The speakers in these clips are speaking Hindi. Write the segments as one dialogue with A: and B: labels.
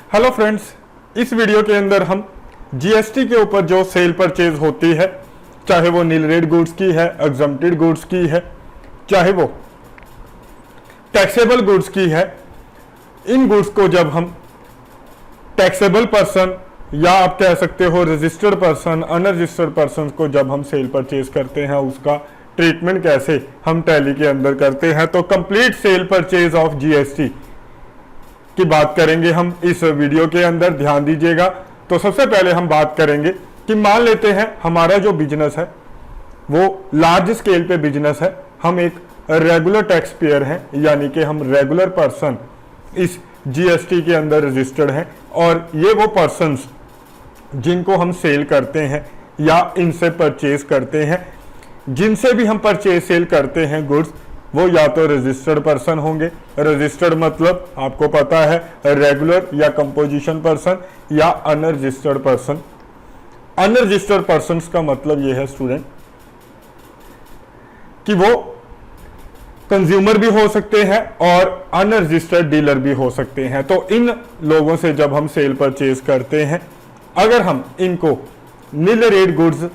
A: हेलो फ्रेंड्स, इस वीडियो के अंदर हम जीएसटी के ऊपर जो सेल परचेज होती है, चाहे वो नील रेट गुड्स की है, एग्जम्प्टेड गुड्स की है, चाहे वो टैक्सेबल गुड्स की है, इन गुड्स को जब हम टैक्सेबल पर्सन या आप कह सकते हो रजिस्टर्ड पर्सन, अनरजिस्टर्ड पर्सन को जब हम सेल परचेज करते हैं, उसका ट्रीटमेंट कैसे हम टैली के अंदर करते हैं, तो complete cell purchase of GST की बात करेंगे हम इस वीडियो के अंदर। ध्यान दीजिएगा। तो सबसे पहले हम बात करेंगे कि मान लेते हैं हमारा जो बिजनेस है वो लार्ज स्केल पे बिजनेस है, हम एक रेगुलर टैक्स पेयर हैं, यानी कि हम रेगुलर पर्सन इस जीएसटी के अंदर रजिस्टर्ड हैं, और ये वो पर्सन्स जिनको हम सेल करते हैं या इनसे परचेज करते हैं, जिनसे भी हम परचेज सेल करते हैं गुड्स, वो या तो रजिस्टर्ड पर्सन होंगे। रजिस्टर्ड मतलब आपको पता है रेगुलर या कंपोजिशन पर्सन या अनरजिस्टर्ड पर्सन। अनरजिस्टर्ड पर्सन का मतलब ये है स्टूडेंट कि वो कंज्यूमर भी हो सकते हैं और अनरजिस्टर्ड डीलर भी हो सकते हैं। तो इन लोगों से जब हम सेल परचेज करते हैं, अगर हम इनको नील रेट गुड्स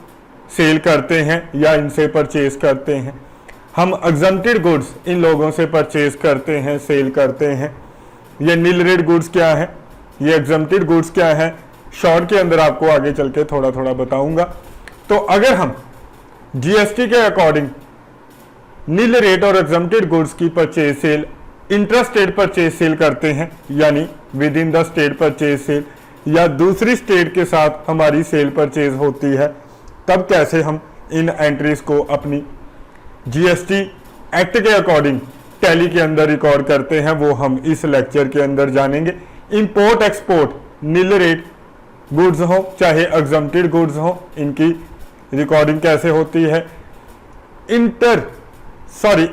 A: सेल करते हैं या इनसे परचेज करते हैं, हम एग्जम्प्टेड गुड्स इन लोगों से परचेज करते हैं, सेल करते हैं। ये नील रेट गुड्स क्या है, ये एग्जम्प्टेड गुड्स क्या है, शॉर्ट के अंदर आपको आगे चल के थोड़ा थोड़ा बताऊंगा। तो अगर हम जीएसटी के अकॉर्डिंग नील रेट और एग्जम्प्टेड गुड्स की purchase sale intra state purchase cell करते हैं, यानी with in the state purchase cell, या दूसरी स्टेट के साथ हमारी सेल परचेज होती है, तब कैसे हम इन एंट्रीज को अपनी जीएसटी एक्ट के अकॉर्डिंग टैली के अंदर रिकॉर्ड करते हैं, वो हम इस लेक्चर के अंदर जानेंगे। Import export nil rate goods हो चाहे एग्जम्प्टेड गुड्स हो, इनकी रिकॉर्डिंग कैसे होती है।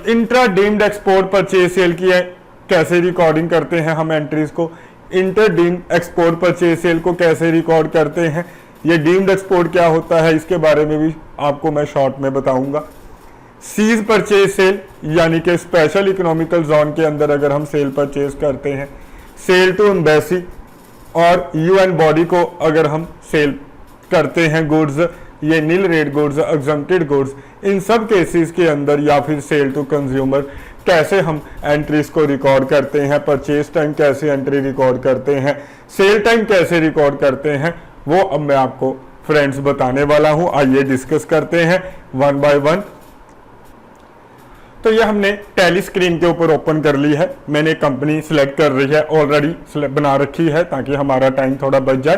A: Intra deemed export purchase sale की है, कैसे रिकॉर्डिंग करते हैं हम एंट्रीज को। Inter deemed export purchase sale को कैसे रिकॉर्ड करते हैं, ये डीम्ड एक्सपोर्ट क्या होता है, इसके बारे में भी आपको मैं शॉर्ट में बताऊंगा। सीज परचेज सेल, यानी कि स्पेशल इकोनॉमिकल जोन के अंदर अगर हम सेल परचेज करते हैं, सेल टू एम्बेसी और यूएन बॉडी को अगर हम सेल करते हैं गुड्स, ये nil rate goods, exempted goods, इन सब केसेस के अंदर, या फिर सेल टू कंज्यूमर, कैसे हम एंट्रीज को रिकॉर्ड करते हैं, परचेज टाइम कैसे एंट्री रिकॉर्ड करते हैं, सेल टाइम कैसे रिकॉर्ड करते हैं, वो अब मैं आपको फ्रेंड्स बताने वाला हूं। आइए डिस्कस करते हैं वन बाय वन। तो ये हमने टैली स्क्रीन के ऊपर ओपन कर ली है, मैंने कंपनी सिलेक्ट कर रही है, ऑलरेडी बना रखी है ताकि हमारा टाइम थोड़ा बच जाए।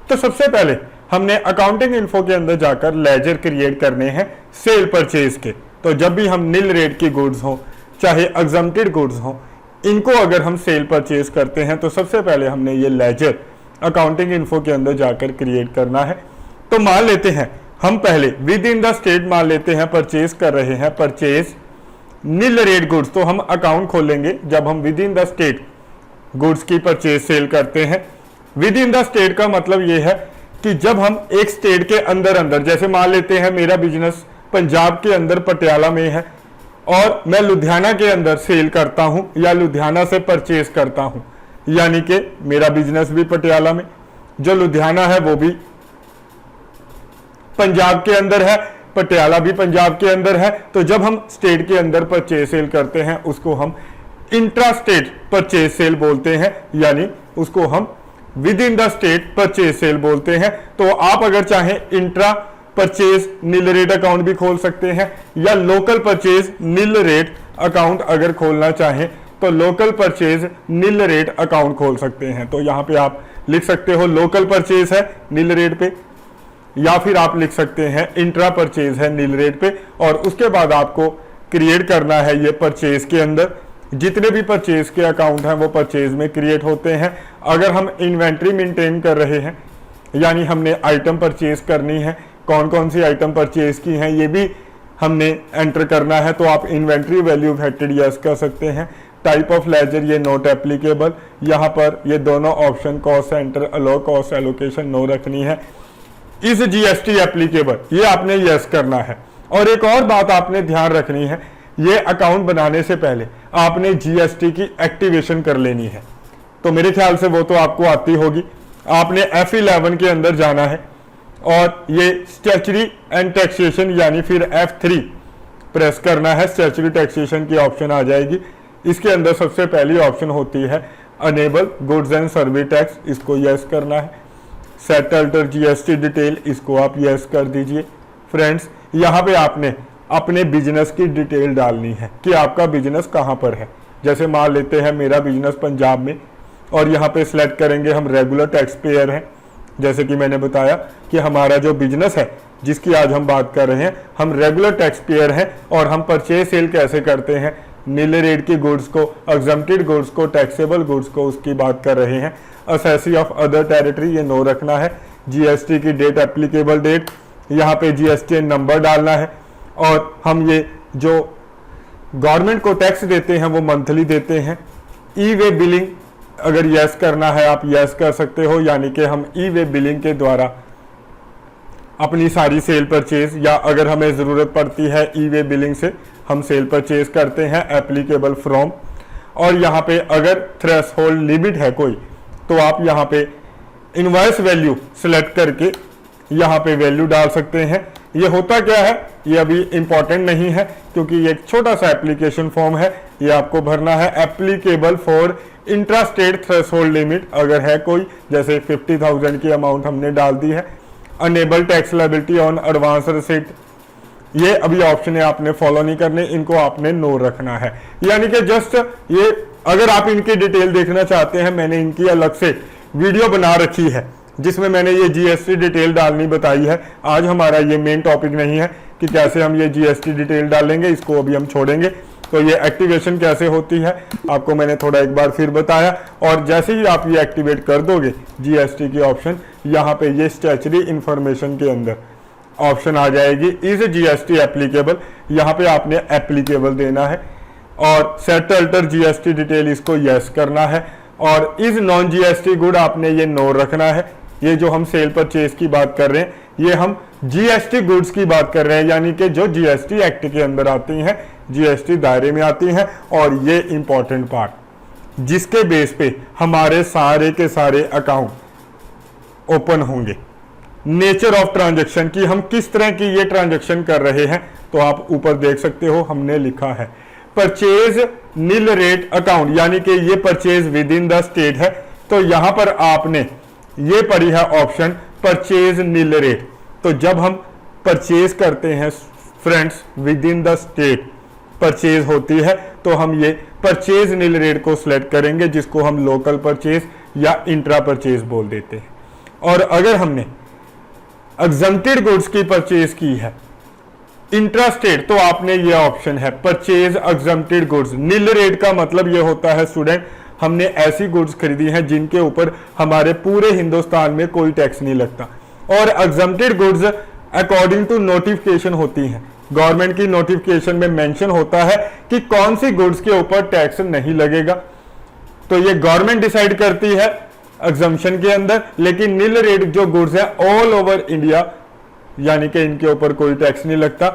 A: तो सबसे पहले हमने अकाउंटिंग इन्फो के अंदर जाकर लेजर क्रिएट करने हैं सेल परचेज के। तो जब भी हम नील रेट की गुड्स हो चाहे एग्जम्प्टेड गुड्स हो, इनको अगर हम सेल परचेज करते हैं, तो सबसे पहले हमने ये लेजर अकाउंटिंग इन्फो के अंदर जाकर क्रिएट करना है। तो मान लेते हैं हम पहले विद इन द स्टेट मान लेते हैं परचेज कर रहे हैं, परचेज नील रेट गुड्स। तो हम अकाउंट खोलेंगे जब हम within the state goods की परचेज सेल करते हैं। विद इन द स्टेट का मतलब यह है कि जब हम एक स्टेट के अंदर अंदर, जैसे मान लेते हैं मेरा बिजनेस पंजाब के अंदर पटियाला में है और मैं लुधियाना के अंदर सेल करता हूं या लुधियाना से परचेज करता हूं, यानी कि मेरा बिजनेस भी पटियाला में, जो लुधियाना है वो भी पंजाब के अंदर है, पटियाला भी पंजाब के अंदर है। तो जब हम स्टेट के अंदर परचेज सेल करते हैं, उसको हम इंट्रा स्टेट परचेज सेल बोलते हैं, यानी उसको हम within the state purchase sale बोलते हैं। तो आप अगर चाहें intra purchase nil rate account भी खोल सकते हैं, या local purchase nil rate account अगर खोलना चाहें तो local purchase nil rate account खोल सकते हैं। तो यहां पे आप लिख सकते हो लोकल परचेज है नील रेट पे, या फिर आप लिख सकते हैं इंट्रा परचेज है नील रेट पे। और उसके बाद आपको क्रिएट करना है ये परचेज के अंदर जितने भी परचेज के अकाउंट हैं वो परचेज में क्रिएट होते हैं। अगर हम इन्वेंट्री मेंटेन कर रहे हैं, यानी हमने आइटम परचेज करनी है, कौन कौन सी आइटम परचेज की हैं ये भी हमने एंटर करना है, तो आप इन्वेंट्री वैल्यू वेटेड यस कर सकते हैं। टाइप ऑफ लेजर ये नॉट एप्लीकेबल, यहाँ पर ये दोनों ऑप्शन कॉस्ट सेंटर अलो कॉस्ट एलोकेशन नो रखनी है। इस जीएसटी एप्लीकेबल ये आपने यस करना है। और एक और बात आपने ध्यान रखनी है, ये अकाउंट बनाने से पहले आपने जीएसटी की एक्टिवेशन कर लेनी है। तो मेरे ख्याल से वो तो आपको आती होगी। आपने F11 के अंदर जाना है और ये स्टैच्यूटरी एंड टैक्सेशन यानी फिर F3 प्रेस करना है। स्टैच्यूटरी टैक्सेशन की ऑप्शन आ जाएगी। इसके अंदर सबसे पहली ऑप्शन होती है enable goods and service tax, इसको यस करना है। सेट अल्टर जीएसटी डिटेल, इसको आप यस कर दीजिए। फ्रेंड्स, यहाँ पे आपने अपने बिजनेस की डिटेल डालनी है कि आपका बिजनेस कहाँ पर है। जैसे मान लेते हैं मेरा बिजनेस पंजाब में, और यहाँ पे सिलेक्ट करेंगे हम रेगुलर टैक्स पेयर हैं। जैसे कि मैंने बताया कि हमारा जो बिजनेस है जिसकी आज हम बात कर रहे हैं, हम रेगुलर टैक्स पेयर हैं और हम परचेज सेल कैसे करते हैं, नील रेट की गुड्स को, एग्जम्प्टेड गुड्स को, टैक्सेबल गुड्स को, उसकी बात कर रहे हैं। असेसी ऑफ अदर टेरिटरी, ये नो रखना है। जीएसटी की डेट, एप्लीकेबल डेट, यहाँ पे जीएसटी नंबर डालना है। और हम ये जो गवर्नमेंट को टैक्स देते हैं वो मंथली देते हैं। ई वे बिलिंग अगर यस करना है आप यस कर सकते हो, यानी कि हम ई वे बिलिंग के द्वारा अपनी सारी सेल परचेज, या अगर हमें ज़रूरत पड़ती है ई वे बिलिंग से हम सेल परचेज करते हैं। एप्लीकेबल फ्रॉम, और यहाँ पे अगर थ्रेशोल्ड लिमिट है कोई तो आप यहाँ पे इनवॉइस वैल्यू सिलेक्ट करके यहाँ पे वैल्यू डाल सकते हैं। ये होता क्या है ये अभी इंपॉर्टेंट नहीं है क्योंकि ये एक छोटा सा एप्लीकेशन फॉर्म है, ये आपको भरना है। Applicable for intra state threshold limit अगर है कोई, जैसे 50,000 की अमाउंट हमने डाल दी है। Enable tax liability on advance receipt, ये अभी ऑप्शन है, आपने फॉलो नहीं करने, इनको आपने नो रखना है। यानी कि जस्ट ये, अगर आप इनकी डिटेल देखना चाहते हैं, मैंने इनकी अलग से वीडियो बना रखी है जिसमें मैंने ये जीएसटी डिटेल डालनी बताई है। आज हमारा ये मेन टॉपिक नहीं है कि कैसे हम ये जीएसटी डिटेल डालेंगे, इसको अभी हम छोड़ेंगे। तो ये एक्टिवेशन कैसे होती है आपको मैंने थोड़ा एक बार फिर बताया, और जैसे ही आप ये एक्टिवेट कर दोगे जीएसटी की ऑप्शन, यहाँ पे ये स्टैच्यूटरी इंफॉर्मेशन के अंदर ऑप्शन आ जाएगी इज जीएसटी एप्लीकेबल, यहाँ पे आपने एप्लीकेबल देना है। और सेट अल्टर जीएसटी डिटेल, इसको यस करना है। और इज नॉन जीएसटी गुड, आपने ये नो रखना है। ये जो हम सेल परचेज की बात कर रहे हैं ये हम जीएसटी गुड्स की बात कर रहे हैं, यानी कि जो जीएसटी एक्ट के अंदर आती हैं, जीएसटी दायरे में आती हैं। और ये इंपॉर्टेंट पार्ट जिसके बेस पे हमारे सारे के सारे अकाउंट ओपन होंगे। नेचर ऑफ ट्रांजैक्शन की, हम किस तरह की ये ट्रांजैक्शन कर रहे हैं, तो आप ऊपर देख सकते हो हमने लिखा है परचेज नील रेट अकाउंट, यानी कि ये purchase with in the state है। तो यहां पर आपने ये पढ़ी है ऑप्शन परचेज नील रेट। तो जब हम परचेज करते हैं friends with in the state purchase होती है, तो हम ये परचेज नील रेट को सिलेक्ट करेंगे, जिसको हम लोकल परचेज या इंट्रा परचेज बोल देते हैं। और अगर हमने एग्जम्प्टेड गुड्स की परचेज की है इंट्रा स्टेट, तो आपने ये ऑप्शन है purchase exempted goods. Nil rate का मतलब ये होता है स्टूडेंट, हमने ऐसी गुड्स खरीदी हैं जिनके ऊपर हमारे पूरे हिंदुस्तान में कोई टैक्स नहीं लगता। और exempted goods according to notification होती हैं, गवर्नमेंट की नोटिफिकेशन में मेंशन होता है कि कौन सी गुड्स के ऊपर टैक्स नहीं लगेगा। तो ये गवर्नमेंट डिसाइड करती है एग्जम्पशन के अंदर, लेकिन नील रेट जो गुड्स है ऑल ओवर इंडिया, यानी कि इनके ऊपर कोई टैक्स नहीं लगता।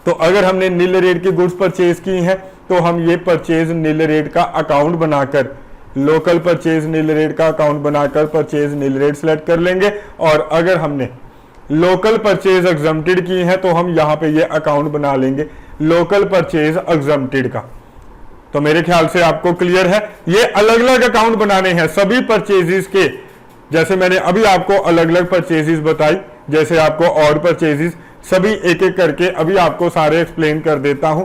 A: तो अगर हमने नील रेट की गुड्स परचेज की हैं तो हम ये परचेज नील रेट का अकाउंट बनाकर, लोकल परचेज नील रेट का अकाउंट बनाकर परचेज नील रेट सेलेक्ट कर लेंगे। और अगर हमने लोकल परचेज एग्जम्प्टेड की है तो हम यहाँ पे ये अकाउंट बना लेंगे लोकल परचेज एग्जम्प्टेड का। तो मेरे ख्याल से आपको क्लियर है, ये अलग अलग अकाउंट बनाने हैं सभी परचेजेस के। जैसे मैंने अभी आपको अलग अलग परचेजेस बताई, जैसे आपको और परचेजेस सभी एक एक करके अभी आपको सारे एक्सप्लेन कर देता हूं,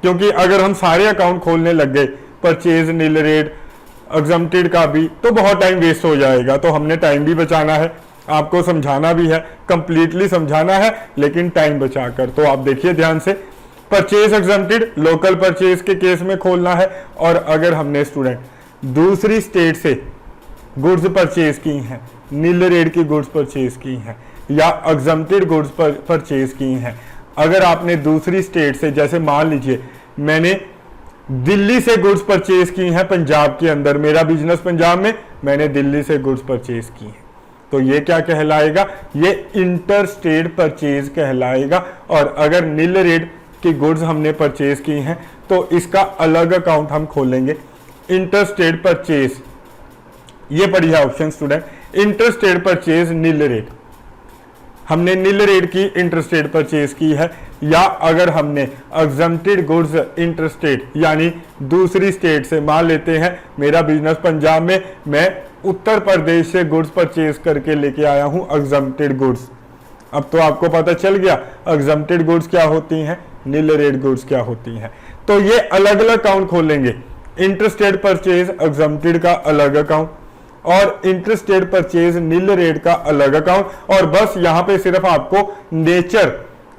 A: क्योंकि अगर हम सारे अकाउंट खोलने लग गए परचेज नील रेट एग्जम्प्टेड का भी, तो बहुत टाइम वेस्ट हो जाएगा। तो हमने टाइम भी बचाना है, आपको समझाना भी है, कंप्लीटली समझाना है लेकिन टाइम बचाकर। तो आप देखिए ध्यान से, परचेज एग्जम्प्टेड लोकल परचेज के केस में खोलना है। और अगर हमने स्टूडेंट दूसरी स्टेट से गुड्स परचेज की हैं, नील रेट की गुड्स परचेज की हैं या एग्जम्प्टेड गुड्स परचेज की हैं, अगर आपने दूसरी स्टेट से, जैसे मान लीजिए मैंने दिल्ली से गुड्स परचेज की हैं पंजाब के अंदर, मेरा बिजनेस पंजाब में, मैंने दिल्ली से गुड्स परचेज की हैं, तो ये क्या कहलाएगा, ये इंटर स्टेट परचेज कहलाएगा। और अगर नील रेट की गुड्स हमने परचेज की हैं तो इसका अलग अकाउंट हम खोलेंगे इंटरस्टेट परचेज, ये पढ़ी है option student. Interstate purchase nil rate, हमने नील रेट की इंटरस्टेट परचेज की है, या अगर हमने एग्जम्प्टेड गुड्स इंटरस्टेट यानी दूसरी स्टेट से, मान लेते हैं मेरा बिजनेस पंजाब में, मैं उत्तर प्रदेश से गुड्स परचेज करके लेके आया हूं एग्जम्प्टेड गुड्स। अब तो आपको पता चल गया एग्जम्प्टेड गुड्स क्या होती हैं, नील रेट गुड्स क्या होती हैं। तो ये अलग अलग अकाउंट खोलेंगे, इंटरस्टेट परचेज एग्जम्प्टेड का अलग अकाउंट और इंटरस्टेट परचेज नील रेट का अलग अकाउंट, और बस यहां पे सिर्फ आपको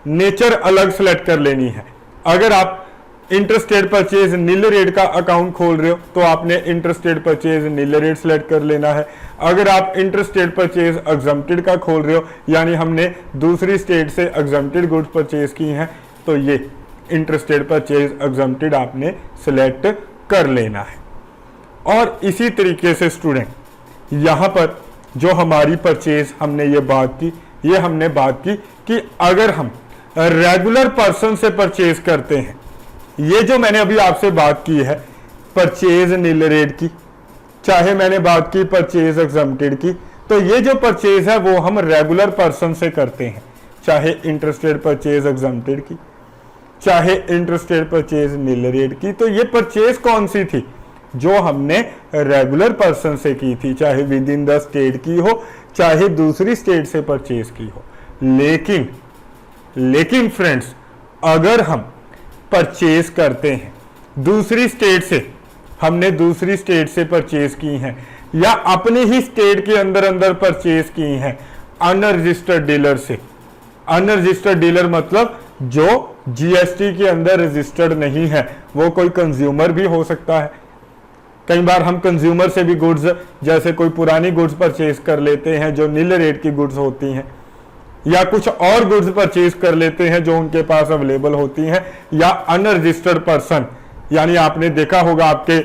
A: नेचर अलग सेलेक्ट कर लेनी है। अगर आप इंटरस्टेट परचेज नील रेट का अकाउंट खोल रहे हो तो आपने interstate purchase nil rate select कर लेना है। अगर आप इंटरस्टेट परचेज एग्जम्प्टेड का खोल रहे हो, यानी हमने दूसरी स्टेट से एग्जम्प्टेड गुड्स परचेज की हैं, तो ये इंटरस्टेट परचेज एग्जम्प्टेड आपने सेलेक्ट कर लेना है। और इसी तरीके से स्टूडेंट यहां पर जो हमारी परचेज हमने ये बात की, ये हमने बात की कि अगर हम रेगुलर पर्सन से परचेज करते हैं, ये जो मैंने अभी आपसे बात की है परचेज नील रेट की, चाहे मैंने बात की परचेज एग्जम्प्टेड की, तो ये जो परचेज है वो हम रेगुलर पर्सन से करते हैं, चाहे इंटरस्टेट परचेज एग्जम्प्टेड की, चाहे इंटरस्टेट परचेज नील रेट की। तो ये परचेज कौन सी थी, जो हमने रेगुलर पर्सन से की थी, चाहे विद इन द स्टेट की हो, चाहे दूसरी स्टेट से परचेज की हो। लेकिन फ्रेंड्स, अगर हम परचेज करते हैं दूसरी स्टेट से, हमने दूसरी स्टेट से परचेज की हैं या अपनी ही स्टेट के अंदर परचेज की हैं अनरजिस्टर्ड डीलर से। अनरजिस्टर्ड डीलर मतलब जो जीएसटी के अंदर रजिस्टर्ड नहीं है, वो कोई कंज्यूमर भी हो सकता है। कई बार हम कंज्यूमर से भी गुड्स, जैसे कोई पुरानी गुड्स परचेज कर लेते हैं जो नील रेट की गुड्स होती हैं, या कुछ और गुड्स परचेज कर लेते हैं जो उनके पास अवेलेबल होती हैं, या अनरजिस्टर्ड पर्सन, यानी आपने देखा होगा आपके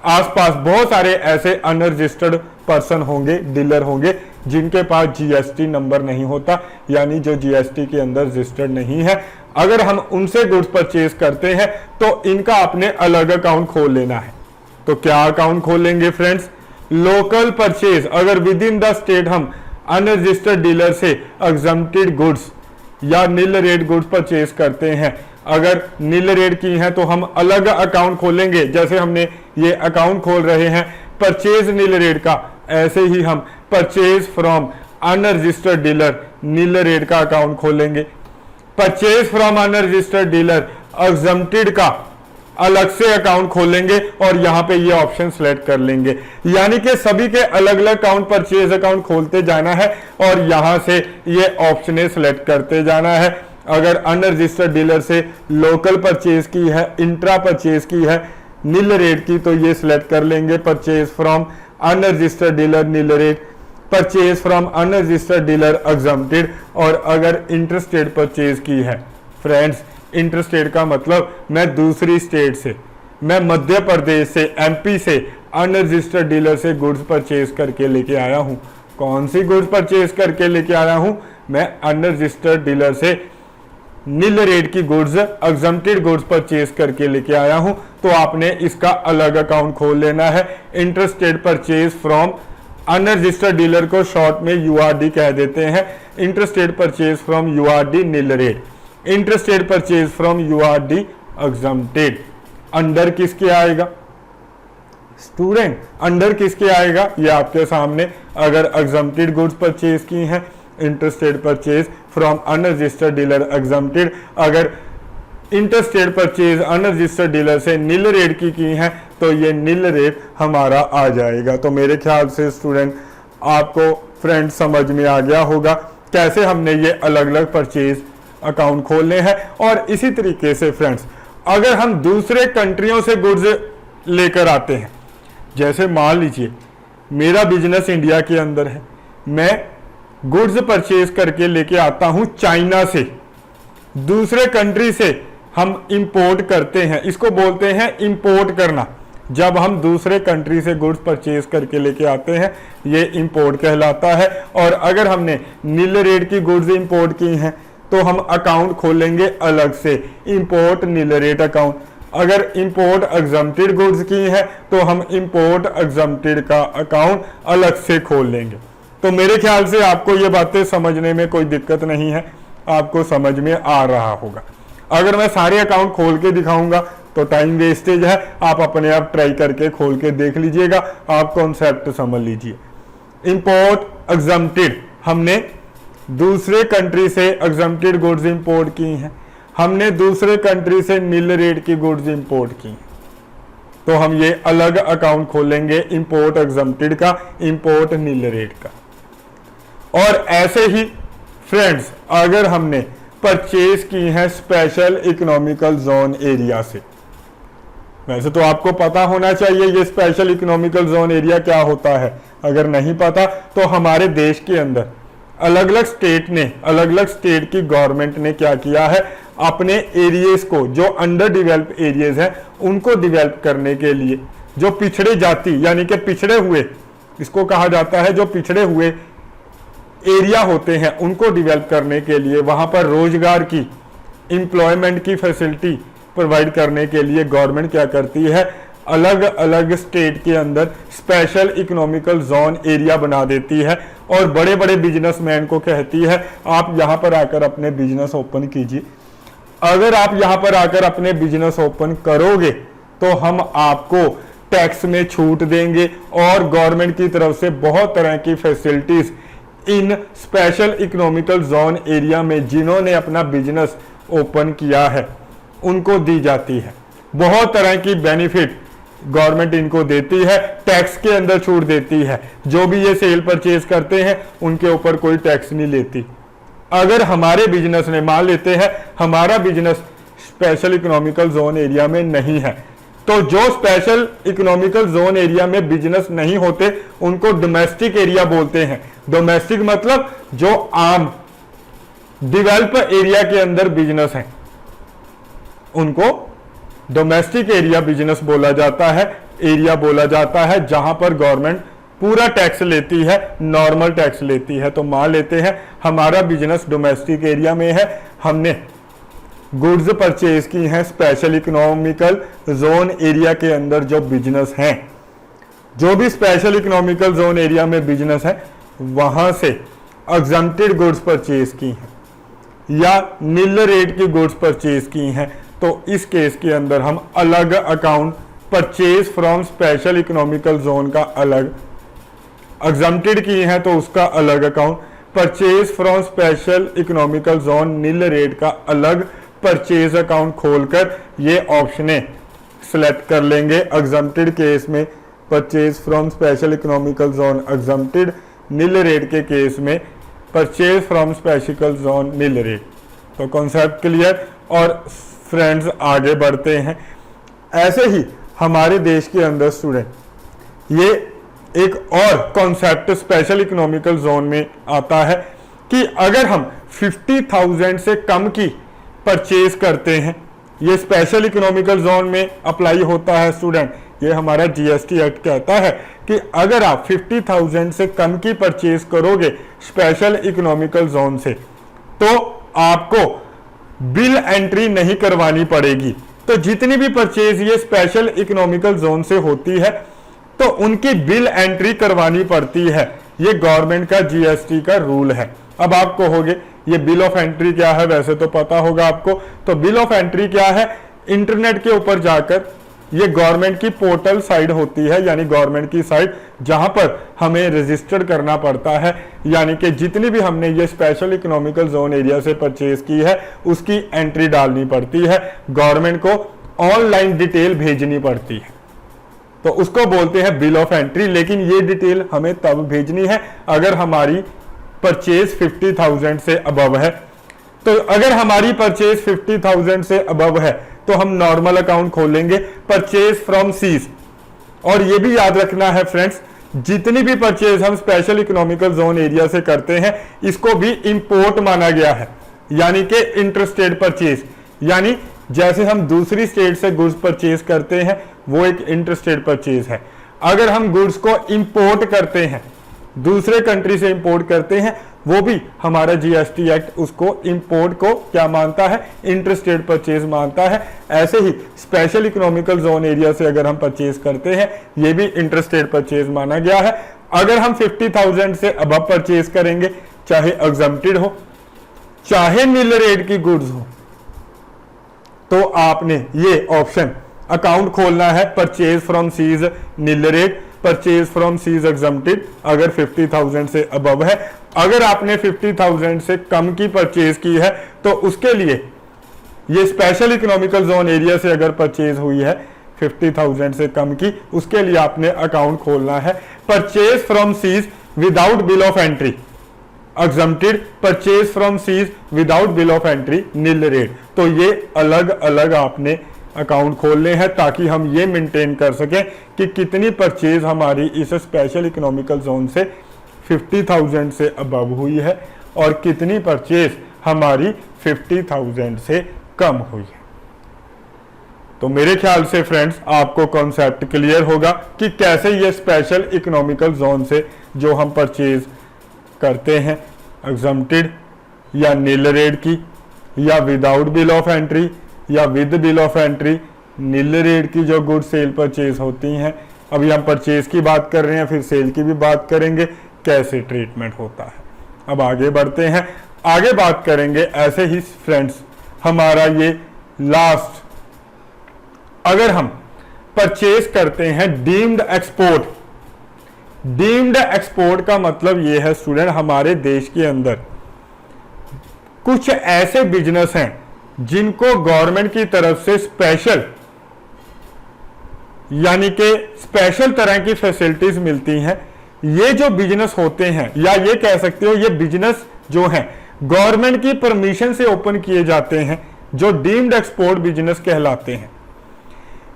A: आसपास बहुत सारे ऐसे अनरजिस्टर्ड पर्सन होंगे, डीलर होंगे, जिनके पास जीएसटी नंबर नहीं होता, यानी जो जीएसटी के अंदर रजिस्टर्ड नहीं है। अगर हम उनसे गुड्स परचेज करते हैं तो इनका अपने अलग अकाउंट खोल लेना है। तो क्या अकाउंट खोलेंगे फ्रेंड्स, लोकल परचेज, अगर विद इन द स्टेट हम अनरजिस्टर्ड डीलर से एग्जम्प्टेड गुड्स या नील रेट गुड्स परचेज करते हैं, अगर नील रेट की हैं तो हम अलग अकाउंट खोलेंगे। जैसे हमने ये अकाउंट खोल रहे हैं परचेज नील रेट का, ऐसे ही हम purchase from unregistered dealer nil rate का अकाउंट खोलेंगे। Purchase from unregistered dealer exempted का अलग से अकाउंट खोलेंगे और यहां पे ये ऑप्शन सेलेक्ट कर लेंगे। यानी कि सभी के अलग अलग अकाउंट, परचेज अकाउंट खोलते जाना है और यहां से ये ऑप्शन सेलेक्ट करते जाना है। अगर अनरजिस्टर्ड डीलर से लोकल परचेज की है, इंट्रा परचेज की है नील रेट की, तो ये सिलेक्ट कर लेंगे purchase from unregistered dealer nil rate, purchase from unregistered dealer exempted. और अगर इंटरस्टेट परचेज की है फ्रेंड्स, इंटरस्टेट का मतलब मैं दूसरी स्टेट से, मैं मध्य प्रदेश से, एमपी से अनरजिस्टर्ड डीलर से गुड्स परचेज करके लेके आया हूं। कौन सी गुड्स परचेज करके लेके आया हूं, मैं अनरजिस्टर्ड डीलर से नील रेट की गुड्स, एग्जम्प्टेड गुड्स परचेज करके लेके आया हूं। तो आपने इसका अलग अकाउंट खोल लेना है। Interstate purchase from unregistered dealer को शॉर्ट में यूआरडी कह देते हैं। Interstate purchase from URD nil rate, interstate purchase from URD exempted. Under किसके आएगा स्टूडेंट, अंडर किसके आएगा, ये आपके सामने। अगर एग्जम्प्टेड गुड्स परचेज की हैं, interstate purchase from unregistered dealer exempted. अगर इंटरस्टेट परचेज अनरजिस्टर्ड डीलर से नील रेट की हैं, तो ये नील रेट हमारा आ जाएगा। तो मेरे ख्याल से स्टूडेंट आपको फ्रेंड समझ में आ गया होगा कैसे हमने ये अलग अलग परचेज अकाउंट खोलने हैं। और इसी तरीके से फ्रेंड्स, अगर हम दूसरे कंट्रियों से गुड्स लेकर आते हैं, जैसे मान लीजिए मेरा बिजनेस इंडिया के अंदर है, मैं गुड्स परचेज करके लेके आता हूं चाइना से, दूसरे कंट्री से हम इंपोर्ट करते हैं, इसको बोलते हैं इंपोर्ट करना। जब हम दूसरे कंट्री से गुड्स परचेज करके लेके आते हैं, ये इंपोर्ट कहलाता है। और अगर हमने नील रेट की गुड्स इंपोर्ट की हैं, तो हम अकाउंट खोलेंगे अलग से, इंपोर्ट नील रेट अकाउंट। अगर इंपोर्ट एग्जम्प्टेड गुड्स की है तो हम इंपोर्ट एग्जम्प्टेड का अकाउंट अलग से खोल लेंगे। तो मेरे ख्याल से आपको ये बातें समझने में कोई दिक्कत नहीं है, आपको समझ में आ रहा होगा। अगर मैं सारे अकाउंट खोल के दिखाऊंगा तो टाइम वेस्टेज है, आप अपने आप ट्राई करके खोल के देख लीजिएगा, आप कॉन्सेप्ट समझ लीजिए। इंपोर्ट एग्जम्प्टेड, हमने दूसरे कंट्री से एग्जम्प्टेड गुड्स इंपोर्ट की हैं, हमने दूसरे कंट्री से नील रेट की गुड्स इंपोर्ट की, तो हम ये अलग अकाउंट खोलेंगे इंपोर्ट एग्जम्प्टेड का, इंपोर्ट नील रेट का। और ऐसे ही फ्रेंड्स, अगर हमने परचेज की है स्पेशल इकोनॉमिकल जोन एरिया से, वैसे तो आपको पता होना चाहिए ये स्पेशल इकोनॉमिकल जोन एरिया क्या होता है, अगर नहीं पता तो हमारे देश के अंदर अलग अलग स्टेट ने, अलग अलग स्टेट की गवर्नमेंट ने क्या किया है, अपने एरियाज को, जो अंडर डेवलप एरियाज हैं उनको डेवलप करने के लिए, जो पिछड़े जाति यानी कि पिछड़े हुए, इसको कहा जाता है, जो पिछड़े हुए एरिया होते हैं उनको डेवलप करने के लिए, वहां पर रोजगार की, एम्प्लॉयमेंट की फैसिलिटी प्रोवाइड करने के लिए गवर्नमेंट क्या करती है, अलग अलग स्टेट के अंदर स्पेशल इकोनॉमिकल जोन एरिया बना देती है और बड़े बड़े बिजनेसमैन को कहती है आप यहां पर आकर अपने बिजनेस ओपन कीजिए। अगर आप यहां पर आकर अपने बिजनेस ओपन करोगे तो हम आपको टैक्स में छूट देंगे और गवर्नमेंट की तरफ से बहुत तरह की facilities in special economical zone area में जिन्होंने अपना बिजनेस ओपन किया है उनको दी जाती है। बहुत तरह की बेनिफिट गवर्नमेंट इनको देती है, टैक्स के अंदर छूट देती है, जो भी ये सेल परचेज करते हैं उनके ऊपर कोई टैक्स नहीं लेती। अगर हमारे बिजनेस ने, मान लेते हैं हमारा business special economical zone area में नहीं है, तो जो स्पेशल इकोनॉमिकल जोन एरिया में बिजनेस नहीं होते उनको डोमेस्टिक एरिया बोलते हैं। डोमेस्टिक मतलब जो आम डेवलप एरिया के अंदर बिजनेस है उनको डोमेस्टिक एरिया बिजनेस बोला जाता है, एरिया बोला जाता है जहां पर गवर्नमेंट पूरा टैक्स लेती है, नॉर्मल टैक्स लेती है। तो मान लेते हैं हमारा बिजनेस डोमेस्टिक एरिया में है, हमने गुड्स परचेज की हैं स्पेशल इकोनॉमिकल जोन एरिया के अंदर जो बिजनेस हैं, जो भी स्पेशल इकोनॉमिकल जोन एरिया में बिजनेस है वहां से एग्जम्प्टेड गुड्स परचेज की हैं या नील रेट की गुड्स परचेज की हैं, तो इस केस के अंदर हम अलग account purchase from special economical zone का अलग, एग्जम्प्टेड की हैं तो उसका अलग account, purchase from special economical zone nil rate का अलग परचेज अकाउंट खोलकर ये ऑप्शनें सिलेक्ट कर लेंगे। एग्जम्प्टेड केस में purchase from special economical zone exempted, nil rate के केस में purchase from special zone nil rate. तो कॉन्सेप्ट क्लियर। और फ्रेंड्स आगे बढ़ते हैं। ऐसे ही हमारे देश के अंदर स्टूडेंट ये एक और कॉन्सेप्ट स्पेशल इकोनॉमिकल जोन में आता है कि अगर हम 50,000 से कम की परचेज करते हैं, ये स्पेशल इकोनॉमिकल जोन में अप्लाई होता है स्टूडेंट। ये हमारा जीएसटी एक्ट कहता है कि अगर आप 50,000 से कम की परचेज करोगे स्पेशल इकोनॉमिकल जोन से तो आपको बिल एंट्री नहीं करवानी पड़ेगी। तो जितनी भी परचेज ये स्पेशल इकोनॉमिकल जोन से होती है तो उनकी बिल एंट्री करवानी पड़ती है। ये गवर्नमेंट का जीएसटी का रूल है। अब आप कहोगे ये बिल ऑफ एंट्री क्या है, वैसे तो पता होगा आपको। तो बिल ऑफ एंट्री क्या है, इंटरनेट के ऊपर जाकर ये गवर्नमेंट की पोर्टल साइट होती है, यानी गवर्नमेंट की साइट जहां पर हमें रजिस्टर करना पड़ता है, यानी कि जितनी भी हमने ये स्पेशल इकोनॉमिकल जोन एरिया से परचेज की है उसकी एंट्री डालनी पड़ती है। गवर्नमेंट को ऑनलाइन डिटेल भेजनी पड़ती है, तो उसको बोलते हैं बिल ऑफ एंट्री। लेकिन ये डिटेल हमें तब भेजनी है अगर हमारी परचेज 50,000 से अबव है। तो अगर हमारी परचेज 50,000 से अबव है तो हम नॉर्मल अकाउंट खोलेंगे परचेज फ्रॉम सीज। और ये भी याद रखना है फ्रेंड्स, जितनी भी परचेज हम स्पेशल इकोनॉमिकल जोन एरिया से करते हैं इसको भी इंपोर्ट माना गया है, यानी कि इंटरस्टेट परचेज। यानी जैसे हम दूसरी स्टेट से गुड्स परचेज करते हैं वो एक इंटरस्टेट परचेज है। अगर हम गुड्स को इंपोर्ट करते हैं, दूसरे कंट्री से इंपोर्ट करते हैं, वो भी हमारा जीएसटी एक्ट उसको इंपोर्ट को क्या मानता है, इंटरस्टेट परचेज मानता है। ऐसे ही स्पेशल इकोनॉमिकल जोन एरिया से अगर हम परचेज करते हैं ये भी इंटरस्टेट परचेज माना गया है। अगर हम 50,000 से अबव परचेज करेंगे, चाहे एग्जम्प्टेड हो चाहे नील रेट की गुड्स हो, तो आपने ये ऑप्शन अकाउंट खोलना है purchase from seas nil rate, purchase from seas exempted अगर 50,000 से अबव है। अगर आपने 50,000 से कम की परचेज की है तो उसके लिए ये स्पेशल इकोनॉमिकल जोन एरिया से अगर परचेज हुई है 50,000 से कम की, उसके लिए आपने अकाउंट खोलना है purchase from seize without bill of entry exempted, purchase from seize without bill of entry nil rate. तो ये अलग अलग आपने अकाउंट खोलने हैं ताकि हम ये मेंटेन कर सकें कि कितनी परचेज हमारी इस स्पेशल इकोनॉमिकल जोन से 50,000 से अबव हुई है और कितनी परचेज हमारी 50,000 से कम हुई है। तो मेरे ख्याल से फ्रेंड्स आपको कॉन्सेप्ट क्लियर होगा कि कैसे ये स्पेशल इकोनॉमिकल जोन से जो हम परचेज करते हैं एग्जम्प्टेड या नील रेट की या विदाउट बिल ऑफ एंट्री या with bill of entry, nil rate की जो गुड सेल परचेज होती हैं, अभी हम परचेज की बात कर रहे हैं फिर सेल की भी बात करेंगे कैसे ट्रीटमेंट होता है। अब आगे बढ़ते हैं, आगे बात करेंगे। ऐसे ही फ्रेंड्स हमारा ये लास्ट, अगर हम परचेज करते हैं डीम्ड एक्सपोर्ट, डीम्ड एक्सपोर्ट का मतलब ये है स्टूडेंट हमारे देश के अंदर कुछ ऐसे बिजनेस हैं जिनको गवर्नमेंट की तरफ से स्पेशल यानी कि स्पेशल तरह की फैसिलिटीज मिलती हैं। ये जो बिजनेस होते हैं या ये कह सकते हो ये बिजनेस जो हैं गवर्नमेंट की परमिशन से ओपन किए जाते हैं जो डीम्ड एक्सपोर्ट बिजनेस कहलाते हैं।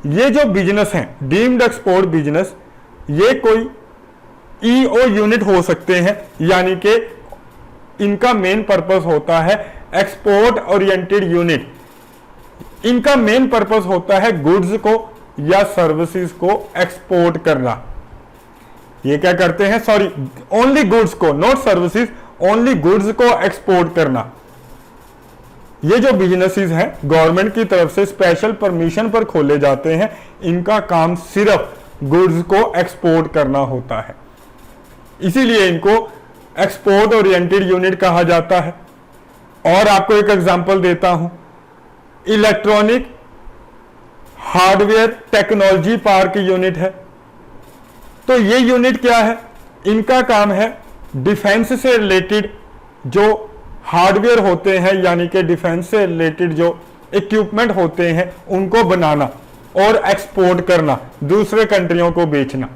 A: ये जो बिजनेस हैं डीम्ड एक्सपोर्ट बिजनेस, ये कोई ईओ यूनिट हो सकते हैं, यानी कि इनका मेन पर्पस होता है एक्सपोर्ट ओरिएंटेड यूनिट। इनका मेन पर्पस होता है गुड्स को या सर्विसेज को एक्सपोर्ट करना। ये क्या करते हैं, सॉरी ओनली गुड्स को, नॉट सर्विसेज, ओनली गुड्स को एक्सपोर्ट करना। ये जो बिजनेसेस हैं गवर्नमेंट की तरफ से स्पेशल परमिशन पर खोले जाते हैं, इनका काम सिर्फ गुड्स को एक्सपोर्ट करना होता है, इसीलिए इनको एक्सपोर्ट ओरिएंटेड यूनिट कहा जाता है। और आपको एक एग्जांपल देता हूं, electronic hardware technology park unit है। तो ये यूनिट क्या है, इनका काम है डिफेंस से रिलेटेड जो हार्डवेयर होते हैं यानी कि डिफेंस से रिलेटेड जो इक्विपमेंट होते हैं उनको बनाना और एक्सपोर्ट करना, दूसरे कंट्रियों को बेचना।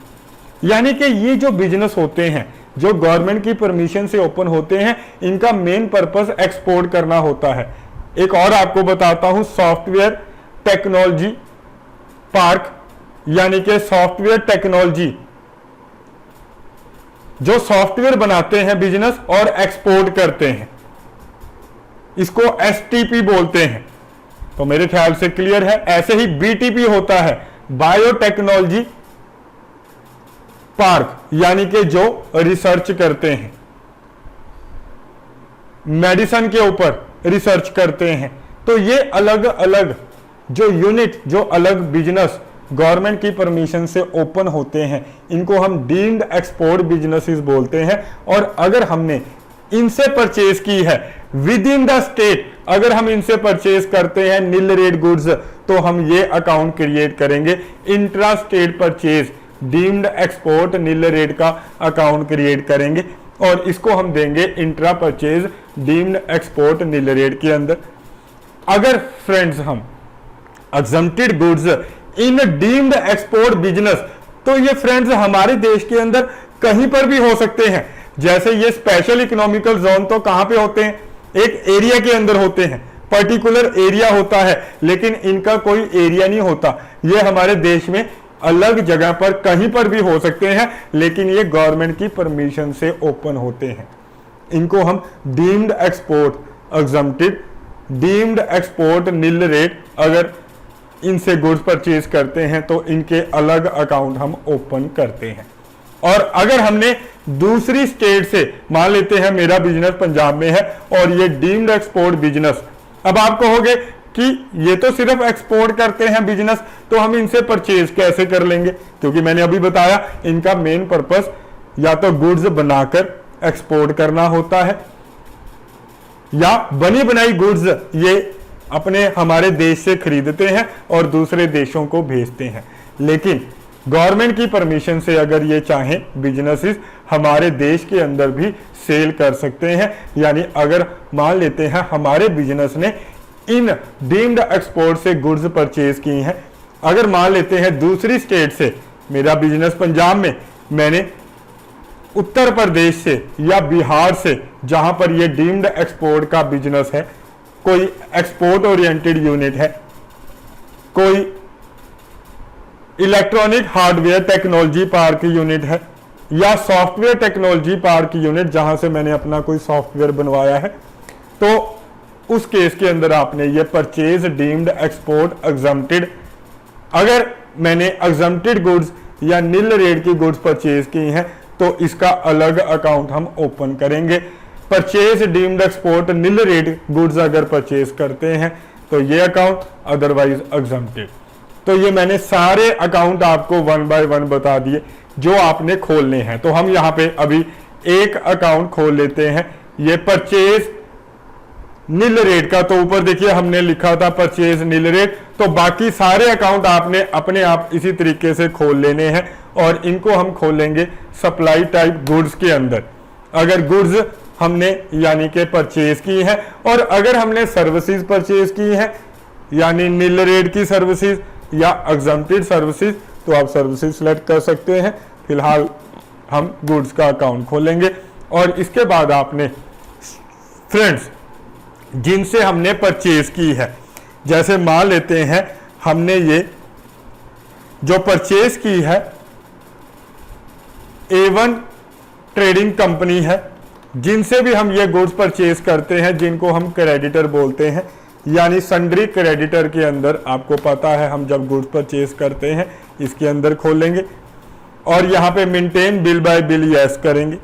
A: यानी कि ये जो बिजनेस होते हैं जो गवर्नमेंट की परमिशन से ओपन होते हैं, इनका मेन पर्पस एक्सपोर्ट करना होता है। एक और आपको बताता हूं, सॉफ्टवेयर टेक्नोलॉजी पार्क यानी कि सॉफ्टवेयर टेक्नोलॉजी, जो सॉफ्टवेयर बनाते हैं बिजनेस और एक्सपोर्ट करते हैं, इसको एसटीपी बोलते हैं। तो मेरे ख्याल से क्लियर है। ऐसे ही बीटीपी होता है, बायोटेक्नोलॉजी पार्क, यानी कि जो रिसर्च करते हैं, मेडिसिन के ऊपर रिसर्च करते हैं। तो ये अलग अलग जो यूनिट, जो अलग बिजनेस गवर्नमेंट की परमिशन से ओपन होते हैं, इनको हम डीम्ड एक्सपोर्ट बिजनेसेस बोलते हैं। और अगर हमने इनसे परचेज की है विद इन द स्टेट, अगर हम इनसे परचेज करते हैं नील रेट गुड्स, तो हम ये अकाउंट क्रिएट करेंगे intra state purchase deemed export nil rate का अकाउंट क्रिएट करेंगे और इसको हम देंगे intra purchase deemed export nil rate के अंदर। अगर फ्रेंड्स हम exempted goods in deemed export business, तो ये फ्रेंड्स हमारे देश के अंदर कहीं पर भी हो सकते हैं। जैसे ये स्पेशल इकोनॉमिकल जोन तो कहां पे होते हैं, एक एरिया के अंदर होते हैं, पर्टिकुलर एरिया होता है, लेकिन इनका कोई एरिया नहीं होता। ये हमारे देश में अलग जगह पर कहीं पर भी हो सकते हैं, लेकिन ये गवर्नमेंट की परमिशन से ओपन होते हैं। इनको हम deemed export exempted, deemed export nil rate, अगर इनसे गुड्स परचेज करते हैं तो इनके अलग अकाउंट हम ओपन करते हैं। और अगर हमने दूसरी स्टेट से, मान लेते हैं मेरा बिजनेस पंजाब में है और ये डीम्ड एक्सपोर्ट बिजनेस, अब आप कहोगे कि ये तो सिर्फ एक्सपोर्ट करते हैं बिजनेस, तो हम इनसे परचेज कैसे कर लेंगे? क्योंकि मैंने अभी बताया इनका मेन पर्पस या तो गुड्स बनाकर एक्सपोर्ट करना होता है या बनी बनाई गुड्स ये अपने हमारे देश से खरीदते हैं और दूसरे देशों को भेजते हैं। लेकिन गवर्नमेंट की परमिशन से अगर ये चाहें बिजनेसेस हमारे देश के अंदर भी सेल कर सकते हैं। यानी अगर मान लेते हैं हमारे बिजनेस ने इन डीम्ड एक्सपोर्ट से गुड्स परचेज की हैं, अगर मान लेते हैं दूसरी स्टेट से, मेरा बिजनेस पंजाब में, मैंने उत्तर प्रदेश से या बिहार से, जहां पर ये डीम्ड एक्सपोर्ट का बिजनेस है, कोई एक्सपोर्ट ओरिएंटेड यूनिट है, कोई electronic hardware technology park unit है या सॉफ्टवेयर टेक्नोलॉजी पार्क यूनिट जहां से मैंने अपना कोई सॉफ्टवेयर बनवाया है, तो उस केस के अंदर आपने ये परचेज डीम्ड एक्सपोर्ट एग्जम्प्टेड, अगर मैंने एग्जम्प्टेड गुड्स या नील रेट की गुड्स परचेज की हैं तो इसका अलग अकाउंट हम ओपन करेंगे। Purchase deemed export nil rate goods अगर परचेज करते हैं तो ये अकाउंट, अदरवाइज एग्जम्प्टेड। तो ये मैंने सारे अकाउंट आपको वन बाय वन बता दिए जो आपने खोलने हैं। तो हम यहाँ पे अभी एक अकाउंट खोल लेते हैं, ये परचेज नील रेट का। तो ऊपर देखिए हमने लिखा था परचेज नील रेट, तो बाकी सारे अकाउंट आपने अपने आप इसी तरीके से खोल लेने हैं और इनको हम खोलेंगे सप्लाई टाइप गुड्स के अंदर। अगर गुड्स हमने यानी कि परचेज की है और अगर हमने सर्विसेज परचेज की है यानी नील रेट की सर्विसेज या एग्जम्प्टेड सर्विसेज, तो आप सर्विसेज सेलेक्ट कर सकते हैं। फिलहाल हम गुड्स का अकाउंट खोलेंगे और इसके बाद आपने फ्रेंड्स जिनसे हमने परचेज की है, जैसे मान लेते हैं हमने ये जो परचेज की है A1 ट्रेडिंग कंपनी है, जिनसे भी हम ये गुड्स परचेज करते हैं जिनको हम क्रेडिटर बोलते हैं, यानी सन्ड्री क्रेडिटर के अंदर आपको पता है हम जब गुड्स परचेज करते हैं इसके अंदर खोलेंगे और यहाँ पे maintain bill bye bill yes करेंगे।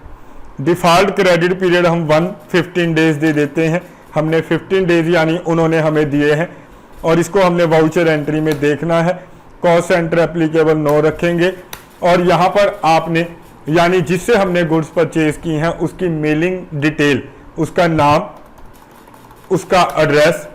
A: डिफॉल्ट क्रेडिट पीरियड हम 115 डेज दे देते हैं, हमने 15 डेज यानी उन्होंने हमें दिए हैं और इसको हमने वाउचर एंट्री में देखना है। कॉस्ट सेंटर एप्लीकेबल नो रखेंगे और यहाँ पर आपने यानी जिससे हमने गुड्स परचेज की हैं उसकी मेलिंग डिटेल, उसका नाम, उसका एड्रेस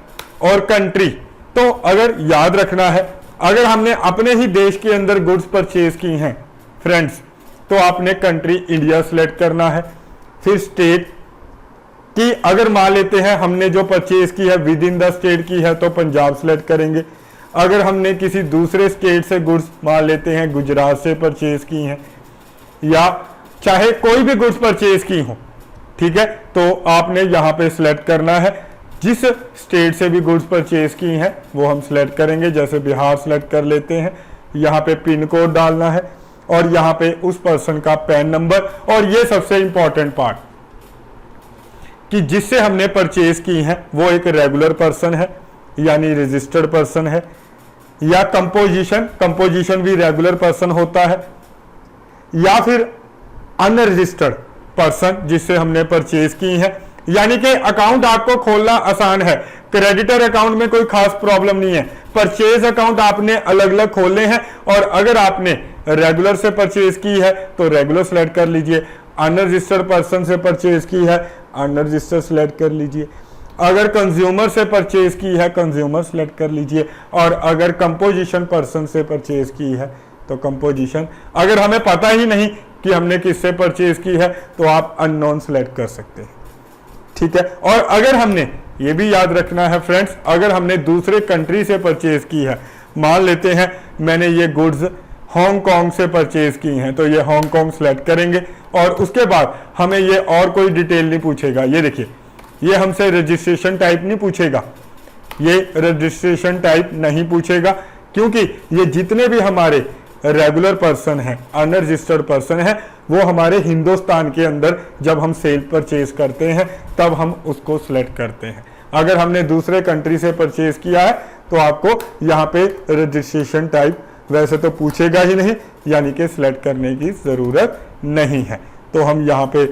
A: और कंट्री। तो अगर याद रखना है, अगर हमने अपने ही देश के अंदर गुड्स परचेज की हैं फ्रेंड्स, तो आपने कंट्री इंडिया सेलेक्ट करना है। फिर स्टेट की, अगर मान लेते हैं हमने जो परचेज की है विद इन द स्टेट की है तो पंजाब सेलेक्ट करेंगे। अगर हमने किसी दूसरे स्टेट से गुड्स मान लेते हैं गुजरात से परचेज की हैं या चाहे कोई भी गुड्स परचेज की हो, ठीक है, तो आपने यहाँ पे सिलेक्ट करना है। जिस स्टेट से भी गुड्स परचेज की हैं वो हम सिलेक्ट करेंगे, जैसे बिहार सिलेक्ट कर लेते हैं। यहाँ पे पिन कोड डालना है और यहाँ पे उस पर्सन का पैन नंबर, और ये सबसे इंपॉर्टेंट पार्ट कि जिससे हमने परचेज की हैं वो एक रेगुलर पर्सन है यानी रजिस्टर्ड पर्सन है या कंपोजिशन भी रेगुलर पर्सन होता है, या फिर अनरजिस्टर्ड पर्सन जिससे हमने परचेज की है। यानी कि अकाउंट आपको खोलना आसान है, क्रेडिटर अकाउंट में कोई खास प्रॉब्लम नहीं है। परचेज अकाउंट आपने अलग अलग खोलने हैं और अगर आपने रेगुलर से परचेज की है तो रेगुलर सेलेक्ट कर लीजिए, अनरजिस्टर्ड पर्सन से परचेज की है अनरजिस्टर्ड सेलेक्ट कर लीजिए, अगर कंज्यूमर से परचेज की है कंज्यूमर सेलेक्ट कर लीजिए, और अगर कंपोजिशन पर्सन से परचेज की है तो कंपोजिशन। अगर हमें पता ही नहीं कि हमने किससे परचेज की है तो आप अननोन सेलेक्ट कर सकते हैं, ठीक है। और अगर हमने ये भी याद रखना है फ्रेंड्स, अगर हमने दूसरे कंट्री से परचेज की है, मान लेते हैं मैंने ये गुड्स हांगकांग से परचेज की हैं, तो ये हांगकांग सेलेक्ट करेंगे और उसके बाद हमें ये और कोई डिटेल नहीं पूछेगा। ये देखिए, ये हमसे रजिस्ट्रेशन टाइप नहीं पूछेगा, ये रजिस्ट्रेशन टाइप नहीं पूछेगा, क्योंकि ये जितने भी हमारे रेगुलर पर्सन है अनरजिस्टर्ड पर्सन है वो हमारे हिंदुस्तान के अंदर जब हम सेल परचेज करते हैं तब हम उसको सिलेक्ट करते हैं। अगर हमने दूसरे कंट्री से परचेज किया है तो आपको यहाँ पे रजिस्ट्रेशन टाइप वैसे तो पूछेगा ही नहीं, यानी कि सिलेक्ट करने की ज़रूरत नहीं है। तो हम यहाँ पे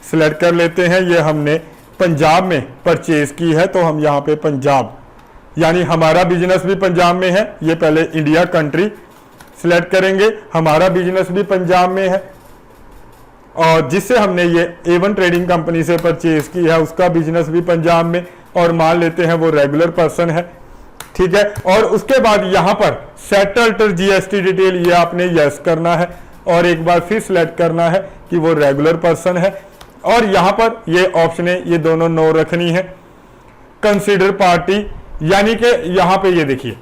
A: सिलेक्ट कर लेते हैं। ये हमने पंजाब में परचेज की है, तो हम यहाँ पे पंजाब, यानी हमारा बिजनेस भी पंजाब में है। ये पहले इंडिया कंट्री सिलेक्ट करेंगे, हमारा बिजनेस भी पंजाब में है, और जिससे हमने ये A1 ट्रेडिंग कंपनी से परचेज की है उसका बिजनेस भी पंजाब में, और मान लेते हैं वो रेगुलर पर्सन है, ठीक है। और उसके बाद यहाँ पर सेटल्ड GST डिटेल, ये आपने यस करना है, और एक बार फिर सिलेक्ट करना है कि वो रेगुलर पर्सन है, और यहाँ पर ये ऑप्शन है, ये दोनों नो रखनी है। कंसिडर पार्टी, यानी कि यहाँ पे ये देखिए,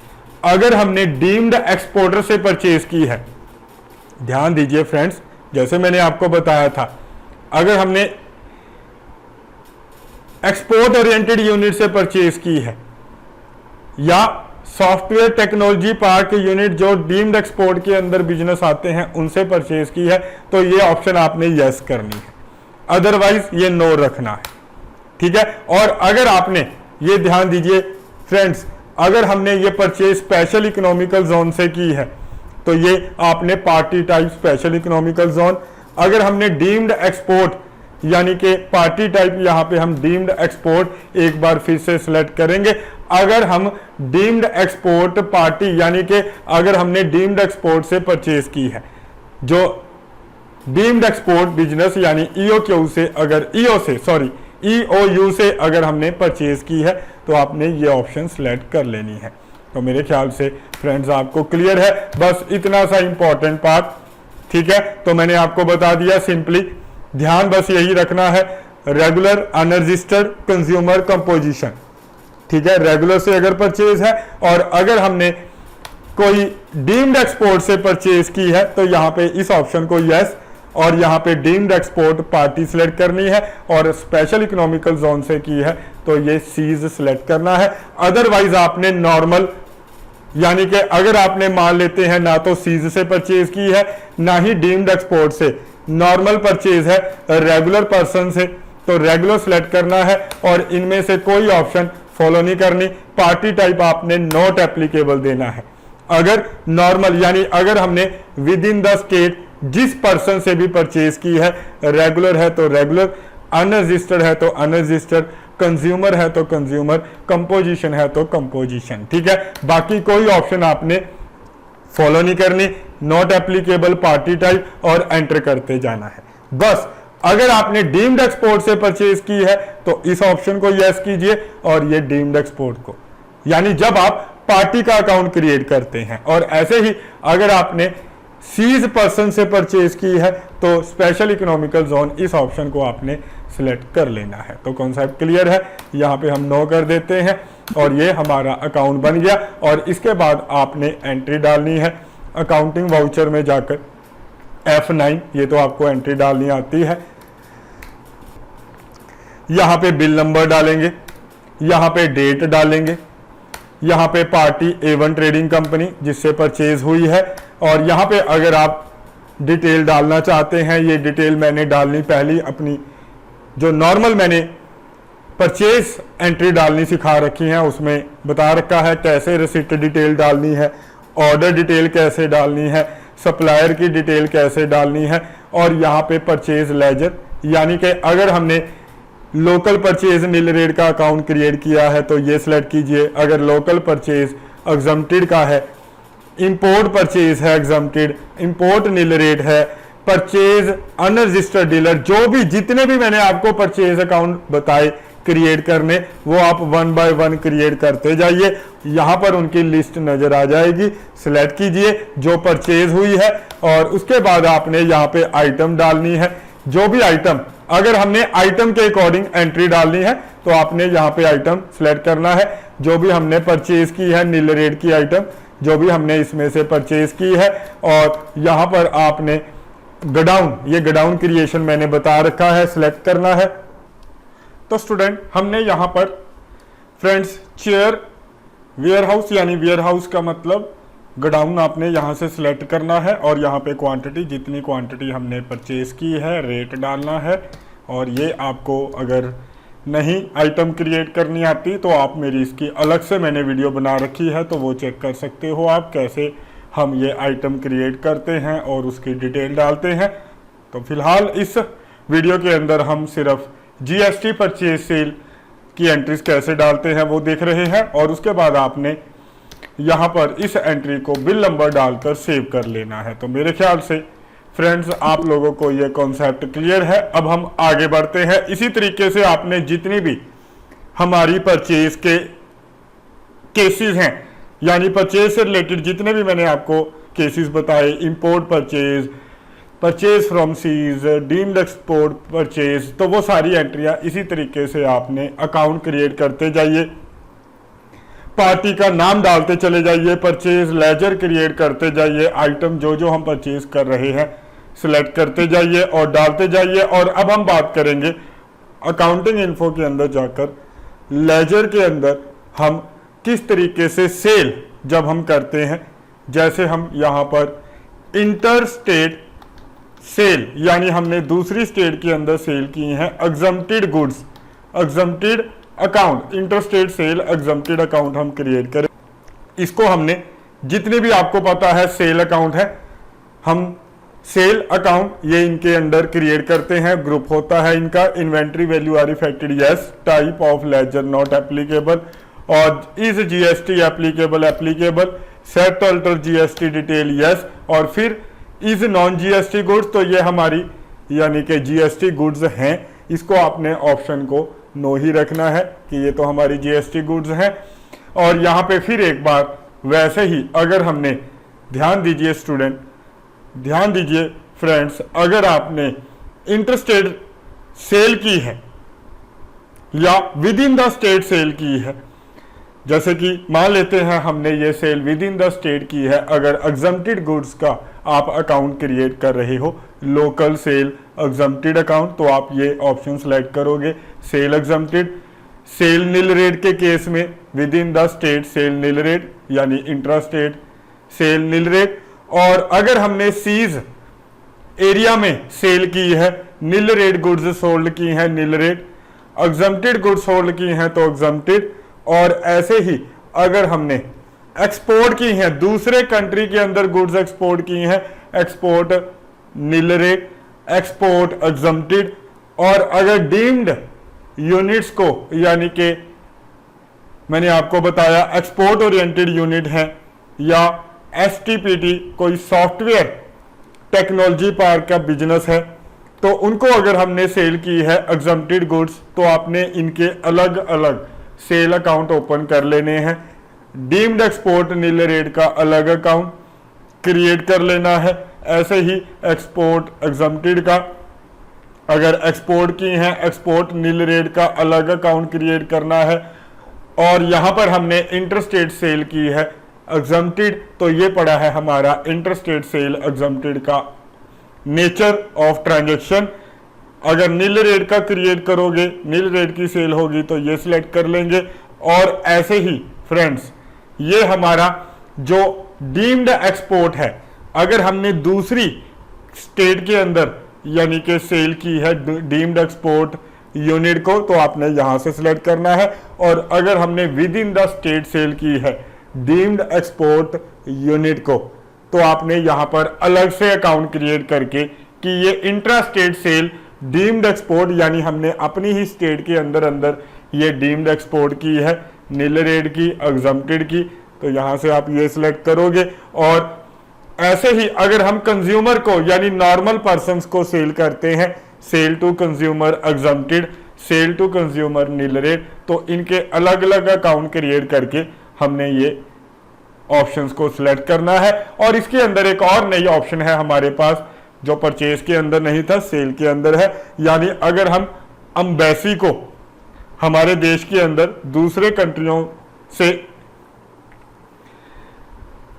A: अगर हमने डीम्ड एक्सपोर्टर से परचेज की है, ध्यान दीजिए फ्रेंड्स, जैसे मैंने आपको बताया था, अगर हमने एक्सपोर्ट ओरिएंटेड यूनिट से परचेज की है या सॉफ्टवेयर टेक्नोलॉजी पार्क यूनिट जो डीम्ड एक्सपोर्ट के अंदर बिजनेस आते हैं उनसे परचेज की है, तो ये ऑप्शन आपने यस करनी है, अदरवाइज ये नो रखना है, ठीक है। और अगर आपने, ये ध्यान दीजिए फ्रेंड्स, अगर हमने ये परचेज स्पेशल इकोनॉमिकल जोन से की है तो ये आपने party type special economical zone, अगर हमने डीम्ड एक्सपोर्ट यानी कि पार्टी टाइप, यहाँ पे हम डीम्ड एक्सपोर्ट एक बार फिर से सिलेक्ट करेंगे। अगर हम डीम्ड एक्सपोर्ट पार्टी, यानी कि अगर हमने डीम्ड एक्सपोर्ट से परचेज की है, जो डीम्ड एक्सपोर्ट बिजनेस यानी EOQ से, अगर EOU से अगर हमने परचेज की है तो आपने ये ऑप्शन सिलेक्ट कर लेनी है। तो मेरे ख्याल से फ्रेंड्स आपको क्लियर है, बस इतना सा इंपॉर्टेंट पार्ट, ठीक है। तो मैंने आपको बता दिया, सिंपली ध्यान बस यही रखना है, रेगुलर अनरजिस्टर्ड कंज्यूमर कंपोजिशन, ठीक है। रेगुलर से अगर परचेज है और अगर हमने कोई डीम्ड एक्सपोर्ट से परचेज की है तो यहाँ पे इस ऑप्शन को यस, और यहाँ पे डीम्ड एक्सपोर्ट पार्टी सिलेक्ट करनी है, और स्पेशल इकोनॉमिकल जोन से की है तो ये सीज सिलेक्ट करना है। अदरवाइज आपने नॉर्मल, यानी कि अगर आपने मान लेते हैं ना तो सीज से परचेज की है ना ही डीम्ड एक्सपोर्ट से, नॉर्मल परचेज है रेगुलर पर्सन से, तो रेगुलर सिलेक्ट करना है, और इनमें से कोई ऑप्शन फॉलो नहीं करनी। पार्टी टाइप आपने नॉट एप्लीकेबल देना है। अगर नॉर्मल, यानी अगर हमने विद इन द स्टेट जिस पर्सन से भी परचेज की है, रेगुलर है तो रेगुलर, अनरजिस्टर्ड है तो अनरजिस्टर्ड, कंज्यूमर है तो कंज्यूमर, कंपोजिशन है तो कंपोजिशन, ठीक है। बाकी कोई ऑप्शन आपने फॉलो नहीं करनी, नॉट एप्लीकेबल, पार्टी टाइप, और एंटर करते जाना है बस। अगर आपने डीम्ड एक्सपोर्ट से परचेज की है तो इस ऑप्शन को यस कीजिए, और ये डीम्ड एक्सपोर्ट को, यानी जब आप पार्टी का अकाउंट क्रिएट करते हैं। और ऐसे ही अगर आपने सीज पर्सन से परचेज की है तो स्पेशल इकोनॉमिकल जोन, इस ऑप्शन को आपने सिलेक्ट कर लेना है। तो कॉन्सेप्ट क्लियर है, यहाँ पे हम नो कर देते हैं, और ये हमारा अकाउंट बन गया। और इसके बाद आपने एंट्री डालनी है अकाउंटिंग वाउचर में जाकर, F9, ये तो आपको एंट्री डालनी आती है। यहाँ पे बिल नंबर डालेंगे, यहाँ पे डेट डालेंगे, यहाँ पे पार्टी A1 ट्रेडिंग कंपनी जिससे परचेज हुई है, और यहाँ पे अगर आप डिटेल डालना चाहते हैं, ये डिटेल मैंने डालनी पहली अपनी जो नॉर्मल मैंने परचेज एंट्री डालनी सिखा रखी है उसमें बता रखा है कैसे रिसिप्ट डिटेल डालनी है, ऑर्डर डिटेल कैसे डालनी है, सप्लायर की डिटेल कैसे डालनी है, और यहाँ पे परचेज लेजर, यानी कि अगर हमने लोकल परचेज नील रेट का अकाउंट क्रिएट किया है तो ये सिलेक्ट कीजिए। अगर लोकल परचेज एग्जम्प्टेड का है, इंपोर्ट परचेज है एग्जम्प्टेड, इंपोर्ट नील रेट है, परचेज अनरजिस्टर्ड डीलर, जो भी जितने भी मैंने आपको परचेज अकाउंट बताए क्रिएट करने, वो आप 1 बाय 1 क्रिएट करते जाइए। यहाँ पर उनकी लिस्ट नजर आ जाएगी, सिलेक्ट कीजिए जो परचेज हुई है, और उसके बाद आपने यहाँ पे आइटम डालनी है। जो भी आइटम, अगर हमने आइटम के अकॉर्डिंग एंट्री डालनी है तो आपने यहाँ पे आइटम सिलेक्ट करना है। जो भी हमने परचेज की है नील रेट की आइटम, जो भी हमने इसमें से परचेज की है, और यहाँ पर आपने गोडाउन, ये गोडाउन क्रिएशन मैंने बता रखा है, सिलेक्ट करना है। तो स्टूडेंट हमने यहाँ पर फ्रेंड्स चेयर वेयरहाउस, यानी वेयरहाउस का मतलब गोडाउन आपने यहाँ से सिलेक्ट करना है, और यहाँ पे क्वांटिटी, जितनी क्वांटिटी हमने परचेज की है रेट डालना है। और ये आपको अगर नहीं आइटम क्रिएट करनी आती तो आप मेरी इसकी अलग से मैंने वीडियो बना रखी है, तो वो चेक कर सकते हो आप कैसे हम ये आइटम क्रिएट करते हैं और उसकी डिटेल डालते हैं। तो फिलहाल इस वीडियो के अंदर हम सिर्फ जीएसटी परचेज सेल की एंट्रीज कैसे डालते हैं वो देख रहे हैं, और उसके बाद आपने यहाँ पर इस एंट्री को बिल नंबर डालकर सेव कर लेना है। तो मेरे ख्याल से फ्रेंड्स आप लोगों को ये कॉन्सेप्ट क्लियर है। अब हम आगे बढ़ते हैं। इसी तरीके से आपने जितनी भी हमारी परचेज के केसेस हैं, यानी परचेज से रिलेटेड जितने भी मैंने आपको केसेस बताए, import purchase, purchase from seas, deemed export purchase, तो वो सारी एंट्रियां इसी तरीके से आपने अकाउंट क्रिएट करते जाइए, पार्टी का नाम डालते चले जाइए, परचेज लेजर क्रिएट करते जाइए, आइटम जो जो हम परचेज कर रहे हैं सिलेक्ट करते जाइए और डालते जाइए। और अब हम बात करेंगे अकाउंटिंग इन्फो के अंदर जाकर लेजर के अंदर हम किस तरीके से सेल जब हम करते हैं, जैसे हम यहाँ पर इंटर स्टेट सेल, यानी हमने दूसरी स्टेट के अंदर सेल की है exempted goods, exempted account, inter state sale exempted account हम क्रिएट करें। इसको हमने जितने भी आपको पता है सेल अकाउंट है, हम सेल अकाउंट ये इनके अंदर क्रिएट करते हैं। ग्रुप होता है इनका inventory value are affected yes, type of ledger not applicable, और is GST applicable applicable, set alter GST detail yes, और फिर इज नॉन जीएसटी गुड्स, तो ये हमारी यानी कि जीएसटी गुड्स हैं। इसको आपने ऑप्शन को नो ही रखना है कि ये तो हमारी जीएसटी गुड्स हैं। और यहाँ पे फिर एक बार वैसे ही अगर हमने, ध्यान दीजिए स्टूडेंट, ध्यान दीजिए फ्रेंड्स, अगर आपने इंटरस्टेट सेल की है या within the state sale की है, जैसे कि मान लेते हैं हमने ये sale within the state की है, अगर एग्जम्प्टेड गुड्स का आप अकाउंट क्रिएट कर रहे हो, लोकल सेल एग्जम्प्टेड अकाउंट, तो आप ये ऑप्शन सेलेक्ट करोगे sale exempted. Sale nil rate के केस में within the state sale nil rate, यानी intra state sale nil rate. और अगर हमने सीज एरिया में सेल की है, नील रेट गुड्स सोल्ड की है nil rate, exempted goods sold की हैं तो एग्जम्प्टेड। और ऐसे ही अगर हमने एक्सपोर्ट की है, दूसरे कंट्री के अंदर गुड्स एक्सपोर्ट की हैं, export nil rate, export exempted. और अगर डीम्ड यूनिट्स को, यानी कि मैंने आपको बताया एक्सपोर्ट ओरिएंटेड यूनिट है या एसटीपीटी कोई सॉफ्टवेयर टेक्नोलॉजी पार्क का बिजनेस है, तो उनको अगर हमने सेल की है एग्जम्प्टेड गुड्स, तो आपने इनके अलग अलग सेल अकाउंट ओपन कर लेने हैं। डीम्ड एक्सपोर्ट नील रेट का अलग अकाउंट क्रिएट कर लेना है। ऐसे ही एक्सपोर्ट एग्जम्प्टेड का, अगर एक्सपोर्ट की है एक्सपोर्ट नील रेट का अलग अकाउंट क्रिएट करना है। और यहां पर हमने इंटरस्टेट सेल की है एग्जम्प्टेड, तो ये पड़ा है हमारा इंटरस्टेट सेल एग्जम्प्टेड का नेचर ऑफ ट्रांजैक्शन। अगर नील रेट का क्रिएट करोगे, नील रेट की सेल होगी तो ये सिलेक्ट कर लेंगे। और ऐसे ही फ्रेंड्स ये हमारा जो डीम्ड एक्सपोर्ट है, अगर हमने दूसरी स्टेट के अंदर यानी कि सेल की है डीम्ड एक्सपोर्ट यूनिट को, तो आपने यहां से सिलेक्ट करना है। और अगर हमने within the state sale की है डीम्ड एक्सपोर्ट यूनिट को, तो आपने यहां पर अलग से अकाउंट क्रिएट करके कि ये intra state sale deemed export, यानी हमने अपनी ही स्टेट के अंदर अंदर ये डीम्ड एक्सपोर्ट की है नील रेट की एग्जम्प्टेड की, तो यहां से आप ये सिलेक्ट करोगे। और ऐसे ही अगर हम कंज्यूमर को यानी नॉर्मल पर्सन्स को सेल करते हैं, sale to consumer exempted, sale to consumer nil rate, तो इनके अलग अलग अकाउंट क्रिएट करके हमने ये ऑप्शंस को सिलेक्ट करना है। और इसके अंदर एक और नई ऑप्शन है हमारे पास जो परचेज के अंदर नहीं था, सेल के अंदर है। यानी अगर हम एम्बेसी को हमारे देश के अंदर दूसरे कंट्रियों से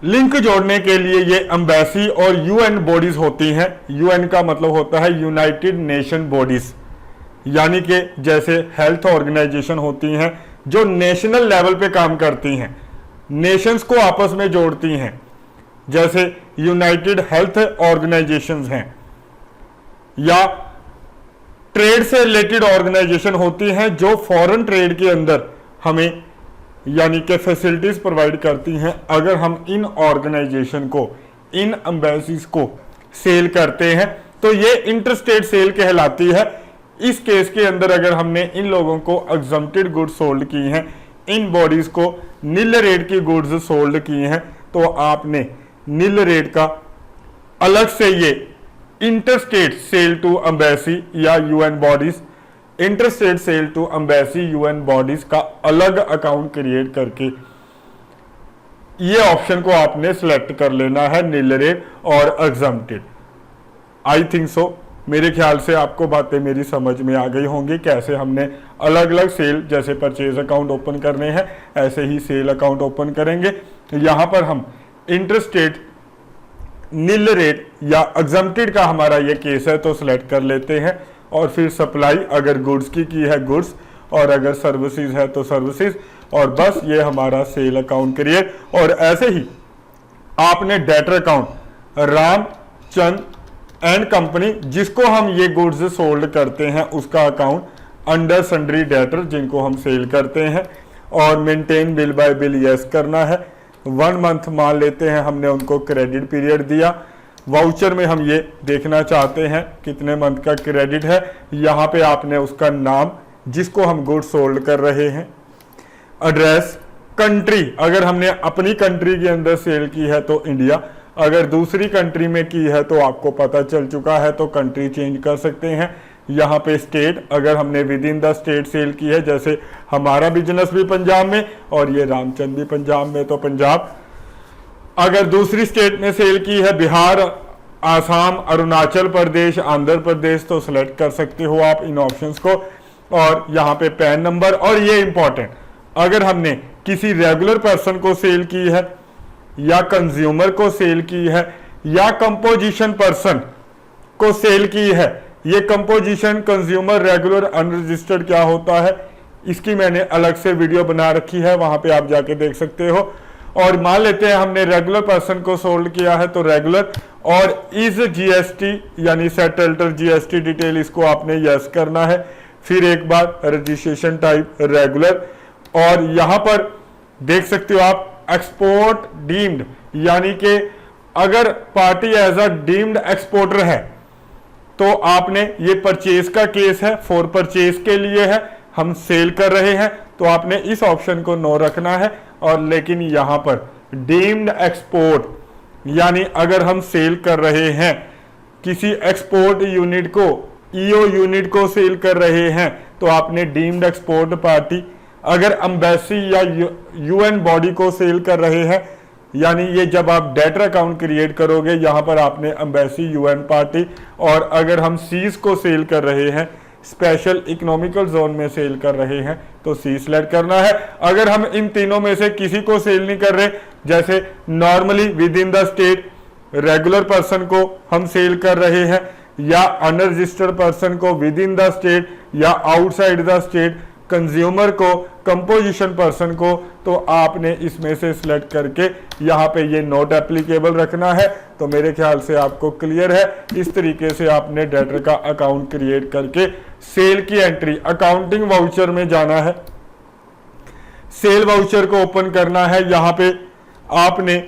A: लिंक जोड़ने के लिए ये एम्बेसी और यूएन बॉडीज होती हैं। यूएन का मतलब होता है यूनाइटेड नेशन बॉडीज, यानी कि जैसे हेल्थ ऑर्गेनाइजेशन होती हैं जो नेशनल लेवल पे काम करती हैं, नेशंस को आपस में जोड़ती हैं, जैसे यूनाइटेड हेल्थ ऑर्गेनाइजेशंस हैं, या ट्रेड से रिलेटेड ऑर्गेनाइजेशन होती हैं जो फॉरेन ट्रेड के अंदर हमें यानी कि फैसिलिटीज प्रोवाइड करती हैं। अगर हम इन ऑर्गेनाइजेशन को, इन एम्बेसीज को सेल करते हैं, तो ये इंटरस्टेट सेल कहलाती है। इस केस के अंदर अगर हमने इन लोगों को एग्जम्प्टेड गुड्स सोल्ड की हैं, इन बॉडीज को नील रेट की गुड्स सोल्ड की हैं, तो आपने नील रेट का अलग से ये इंटरस्टेट सेल टू एम्बेसी या UN bodies, interstate sale to embassy UN bodies का अलग अकाउंट क्रिएट करके ये ऑप्शन को आपने सिलेक्ट कर लेना है, नील रेट और एग्जम्प्टेड। आई थिंक सो, मेरे ख्याल से आपको बातें मेरी समझ में आ गई होंगी, कैसे हमने अलग अलग सेल, जैसे परचेज अकाउंट ओपन करने हैं ऐसे ही सेल अकाउंट ओपन करेंगे। यहां पर हम इंटरस्टेट, नील रेट या एग्जम्प्टेड का हमारा ये केस है तो सिलेक्ट कर लेते हैं, और फिर सप्लाई अगर गुड्स की है गुड्स, और अगर सर्विसेज है तो सर्विसेज, और बस ये हमारा सेल अकाउंट क्रिएट। और ऐसे ही आपने debtor account Ramchand and company, जिसको हम ये गुड्स सोल्ड करते हैं, उसका अकाउंट अंडर सन्ड्री डेटर जिनको हम सेल करते हैं, और maintain bill bye bill yes करना है। 1 मंथ मान लेते हैं हमने उनको क्रेडिट पीरियड दिया। वाउचर में हम ये देखना चाहते हैं कितने मंथ का क्रेडिट है। यहाँ पे आपने उसका नाम जिसको हम गुड्स सोल्ड कर रहे हैं, एड्रेस, कंट्री, अगर हमने अपनी कंट्री के अंदर सेल की है तो इंडिया, अगर दूसरी कंट्री में की है तो आपको पता चल चुका है तो कंट्री चेंज कर सकते हैं। यहाँ पे स्टेट, अगर हमने within the state sale की है, जैसे हमारा बिजनेस भी पंजाब में और ये रामचंद भी पंजाब में, तो पंजाब। अगर दूसरी स्टेट में सेल की है, बिहार, आसाम, अरुणाचल प्रदेश, आंध्र प्रदेश, तो सिलेक्ट कर सकते हो आप इन ऑप्शंस को। और यहाँ पे पैन नंबर, और ये इंपॉर्टेंट, अगर हमने किसी रेगुलर पर्सन को सेल की है या कंज्यूमर को सेल की है या कंपोजिशन पर्सन को सेल की है, ये कंपोजिशन, कंज्यूमर, रेगुलर, अनरजिस्टर्ड क्या होता है, इसकी मैंने अलग से वीडियो बना रखी है, वहां पे आप जाके देख सकते हो। और मान लेते हैं हमने रेगुलर पर्सन को सोल्ड किया है तो रेगुलर, और इस जीएसटी यानी सेटल्टर जीएसटी डिटेल, इसको आपने यस करना है। फिर एक बार रजिस्ट्रेशन टाइप रेगुलर, और यहां पर देख सकते हो आप एक्सपोर्ट डीम्ड, यानी कि अगर party as a deemed exporter है तो आपने, ये परचेज का केस है, फॉर परचेज के लिए है, हम सेल कर रहे हैं, तो आपने इस ऑप्शन को नो रखना है। और लेकिन यहां पर डीम्ड एक्सपोर्ट, यानी अगर हम सेल कर रहे हैं किसी एक्सपोर्ट यूनिट को, ईओ यूनिट को सेल कर रहे हैं, तो आपने डीम्ड एक्सपोर्ट पार्टी, अगर एम्बेसी या यूएन बॉडी को सेल कर रहे हैं, यानी ये जब आप डेटर अकाउंट क्रिएट करोगे यहां पर आपने एम्बेसी, यूएन पार्टी, और अगर हम सीज को सेल कर रहे हैं, स्पेशल इकोनॉमिकल जोन में सेल कर रहे हैं, तो सी सिलेक्ट करना है। अगर हम इन तीनों में से किसी को सेल नहीं कर रहे, जैसे normally with in the state regular person को हम सेल कर रहे हैं, या अनरजिस्टर्ड पर्सन को विद इन द स्टेट, या आउटसाइड द स्टेट, कंज्यूमर को, कंपोजिशन पर्सन को, तो आपने इसमें से सिलेक्ट करके यहाँ पे ये नोट एप्लीकेबल रखना है। तो मेरे ख्याल से आपको क्लियर है। इस तरीके से आपने डेटर का अकाउंट क्रिएट करके सेल की एंट्री, अकाउंटिंग वाउचर में जाना है, सेल वाउचर को ओपन करना है। यहाँ पे आपने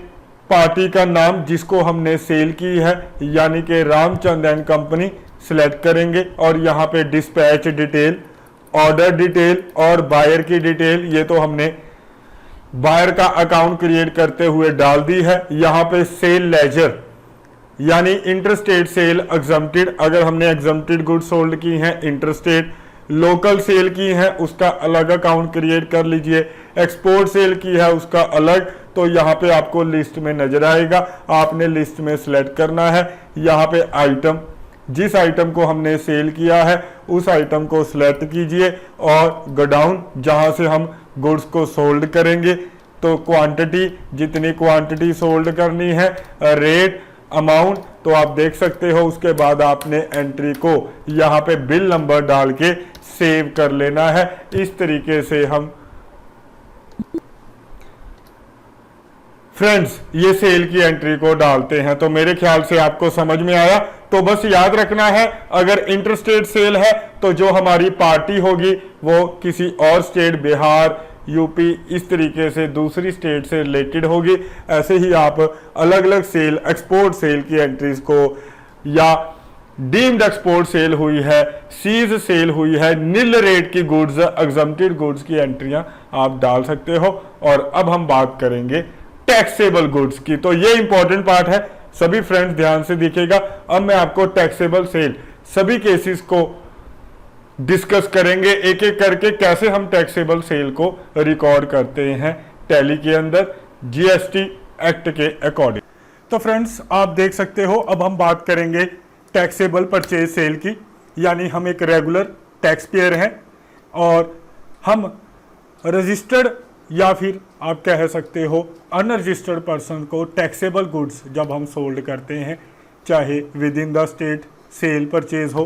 A: पार्टी का नाम जिसको हमने सेल की है, यानी कि रामचंद एंड कंपनी, सिलेक्ट करेंगे, और यहाँ पे डिस्पैच डिटेल, ऑर्डर डिटेल और बायर की डिटेल, ये तो हमने बायर का अकाउंट क्रिएट करते हुए डाल दी है। यहाँ पे सेल लेजर, यानी इंटरस्टेट सेल एग्जम्प्टेड, अगर हमने एग्जम्प्टेड गुड सोल्ड की हैं, इंटरस्टेट लोकल सेल की है उसका अलग अकाउंट क्रिएट कर लीजिए, एक्सपोर्ट सेल की है उसका अलग। तो यहाँ पे आपको लिस्ट में नजर आएगा, आपने लिस्ट में सिलेक्ट करना है। यहाँ पे आइटम, जिस आइटम को हमने सेल किया है उस आइटम को सिलेक्ट कीजिए, और गोडाउन जहां से हम गुड्स को सोल्ड करेंगे, तो क्वांटिटी, जितनी क्वांटिटी सोल्ड करनी है, रेट, अमाउंट, तो आप देख सकते हो। उसके बाद आपने एंट्री को यहाँ पे बिल नंबर डाल के सेव कर लेना है। इस तरीके से हम फ्रेंड्स ये सेल की एंट्री को डालते हैं। तो मेरे ख्याल से आपको समझ में आया। तो बस याद रखना है, अगर इंटरस्टेट सेल है तो जो हमारी पार्टी होगी वो किसी और स्टेट, बिहार, यूपी, इस तरीके से दूसरी स्टेट से रिलेटेड होगी। ऐसे ही आप अलग अलग सेल, एक्सपोर्ट सेल की एंट्रीज को या डीम्ड एक्सपोर्ट सेल हुई है, सीज सेल हुई है, नील रेट की गुड्स, एग्जम्प्टेड गुड्स की एंट्रियां आप डाल सकते हो। और अब हम बात करेंगे टैक्सेबल गुड्स की, तो ये इंपॉर्टेंट पार्ट है, सभी फ्रेंड्स ध्यान से देखिएगा। अब मैं आपको टैक्सेबल सेल सभी केसेस को डिस्कस करेंगे एक एक करके, कैसे हम टैक्सेबल सेल को रिकॉर्ड करते हैं टैली के अंदर जीएसटी एक्ट के अकॉर्डिंग। तो फ्रेंड्स आप देख सकते हो, अब हम बात करेंगे टैक्सेबल परचेज सेल की, यानी हम एक रेगुलर टैक्स पेयर हैं और हम रजिस्टर्ड या फिर आप कह सकते हो अनरजिस्टर्ड पर्सन को टैक्सेबल गुड्स जब हम सोल्ड करते हैं, चाहे with in the state cell purchase हो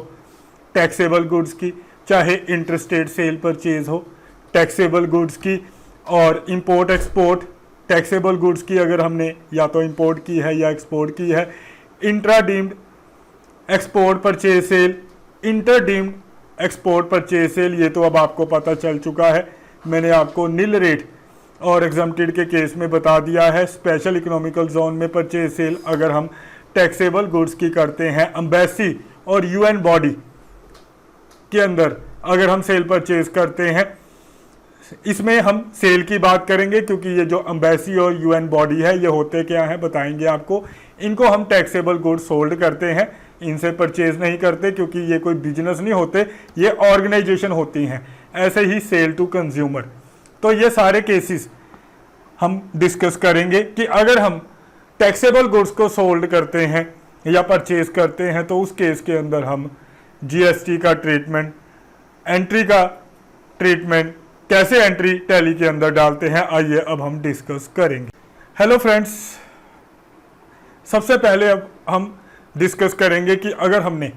A: टैक्सेबल गुड्स की, चाहे इंटर स्टेट सेल परचेज हो टैक्सेबल गुड्स की, और इंपोर्ट एक्सपोर्ट टैक्सेबल गुड्स की अगर हमने या तो इंपोर्ट की है या एक्सपोर्ट की है, intra deemed export purchase sale, inter deemed export purchase sale, ये तो अब आपको पता चल चुका है, मैंने आपको नील रेट और एग्जम्प्टेड के केस में बता दिया है। स्पेशल इकोनॉमिकल जोन में परचेज सेल अगर हम टैक्सेबल गुड्स की करते हैं, एम्बेसी और यूएन बॉडी के अंदर अगर हम सेल परचेज करते हैं, इसमें हम सेल की बात करेंगे क्योंकि ये जो एम्बेसी और यूएन बॉडी है ये होते क्या है बताएंगे आपको। इनको हम टैक्सेबल गुड्स सोल्ड करते हैं, इनसे परचेज नहीं करते क्योंकि ये कोई बिजनेस नहीं होते, ये ऑर्गेनाइजेशन होती हैं। ऐसे ही सेल टू कंज्यूमर, तो ये सारे केसेस हम डिस्कस करेंगे कि अगर हम टैक्सेबल गुड्स को सोल्ड करते हैं या परचेज करते हैं तो उस केस के अंदर हम जीएसटी का ट्रीटमेंट, एंट्री का ट्रीटमेंट, कैसे एंट्री टैली के अंदर डालते हैं, आइए अब हम डिस्कस करेंगे। हेलो फ्रेंड्स, सबसे पहले अब हम डिस्कस करेंगे कि अगर हमने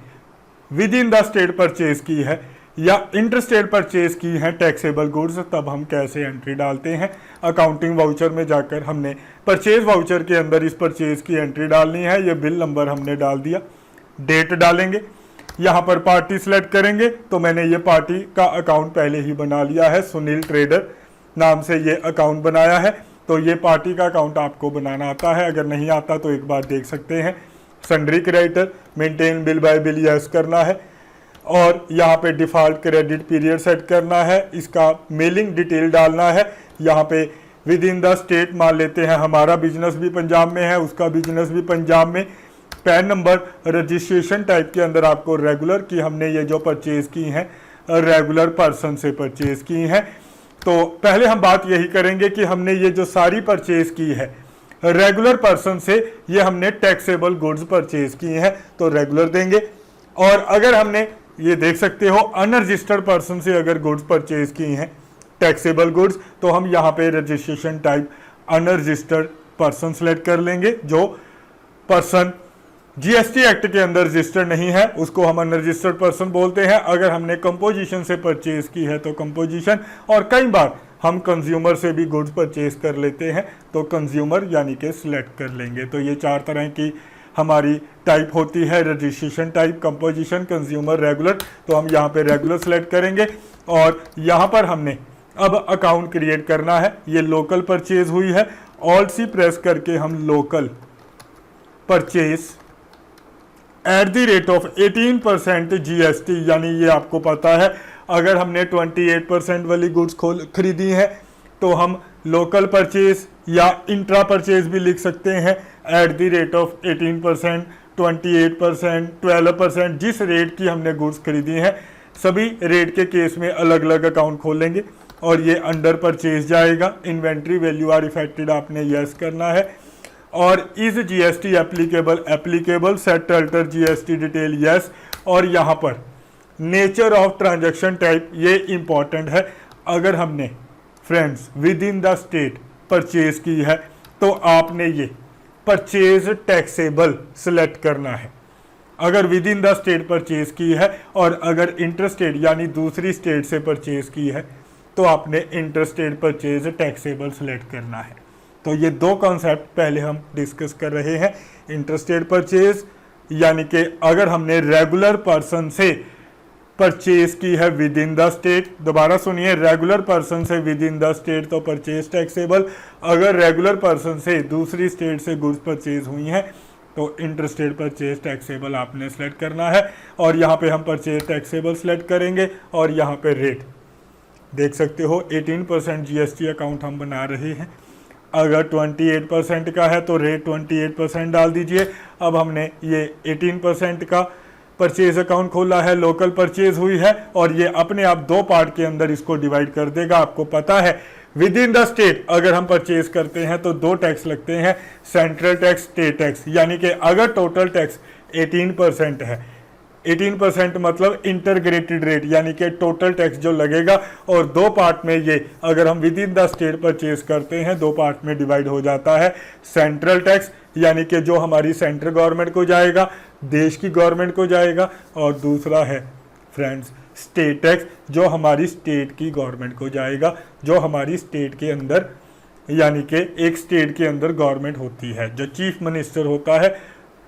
A: within the state purchase की है या इंटर स्टेट परचेज की है टैक्सेबल गुड्स, तब हम कैसे एंट्री डालते हैं। अकाउंटिंग वाउचर में जाकर हमने परचेज वाउचर के अंदर इस परचेज की एंट्री डालनी है, ये बिल नंबर हमने डाल दिया, डेट डालेंगे, यहाँ पर पार्टी सिलेक्ट करेंगे, तो मैंने ये पार्टी का अकाउंट पहले ही बना लिया है, सुनील ट्रेडर नाम से ये अकाउंट बनाया है, तो ये पार्टी का अकाउंट आपको बनाना आता है, अगर नहीं आता तो एक बार देख सकते हैं। Sundry creditor, maintain bill bye bill yes करना है और यहाँ पे डिफ़ॉल्ट क्रेडिट पीरियड सेट करना है, इसका मेलिंग डिटेल डालना है, यहाँ पे विद इन द स्टेट मान लेते हैं हमारा बिजनेस भी पंजाब में है, उसका बिजनेस भी पंजाब में, पैन नंबर, रजिस्ट्रेशन टाइप के अंदर आपको रेगुलर की हमने ये जो परचेज की हैं रेगुलर पर्सन से परचेज की हैं। तो पहले हम बात यही करेंगे कि हमने ये जो सारी परचेज की है रेगुलर पर्सन से, ये हमने टैक्सेबल गुड्स परचेज की हैं तो रेगुलर देंगे। और अगर हमने ये देख सकते हो अनरजिस्टर्ड पर्सन से अगर गुड्स परचेज की हैं टैक्सेबल गुड्स, तो हम यहाँ पे registration type unregistered person select कर लेंगे। जो पर्सन जीएसटी एक्ट के अंदर रजिस्टर्ड नहीं है उसको हम अनरजिस्टर्ड पर्सन बोलते हैं। अगर हमने कंपोजिशन से परचेज की है तो कंपोजिशन, और कई बार हम कंज्यूमर से भी गुड्स परचेज कर लेते हैं तो कंज्यूमर यानी कि सिलेक्ट कर लेंगे। तो ये चार तरह की हमारी टाइप होती है, registration type, composition, consumer, regular, तो हम यहाँ पे रेगुलर सेलेक्ट करेंगे। और यहाँ पर हमने अब अकाउंट क्रिएट करना है, ये लोकल परचेज हुई है, ऑल्ट सी प्रेस करके हम local purchase eight the rate of 18% GST, यानी ये आपको पता है अगर हमने 28% वाली गुड्स खरीदी है तो हम लोकल परचेज या इंट्रा परचेज भी लिख सकते हैं, एट द रेट ऑफ 18%, 28%, 12%, जिस रेट की हमने गुड्स खरीदी हैं सभी रेट के केस में अलग अलग अकाउंट खोलेंगे और ये अंडर परचेज जाएगा। इन्वेंट्री वैल्यू आर इफेक्टेड आपने यस करना है और is GST applicable set alter GST detail yes. और यहाँ पर नेचर ऑफ ट्रांजैक्शन टाइप ये इंपॉर्टेंट है, अगर हमने friends with in the state purchase की है तो आपने ये परचेज टैक्सेबल सिलेक्ट करना है अगर within the state purchase की है, और अगर इंटर स्टेट यानी दूसरी स्टेट से परचेज की है तो आपने inter state purchase taxable select करना है। तो ये दो कॉन्सेप्ट पहले हम डिस्कस कर रहे हैं। इंटर स्टेट परचेज यानी कि अगर हमने रेगुलर पर्सन से परचेज की है विद इन द स्टेट, दोबारा सुनिए, रेगुलर पर्सन से विद इन द स्टेट तो परचेज टैक्सेबल, अगर रेगुलर पर्सन से दूसरी स्टेट से गुड्स परचेज हुई हैं तो इंटर स्टेट परचेज टैक्सेबल आपने सेलेक्ट करना है और यहाँ पे हम परचेज टैक्सेबल सेलेक्ट करेंगे और यहाँ पे रेट देख सकते हो 18% जीएसटी अकाउंट हम बना रहे हैं। अगर 28% का है तो रेट 28% डाल दीजिए। अब हमने ये 18% का परचेज अकाउंट खोला है, लोकल परचेज हुई है और ये अपने आप दो पार्ट के अंदर इसको डिवाइड कर देगा। आपको पता है विद इन द स्टेट अगर हम परचेज करते हैं तो दो टैक्स लगते हैं, सेंट्रल टैक्स, स्टेट टैक्स। यानी कि अगर टोटल टैक्स 18% है, 18% मतलब इंटरग्रेटेड रेट, यानी कि टोटल टैक्स जो लगेगा और दो पार्ट में ये अगर हम within the state purchase करते हैं दो पार्ट में डिवाइड हो जाता है। सेंट्रल टैक्स यानी कि जो हमारी सेंट्रल गवर्नमेंट को जाएगा, देश की गवर्नमेंट को जाएगा, और दूसरा है फ्रेंड्स स्टेट टैक्स जो हमारी स्टेट की गवर्नमेंट को जाएगा, जो हमारी स्टेट के अंदर यानी कि एक स्टेट के अंदर गवर्नमेंट होती है, जो चीफ मिनिस्टर होता है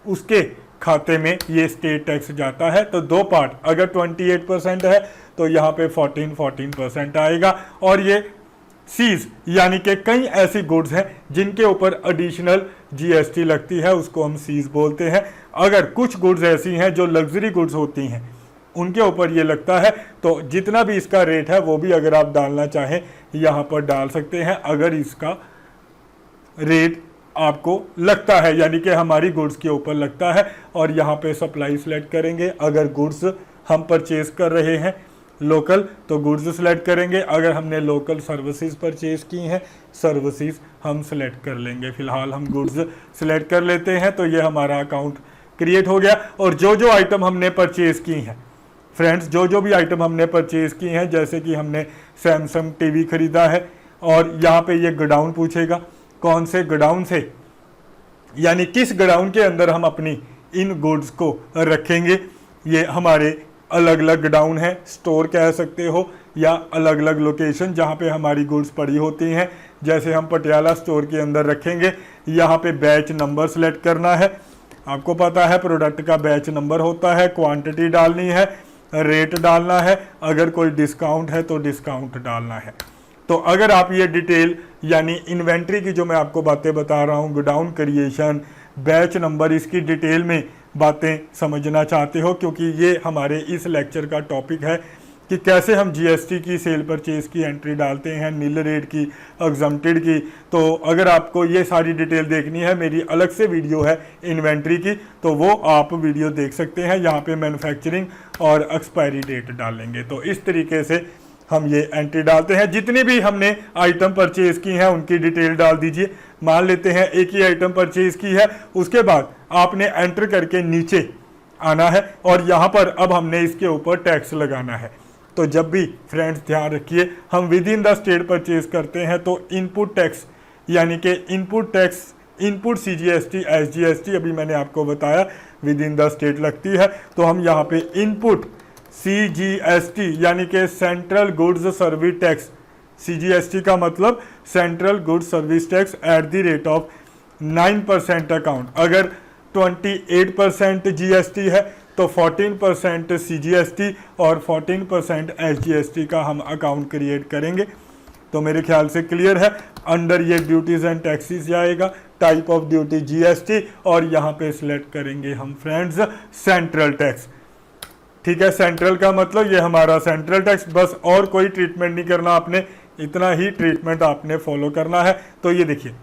A: उसके खाते में ये स्टेट टैक्स जाता है। तो दो पार्ट अगर 28% है तो यहाँ पे 14% आएगा। और ये सीज यानी कि कई ऐसी गुड्स हैं जिनके ऊपर एडिशनल जीएसटी लगती है, उसको हम सीज बोलते हैं। अगर कुछ गुड्स ऐसी हैं जो लग्जरी गुड्स होती हैं उनके ऊपर ये लगता है, तो जितना भी इसका रेट है वो भी अगर आप डालना चाहें यहाँ पर डाल सकते हैं अगर इसका रेट आपको लगता है, यानी कि हमारी गुड्स के ऊपर लगता है। और यहाँ पे सप्लाई सेलेक्ट करेंगे। अगर गुड्स हम परचेज कर रहे हैं लोकल तो गुड्स सेलेक्ट करेंगे, अगर हमने लोकल सर्विसेज परचेज की हैं सर्विसेज हम सेलेक्ट कर लेंगे। फिलहाल हम गुड्स सेलेक्ट कर लेते हैं तो ये हमारा अकाउंट क्रिएट हो गया। और जो जो आइटम हमने परचेज की हैं फ्रेंड्स, जो भी आइटम हमने परचेज की हैं, जैसे कि हमने सैमसंग टीवी खरीदा है और यहाँ पे ये गोडाउन पूछेगा कौन से गोडाउन से, यानी किस गोडाउन के अंदर हम अपनी इन गुड्स को रखेंगे। ये हमारे अलग अलग गोडाउन है, स्टोर कह सकते हो, या अलग अलग लोकेशन जहाँ पे हमारी गुड्स पड़ी होती हैं। जैसे हम पटियाला स्टोर के अंदर रखेंगे, यहाँ पे बैच नंबर सेलेक्ट करना है। आपको पता है प्रोडक्ट का बैच नंबर होता है, क्वांटिटी डालनी है, रेट डालना है, अगर कोई डिस्काउंट है तो डिस्काउंट डालना है। तो अगर आप ये डिटेल यानी इन्वेंट्री की जो मैं आपको बातें बता रहा हूँ, गोडाउन क्रिएशन, बैच नंबर, इसकी डिटेल में बातें समझना चाहते हो, क्योंकि ये हमारे इस लेक्चर का टॉपिक है कि कैसे हम जीएसटी की सेल परचेज की एंट्री डालते हैं, नील रेट की, एग्जम्प्टेड की। तो अगर आपको ये सारी डिटेल देखनी है, मेरी अलग से वीडियो है इन्वेंट्री की, तो वो आप वीडियो देख सकते हैं। यहाँ पे मैन्युफैक्चरिंग और एक्सपायरी डेट डालेंगे। तो इस तरीके से हम ये एंट्री डालते हैं। जितनी भी हमने आइटम परचेज की हैं उनकी डिटेल डाल दीजिए। मान लेते हैं एक ही आइटम परचेज की है, उसके बाद आपने एंटर करके नीचे आना है और यहाँ पर अब हमने इसके ऊपर टैक्स लगाना है। तो जब भी फ्रेंड्स ध्यान रखिए हम within the state purchase करते हैं तो इनपुट टैक्स यानी कि input tax, input CGST, SGST अभी मैंने आपको बताया विद इन द स्टेट लगती है। तो हम यहाँ पे इनपुट सीजीएसटी यानी कि central goods service tax, CGST का मतलब central goods service tax at the rate of 9% account. अगर 28% जीएसटी है तो 14% सीजीएसटी और 14% एसजीएसटी का हम अकाउंट क्रिएट करेंगे। तो मेरे ख्याल से क्लियर है। अंडर ये ड्यूटीज एंड टैक्सेस जाएगा, टाइप ऑफ ड्यूटी जीएसटी, और यहाँ पे सिलेक्ट करेंगे हम फ्रेंड्स सेंट्रल टैक्स। ठीक है, सेंट्रल का मतलब ये हमारा सेंट्रल टैक्स, बस और कोई ट्रीटमेंट नहीं करना आपने, इतना ही ट्रीटमेंट आपने फॉलो करना है। तो ये देखिए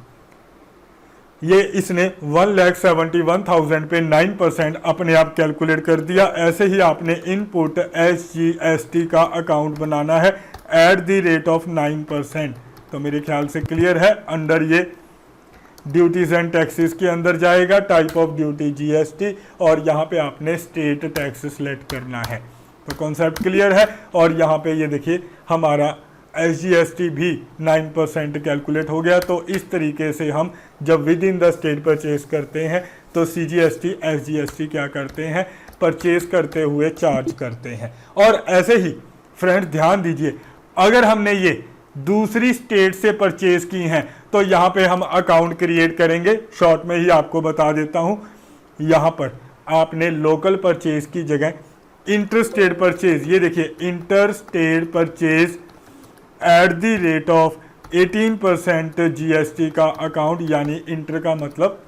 A: ये इसने 1,71,000 पे 9% अपने आप कैलकुलेट कर दिया। ऐसे ही आपने इनपुट एसजीएसटी का अकाउंट बनाना है एट द रेट ऑफ 9%। तो मेरे ख्याल से क्लियर है। अंडर ये ड्यूटीज एंड टैक्सेस के अंदर जाएगा, टाइप ऑफ ड्यूटी जीएसटी, और यहाँ पे आपने स्टेट टैक्स सेलेक्ट करना है। तो कॉन्सेप्ट क्लियर है। और यहाँ पे ये देखिए हमारा एसजीएसटी भी 9% कैलकुलेट हो गया। तो इस तरीके से हम जब with in the state purchase करते हैं तो सीजीएसटी एसजीएसटी क्या करते हैं, परचेज करते हुए चार्ज करते हैं। और ऐसे ही फ्रेंड्स ध्यान दीजिए, अगर हमने ये दूसरी स्टेट से परचेज की हैं तो यहाँ पे हम अकाउंट क्रिएट करेंगे। शॉर्ट में ही आपको बता देता हूँ, यहाँ पर आपने लोकल परचेज की जगह इंटर स्टेट परचेज, ये देखिए inter state purchase eight the rate of 18% GST का अकाउंट, यानी इंटर का मतलब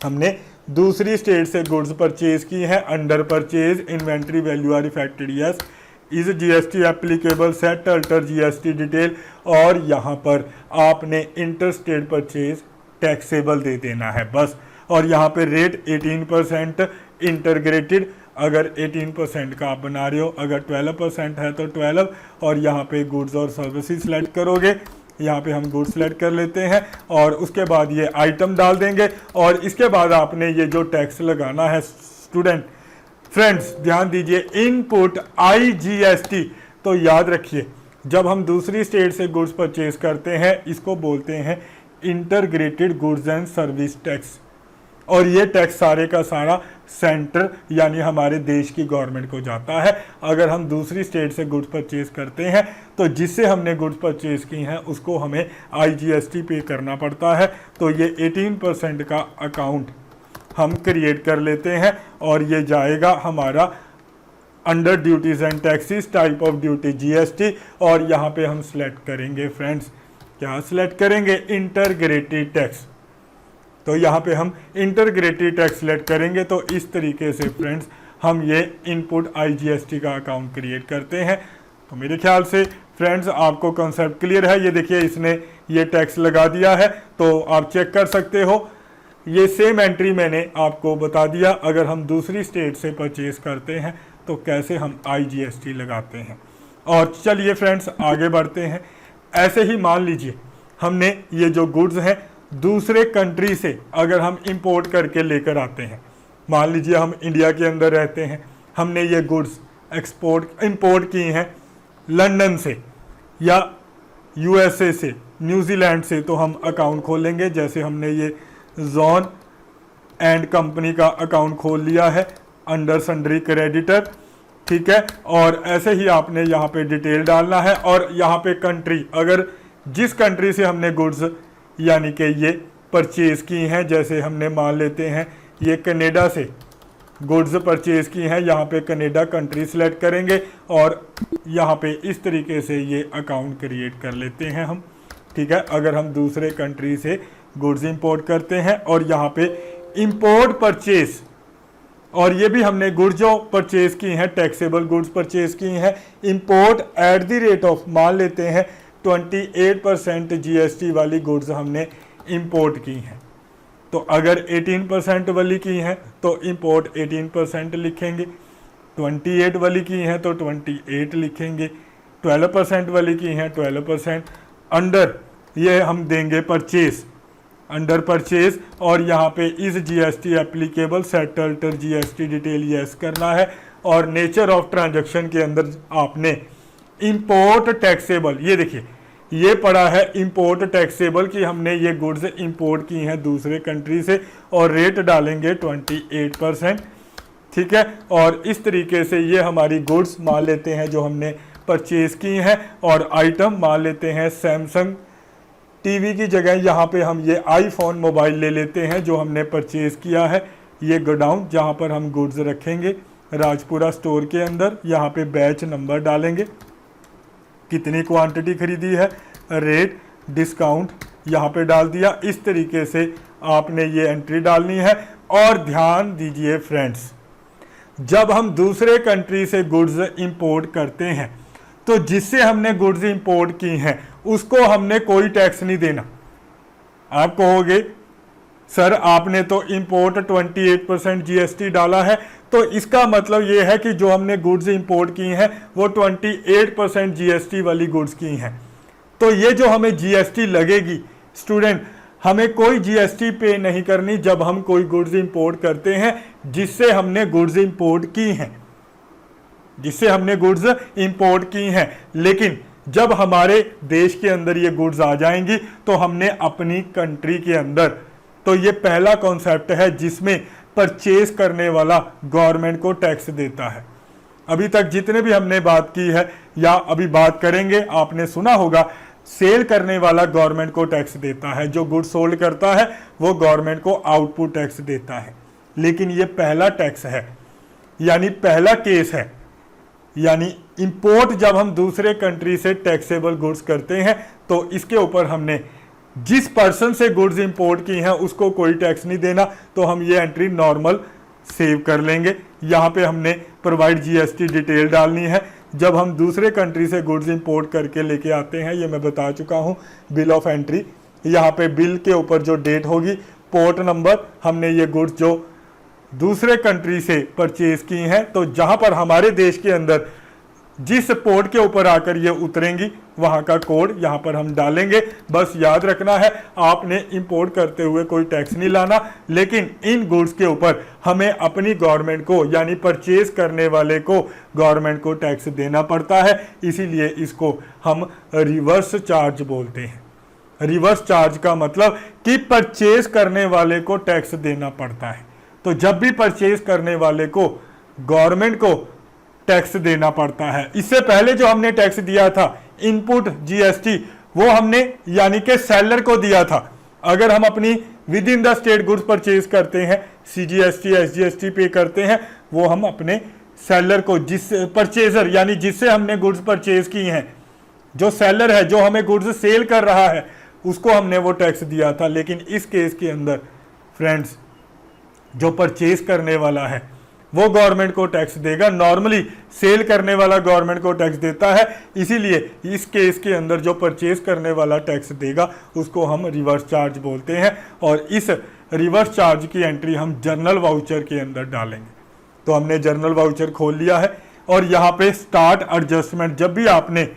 A: हमने दूसरी स्टेट से गुड्स परचेज की है under purchase inventory value are affected yes, is GST applicable set alter GST detail, और यहाँ पर आपने इंटर स्टेट परचेज टैक्सेबल दे देना है बस। और यहाँ पे रेट 18% इंटरग्रेटेड, अगर 18% का आप बना रहे हो, अगर 12% है तो 12, और यहाँ पे गुड्स और सर्विसेज सेलेक्ट करोगे, यहाँ पे हम गुड्स सेलेक्ट कर लेते हैं और उसके बाद ये आइटम डाल देंगे। और इसके बाद आपने ये जो टैक्स लगाना है स्टूडेंट फ्रेंड्स ध्यान दीजिए, इनपुट IGST। तो याद रखिए जब हम दूसरी स्टेट से गुड्स परचेज करते हैं इसको बोलते हैं integrated goods and service tax, और ये टैक्स सारे का सारा सेंटर यानी हमारे देश की गवर्नमेंट को जाता है। अगर हम दूसरी स्टेट से गुड्स परचेज करते हैं तो जिससे हमने गुड्स परचेज की हैं उसको हमें IGST पे करना पड़ता है। तो ये 18% का अकाउंट हम क्रिएट कर लेते हैं और ये जाएगा हमारा under duties and taxes type of duty GST, और यहाँ पे हम सिलेक्ट करेंगे फ्रेंड्स, क्या सिलेक्ट करेंगे, इंटरग्रेटेड टैक्स। तो यहाँ पे हम इंटरग्रेटेड टैक्स सिलेक्ट करेंगे। तो इस तरीके से फ्रेंड्स हम ये इनपुट IGST का अकाउंट क्रिएट करते हैं। तो मेरे ख्याल से फ्रेंड्स आपको कॉन्सेप्ट क्लियर है। ये देखिए इसने ये टैक्स लगा दिया है, तो आप चेक कर सकते हो। ये सेम एंट्री मैंने आपको बता दिया। अगर हम दूसरी स्टेट से परचेज करते हैं तो कैसे हम IGST लगाते हैं। और चलिए फ्रेंड्स आगे बढ़ते हैं। ऐसे ही मान लीजिए हमने ये जो गुड्स हैं दूसरे कंट्री से अगर हम इंपोर्ट करके लेकर आते हैं, मान लीजिए हम इंडिया के अंदर रहते हैं, हमने ये गुड्स इंपोर्ट की हैं लंदन से या USA से, न्यूजीलैंड से, तो हम अकाउंट खोलेंगे। जैसे हमने ये जॉन एंड कंपनी का अकाउंट खोल लिया है अंडर सन्ड्री क्रेडिटर, ठीक है। और ऐसे ही आपने यहाँ पे डिटेल डालना है और यहाँ पे कंट्री, अगर जिस कंट्री से हमने गुड्स यानी कि ये परचेज की हैं, जैसे हमने मान लेते हैं ये कनाडा से गुड्स परचेज की हैं, यहाँ पे कनाडा कंट्री सेलेक्ट करेंगे और यहाँ पे इस तरीके से ये अकाउंट क्रिएट कर लेते हैं हम, ठीक है। अगर हम दूसरे कंट्री से गुड्स इंपोर्ट करते हैं और यहाँ पे इंपोर्ट परचेज, और ये भी हमने गुड्स जो परचेज की हैं टैक्सेबल गुड्स परचेज की हैं, import eight the rate of मान लेते हैं 28% GST वाली गुड्स हमने इंपोर्ट की हैं। तो अगर 18% वाली की हैं तो इंपोर्ट 18% लिखेंगे, 28 वाली की हैं तो 28 लिखेंगे, 12% वाली की हैं 12%, अंडर ये हम देंगे परचेज, अंडर परचेज, और यहाँ पे इस GST applicable settled GST detail yes करना है। और नेचर ऑफ ट्रांजैक्शन के अंदर आपने इंपोर्ट टैक्सेबल, ये देखिए ये पड़ा है इंपोर्ट टैक्सेबल कि हमने ये गुड्स इंपोर्ट की हैं दूसरे कंट्री से, और रेट डालेंगे 28%, ठीक है। और इस तरीके से ये हमारी गुड्स मान लेते हैं जो हमने परचेज की हैं, और आइटम मान लेते हैं सैमसंग टीवी की जगह यहाँ पे हम ये आईफोन मोबाइल ले लेते हैं जो हमने परचेज किया है। ये गोडाउन जहाँ पर हम गुड्स रखेंगे राजपुरा स्टोर के अंदर, यहाँ पे बैच नंबर डालेंगे, कितनी क्वांटिटी खरीदी है, रेट, डिस्काउंट यहाँ पे डाल दिया। इस तरीके से आपने ये एंट्री डालनी है। और ध्यान दीजिए फ्रेंड्स, जब हम दूसरे कंट्री से गुड्स इंपोर्ट करते हैं तो जिससे हमने गुड्स इंपोर्ट की हैं उसको हमने कोई टैक्स नहीं देना। आप कहोगे सर आपने तो इंपोर्ट 28% GST डाला है, तो इसका मतलब ये है कि जो हमने गुड्स इंपोर्ट की हैं वो 28% GST वाली गुड्स की हैं। तो ये जो हमें GST लगेगी स्टूडेंट, हमें कोई GST पे नहीं करनी जब हम कोई गुड्स इंपोर्ट करते हैं जिससे हमने गुड्स इंपोर्ट की हैं, जिससे हमने गुड्स इंपोर्ट की हैं। लेकिन जब हमारे देश के अंदर ये गुड्स आ जाएंगी तो हमने अपनी कंट्री के अंदर, तो ये पहला कॉन्सेप्ट है जिसमें परचेज करने वाला गवर्नमेंट को टैक्स देता है। अभी तक जितने भी हमने बात की है या अभी बात करेंगे, आपने सुना होगा सेल करने वाला गवर्नमेंट को टैक्स देता है, जो गुड्स सोल्ड करता है वो गवर्नमेंट को आउटपुट टैक्स देता है। लेकिन ये पहला टैक्स है, यानी पहला केस है, यानी इंपोर्ट जब हम दूसरे कंट्री से टैक्सेबल गुड्स करते हैं तो इसके ऊपर हमने जिस पर्सन से गुड्स इंपोर्ट की हैं उसको कोई टैक्स नहीं देना, तो हम ये एंट्री नॉर्मल सेव कर लेंगे। यहाँ पे हमने प्रोवाइड जीएसटी डिटेल डालनी है। जब हम दूसरे कंट्री से गुड्स इंपोर्ट करके लेके आते हैं, ये मैं बता चुका हूँ, बिल ऑफ एंट्री, यहाँ पे बिल के ऊपर जो डेट होगी, पोर्ट नंबर, हमने ये गुड्स जो दूसरे कंट्री से परचेज की हैं, तो जहाँ पर हमारे देश के अंदर जिस पोर्ट के ऊपर आकर ये उतरेंगी वहाँ का कोड यहाँ पर हम डालेंगे। बस याद रखना है, आपने इंपोर्ट करते हुए कोई टैक्स नहीं लाना, लेकिन इन गुड्स के ऊपर हमें अपनी गवर्नमेंट को, यानी परचेज करने वाले को, गवर्नमेंट को टैक्स देना पड़ता है। इसीलिए इसको हम रिवर्स चार्ज बोलते हैं। रिवर्स चार्ज का मतलब कि परचेज करने वाले को टैक्स देना पड़ता है। तो जब भी परचेज करने वाले को गवर्नमेंट को टैक्स देना पड़ता है। इससे पहले जो हमने टैक्स दिया था इनपुट जीएसटी, वो हमने यानी कि सेलर को दिया था। अगर हम अपनी with in the state goods purchase करते हैं, सीजीएसटी एसजीएसटी पे करते हैं, वो हम अपने सेलर को, जिस परचेजर यानी जिससे हमने गुड्स परचेज की हैं, जो सेलर है, जो हमें गुड्स सेल कर रहा है, उसको हमने वो टैक्स दिया था। लेकिन इस केस के अंदर फ्रेंड्स, जो परचेज करने वाला है वो गवर्नमेंट को टैक्स देगा। नॉर्मली सेल करने वाला गवर्नमेंट को टैक्स देता है, इसीलिए इस केस के अंदर जो परचेज करने वाला टैक्स देगा उसको हम रिवर्स चार्ज बोलते हैं। और इस रिवर्स चार्ज की एंट्री हम जर्नल वाउचर के अंदर डालेंगे। तो हमने जर्नल वाउचर खोल लिया है और यहाँ पे स्टार्ट एडजस्टमेंट, जब भी आपने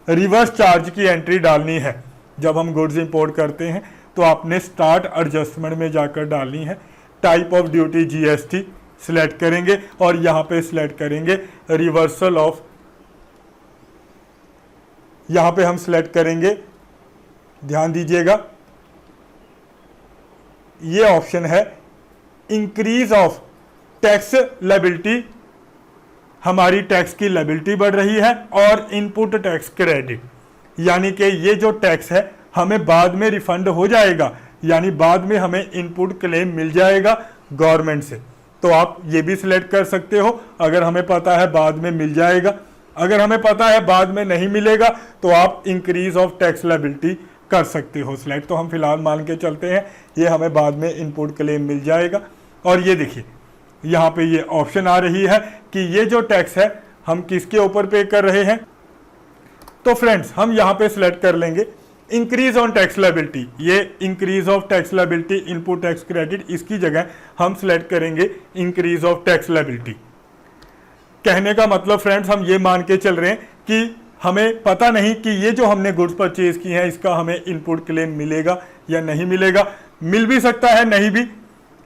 A: रिवर्स चार्ज की एंट्री डालनी है, जब हम गुड्स इंपोर्ट करते हैं, तो आपने स्टार्ट एडजस्टमेंट में जाकर डालनी है। Type of duty GST select करेंगे और यहां पे सिलेक्ट करेंगे रिवर्सल ऑफ, यहां पे हम सिलेक्ट करेंगे, ध्यान दीजिएगा, ये ऑप्शन है इंक्रीज ऑफ टैक्स लायबिलिटी। हमारी टैक्स की लायबिलिटी बढ़ रही है और इनपुट टैक्स क्रेडिट, यानी कि ये जो टैक्स है हमें बाद में रिफंड हो जाएगा, यानी बाद में हमें इनपुट क्लेम मिल जाएगा गवर्नमेंट से। तो आप ये भी सिलेक्ट कर सकते हो, अगर हमें पता है बाद में मिल जाएगा। अगर हमें पता है बाद में नहीं मिलेगा तो आप इंक्रीज ऑफ टैक्स लायबिलिटी कर सकते हो सिलेक्ट। तो हम फिलहाल मान के चलते हैं ये हमें बाद में इनपुट क्लेम मिल जाएगा। और ये देखिए यहाँ पे ये ऑप्शन आ रही है कि ये जो टैक्स है हम किसके ऊपर पे कर रहे हैं। तो फ्रेंड्स, हम यहाँ पे सिलेक्ट कर लेंगे इंक्रीज ऑन टैक्स लायबिलिटी। ये increase of tax liability, input tax credit, इसकी जगह हम सिलेक्ट करेंगे इंक्रीज ऑफ टैक्स लायबिलिटी। कहने का मतलब फ्रेंड्स, हम ये मान के चल रहे हैं कि हमें पता नहीं कि ये जो हमने गुड्स परचेज की हैं इसका हमें इनपुट क्लेम मिलेगा या नहीं मिलेगा। मिल भी सकता है, नहीं भी,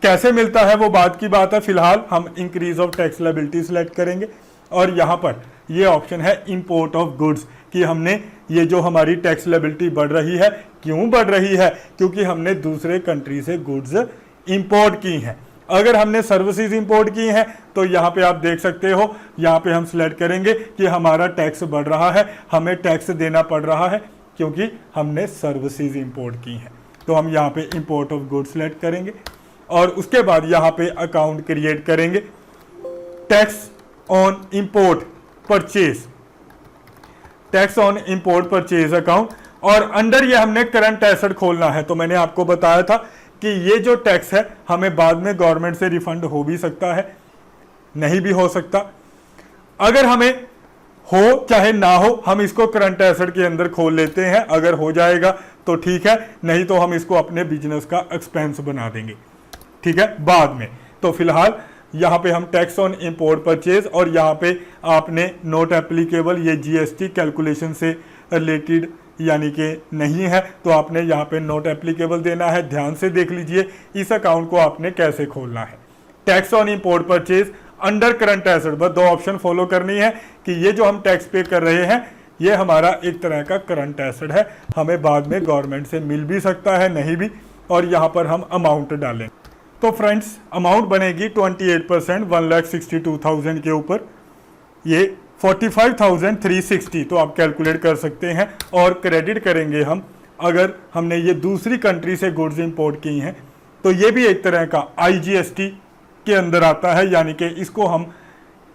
A: कैसे मिलता है वो बात की बात है। फिलहाल हम increase of tax liability select करेंगे और यहाँ पर ये ऑप्शन है इंपोर्ट ऑफ गुड्स, कि हमने ये जो हमारी टैक्स लायबिलिटी बढ़ रही है, क्यों बढ़ रही है, क्योंकि हमने दूसरे कंट्री से गुड्स इंपोर्ट की हैं। अगर हमने सर्विसेज इंपोर्ट की हैं तो यहाँ पे आप देख सकते हो, यहाँ पे हम सिलेक्ट करेंगे कि हमारा टैक्स बढ़ रहा है, हमें टैक्स देना पड़ रहा है क्योंकि हमने सर्विसेज इंपोर्ट की हैं। तो हम यहाँ पे इंपोर्ट ऑफ गुड्स सिलेक्ट करेंगे और उसके बाद यहाँ पे अकाउंट क्रिएट करेंगे, tax on import purchase, tax on import purchase account. और अंडर ये हमने करंट एसेट खोलना है। तो मैंने आपको बताया था कि ये जो टैक्स है हमें बाद में गवर्नमेंट से रिफंड हो भी सकता है, नहीं भी हो सकता। अगर हमें हो चाहे ना हो, हम इसको करंट एसेट के अंदर खोल लेते हैं। अगर हो जाएगा तो ठीक है, नहीं तो हम इसको अपने बिजनेस का एक्सपेंस बना देंगे, ठीक है, बाद में। तो फिलहाल यहाँ पे हम टैक्स ऑन इंपोर्ट परचेज, और यहाँ पे आपने नोट एप्लीकेबल, ये जीएसटी कैलकुलेशन से रिलेटेड यानी कि नहीं है, तो आपने यहाँ पे नोट एप्लीकेबल देना है। ध्यान से देख लीजिए इस अकाउंट को आपने कैसे खोलना है। Tax on import purchase under current asset, बस दो ऑप्शन फॉलो करनी है कि ये जो हम टैक्स पे कर रहे हैं ये हमारा एक तरह का करंट एसेट है, हमें बाद में गवर्नमेंट से मिल भी सकता है, नहीं भी। और यहाँ पर हम अमाउंट डालें तो फ्रेंड्स अमाउंट बनेगी 28%, 1,62,000 के ऊपर ये 45,360, तो आप कैलकुलेट कर सकते हैं। और क्रेडिट करेंगे हम, अगर हमने ये दूसरी कंट्री से गुड्स इंपोर्ट की हैं तो ये भी एक तरह का आईजीएसटी के अंदर आता है, यानी कि इसको हम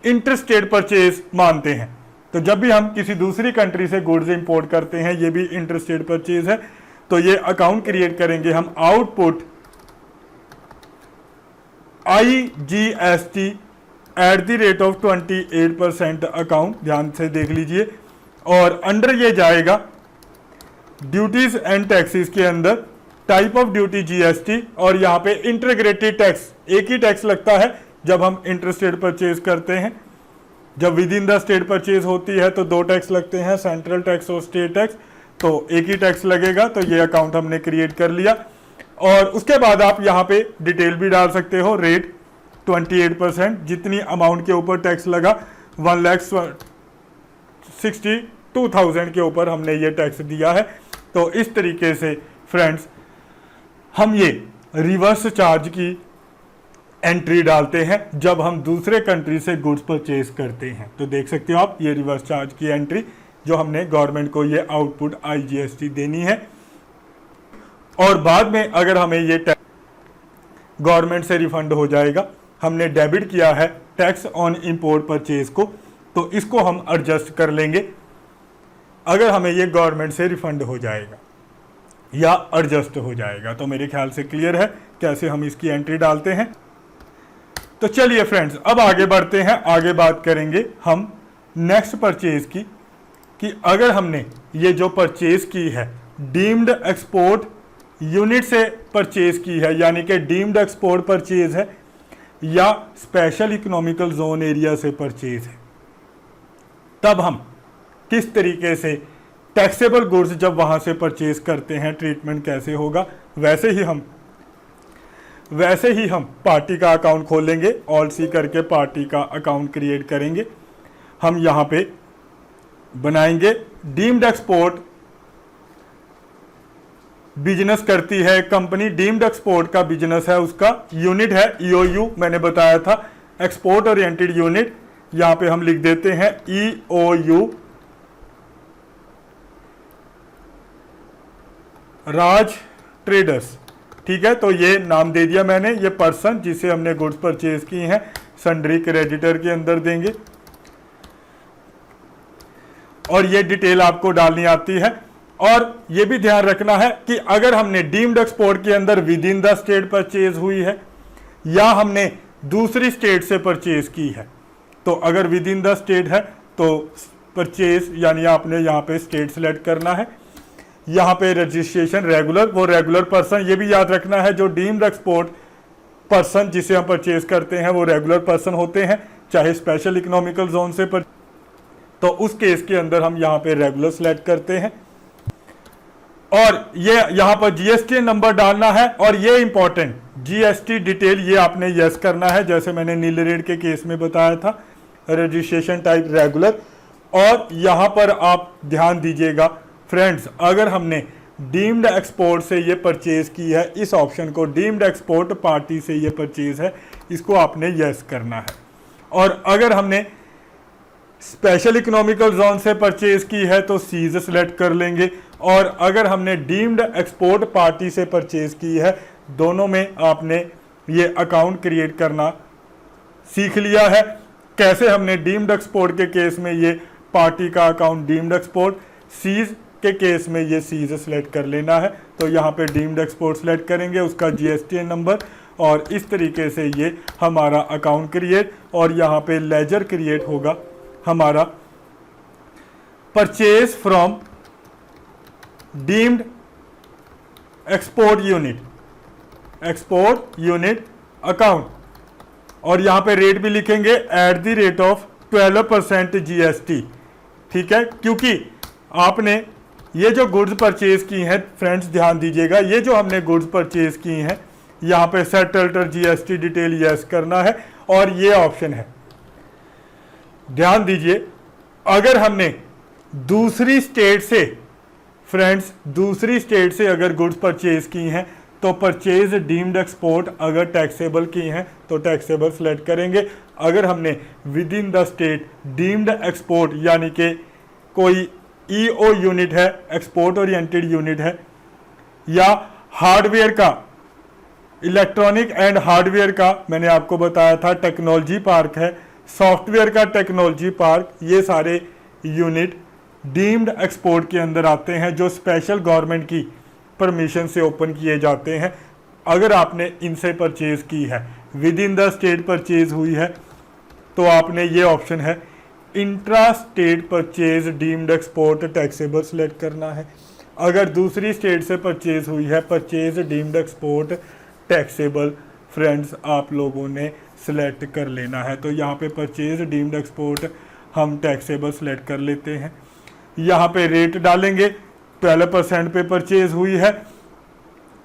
A: इंटरस्टेट परचेज मानते हैं। तो जब भी हम किसी दूसरी कंट्री से गुड्स इंपोर्ट करते हैं, ये भी इंटरस्टेट परचेज है, तो ये अकाउंट क्रिएट करेंगे हम आउटपुट IGST @28% अकाउंट, ध्यान से देख लीजिए। और अंडर ये जाएगा ड्यूटीज एंड टैक्सेस के अंदर टाइप ऑफ ड्यूटी GST, और यहाँ पे इंटीग्रेटेड टैक्स, एक ही टैक्स लगता है जब हम इंटर स्टेट परचेज करते हैं। जब with in the state purchase होती है तो 2 टैक्स लगते हैं, सेंट्रल टैक्स और स्टेट टैक्स, तो एक ही टैक्स लगेगा। तो ये अकाउंट हमने क्रिएट कर लिया। और उसके बाद आप यहाँ पे डिटेल भी डाल सकते हो, रेट 28%, जितनी अमाउंट के ऊपर टैक्स लगा 1,62,000 के ऊपर हमने ये टैक्स दिया है। तो इस तरीके से फ्रेंड्स हम ये रिवर्स चार्ज की एंट्री डालते हैं जब हम दूसरे कंट्री से गुड्स परचेज करते हैं। तो देख सकते हो आप ये रिवर्स चार्ज की एंट्री जो हमने गवर्नमेंट को ये आउटपुट IGST देनी है। और बाद में अगर हमें ये टैक्स गवर्नमेंट से रिफंड हो जाएगा, हमने डेबिट किया है टैक्स ऑन इंपोर्ट परचेज को, तो इसको हम एडजस्ट कर लेंगे अगर हमें ये गवर्नमेंट से रिफंड हो जाएगा या एडजस्ट हो जाएगा। तो मेरे ख्याल से क्लियर है कैसे हम इसकी एंट्री डालते हैं। तो चलिए फ्रेंड्स अब आगे बढ़ते हैं, आगे बात करेंगे हम नेक्स्ट परचेज की, कि अगर हमने ये जो परचेज की है डीम्ड एक्सपोर्ट यूनिट से परचेज की है, यानी कि डीम्ड एक्सपोर्ट परचेज है या स्पेशल इकोनॉमिकल जोन एरिया से परचेज है, तब हम किस तरीके से टैक्सेबल गुड्स जब वहां से परचेज करते हैं ट्रीटमेंट कैसे होगा। वैसे ही हम पार्टी का अकाउंट खोलेंगे, ऑल सी करके पार्टी का अकाउंट क्रिएट करेंगे। हम यहाँ पे बनाएंगे डीम्ड एक्सपोर्ट बिजनेस करती है कंपनी, डीम्ड एक्सपोर्ट का बिजनेस है, उसका यूनिट है EOU, मैंने बताया था एक्सपोर्ट ओरिएंटेड यूनिट। यहां पे हम लिख देते हैं EOU राज ट्रेडर्स, ठीक है। तो ये नाम दे दिया मैंने, ये पर्सन जिसे हमने गुड्स परचेज की हैं सन्ड्री क्रेडिटर के अंदर देंगे। और ये डिटेल आपको डालनी आती है। और ये भी ध्यान रखना है कि अगर हमने डीम्ड एक्सपोर्ट के अंदर with in the state purchase हुई है या हमने दूसरी स्टेट से परचेज की है, तो अगर विद इन द स्टेट है तो परचेज यानी आपने यहाँ पे स्टेट सेलेक्ट करना है। यहाँ पे रजिस्ट्रेशन रेगुलर, वो रेगुलर पर्सन, ये भी याद रखना है जो डीम्ड एक्सपोर्ट पर्सन जिसे हम परचेज करते हैं वो रेगुलर पर्सन होते हैं, चाहे स्पेशल इकोनॉमिकल जोन से पर, तो उस केस के अंदर हम यहाँ पे रेगुलर सेलेक्ट करते हैं। और ये यहाँ पर GST नंबर डालना है, और ये इंपॉर्टेंट GST डिटेल ये आपने यस करना है, जैसे मैंने नील रेड के केस में बताया था, रजिस्ट्रेशन टाइप रेगुलर। और यहाँ पर आप ध्यान दीजिएगा फ्रेंड्स, अगर हमने डीम्ड एक्सपोर्ट से ये परचेज की है, इस ऑप्शन को डीम्ड एक्सपोर्ट पार्टी से ये परचेज है, इसको आपने यस करना है। और अगर हमने स्पेशल इकोनॉमिकल जोन से परचेज की है तो सीज सेलेक्ट कर लेंगे। और अगर हमने डीम्ड एक्सपोर्ट पार्टी से परचेज की है, दोनों में आपने ये अकाउंट क्रिएट करना सीख लिया है। कैसे हमने डीम्ड एक्सपोर्ट के केस में ये पार्टी का अकाउंट डीम्ड एक्सपोर्ट, सीज के केस में ये सीज सेलेक्ट कर लेना है। तो यहाँ पे डीम्ड एक्सपोर्ट सेलेक्ट करेंगे, उसका GST नंबर, और इस तरीके से ये हमारा अकाउंट क्रिएट, और यहाँ पे लेजर क्रिएट होगा हमारा purchase from deemed export unit account. और यहां पे रेट भी लिखेंगे @12% GST, ठीक है। क्योंकि आपने ये जो गुड्स परचेज की हैं फ्रेंड्स, ध्यान दीजिएगा, ये जो हमने गुड्स परचेज की हैं यहाँ पे सेटल्टर GST डिटेल यस करना है, और ये ऑप्शन है। ध्यान दीजिए, अगर हमने दूसरी स्टेट से फ्रेंड्स, दूसरी स्टेट से अगर गुड्स परचेज की हैं तो परचेज डीम्ड एक्सपोर्ट, अगर टैक्सेबल की हैं तो टैक्सेबल सेलेक्ट करेंगे। अगर हमने within the state deemed export यानी कि कोई EO यूनिट है, एक्सपोर्ट ओरिएंटेड यूनिट है, या हार्डवेयर का, इलेक्ट्रॉनिक एंड हार्डवेयर का मैंने आपको बताया था टेक्नोलॉजी पार्क है, सॉफ्टवेयर का टेक्नोलॉजी पार्क, ये सारे यूनिट डीम्ड एक्सपोर्ट के अंदर आते हैं जो स्पेशल गवर्नमेंट की परमिशन से ओपन किए जाते हैं। अगर आपने इनसे परचेज की है, with in the state purchase हुई है, तो आपने ये ऑप्शन है intra state purchase deemed export taxable select करना है। अगर दूसरी स्टेट से परचेज हुई है, purchase deemed export taxable, friends आप लोगों ने सिलेक्ट कर लेना है। तो यहाँ पे परचेज डीम्ड एक्सपोर्ट हम टैक्सेबल सेलेक्ट कर लेते हैं। यहाँ पे रेट डालेंगे, 12% पे परचेज हुई है।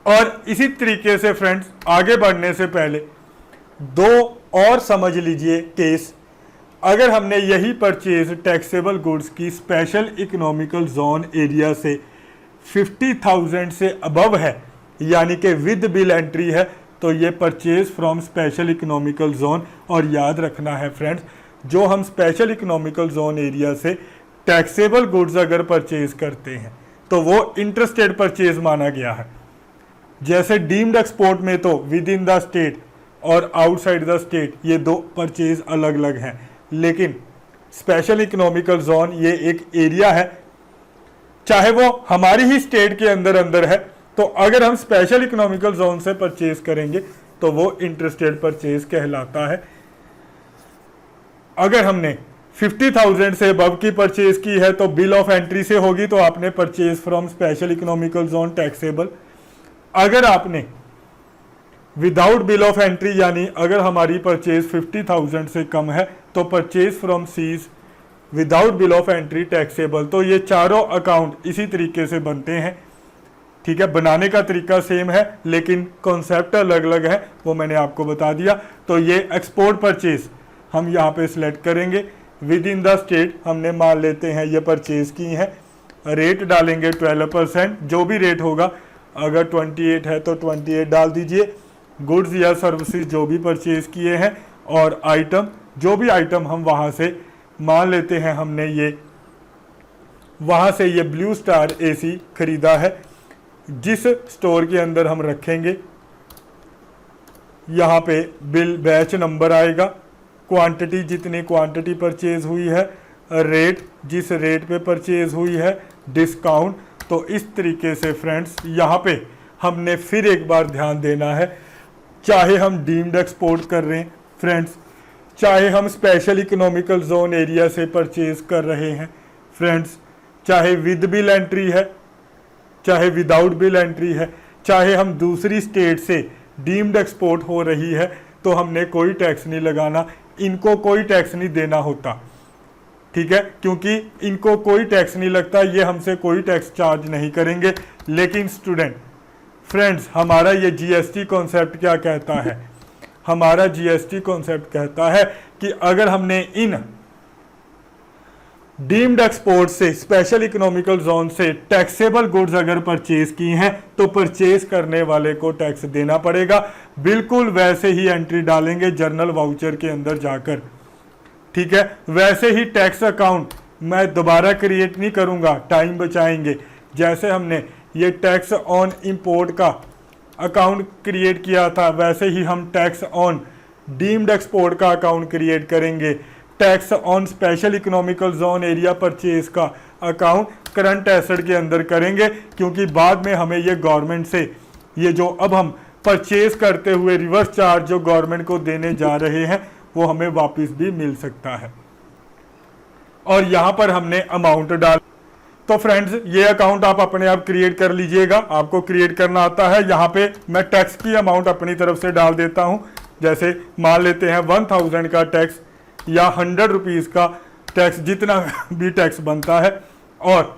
A: और इसी तरीके से फ्रेंड्स आगे बढ़ने से पहले दो और समझ लीजिए केस। अगर हमने यही परचेज टैक्सेबल गुड्स की स्पेशल इकोनॉमिकल जोन एरिया से 50,000 से अबव है, यानी कि विद बिल एंट्री है, तो ये purchase from special economical zone. और याद रखना है फ्रेंड्स, जो हम स्पेशल इकोनॉमिकल जोन एरिया से टैक्सेबल गुड्स अगर परचेज करते हैं तो वो इंटरस्टेट परचेज माना गया है। जैसे डीम्ड एक्सपोर्ट में तो विद इन द स्टेट और आउटसाइड द स्टेट ये दो परचेज अलग अलग हैं, लेकिन स्पेशल इकोनॉमिकल जोन ये एक एरिया है, चाहे वो हमारी ही स्टेट के अंदर अंदर है। तो अगर हम स्पेशल इकोनॉमिकल जोन से परचेज करेंगे तो वो इंटरस्टेट परचेज कहलाता है। अगर हमने 50,000 से अबव की परचेज की है तो बिल ऑफ एंट्री से होगी, तो आपने purchase from special economical zone taxable. अगर आपने विदाउट बिल ऑफ एंट्री, यानी अगर हमारी परचेज 50,000 से कम है, तो purchase from seize without bill of entry taxable. तो ये चारों अकाउंट इसी तरीके से बनते हैं, ठीक है। बनाने का तरीका सेम है लेकिन कॉन्सेप्ट अलग अलग है, वो मैंने आपको बता दिया। तो ये एक्सपोर्ट परचेज हम यहाँ पे सिलेक्ट करेंगे। विद इन द स्टेट हमने मान लेते हैं ये परचेज की है, रेट डालेंगे 12%, जो भी रेट होगा। अगर 28 है तो 28 डाल दीजिए। गुड्स या सर्विसेज जो भी परचेज किए हैं, और आइटम, जो भी आइटम हम वहाँ से मान लेते हैं हमने ये वहाँ से ये ब्लू स्टार एसी खरीदा है, जिस स्टोर के अंदर हम रखेंगे यहाँ पे बिल बैच नंबर आएगा, क्वांटिटी जितनी क्वांटिटी परचेज हुई है, रेट जिस रेट पे परचेज हुई है, डिस्काउंट। तो इस तरीके से फ्रेंड्स यहाँ पे हमने फिर एक बार ध्यान देना है, चाहे हम डीम्ड एक्सपोर्ट कर रहे हैं फ्रेंड्स, चाहे हम स्पेशल इकोनॉमिकल जोन एरिया से परचेज कर रहे हैं फ्रेंड्स, चाहे विद बिल एंट्री है, चाहे विदाउट बिल एंट्री है, चाहे हम दूसरी स्टेट से डीम्ड एक्सपोर्ट हो रही है, तो हमने कोई टैक्स नहीं लगाना, इनको कोई टैक्स नहीं देना होता, ठीक है, क्योंकि इनको कोई टैक्स नहीं लगता, ये हमसे कोई टैक्स चार्ज नहीं करेंगे। लेकिन स्टूडेंट फ्रेंड्स, हमारा ये जीएसटी कॉन्सेप्ट क्या कहता है? हमारा जीएसटी कॉन्सेप्ट कहता है कि अगर हमने इन डीम्ड एक्सपोर्ट से, स्पेशल इकोनॉमिकल जोन से टैक्सेबल गुड्स अगर परचेज की हैं, तो परचेज करने वाले को टैक्स देना पड़ेगा। बिल्कुल वैसे ही एंट्री डालेंगे जर्नल वाउचर के अंदर जाकर, ठीक है। वैसे ही टैक्स अकाउंट मैं दोबारा क्रिएट नहीं करूंगा, टाइम बचाएंगे। जैसे हमने ये टैक्स ऑन इंपोर्ट का अकाउंट क्रिएट किया था, वैसे ही हम टैक्स ऑन डीम्ड एक्सपोर्ट का अकाउंट क्रिएट करेंगे। Tax on special economical zone area purchase का अकाउंट करंट एसेट के अंदर करेंगे, क्योंकि बाद में हमें ये गवर्नमेंट से ये जो अब हम परचेज करते हुए रिवर्स चार्ज जो गवर्नमेंट को देने जा रहे हैं, वो हमें वापस भी मिल सकता है। और यहाँ पर हमने अमाउंट डाल, तो फ्रेंड्स ये अकाउंट आप अपने आप क्रिएट कर लीजिएगा, आपको क्रिएट करना आता है। यहाँ पे मैं टैक्स की अमाउंट अपनी तरफ से डाल देता हूँ। जैसे मान लेते हैं 1000 का टैक्स या 100 रुपीज़ का टैक्स, जितना भी टैक्स बनता है। और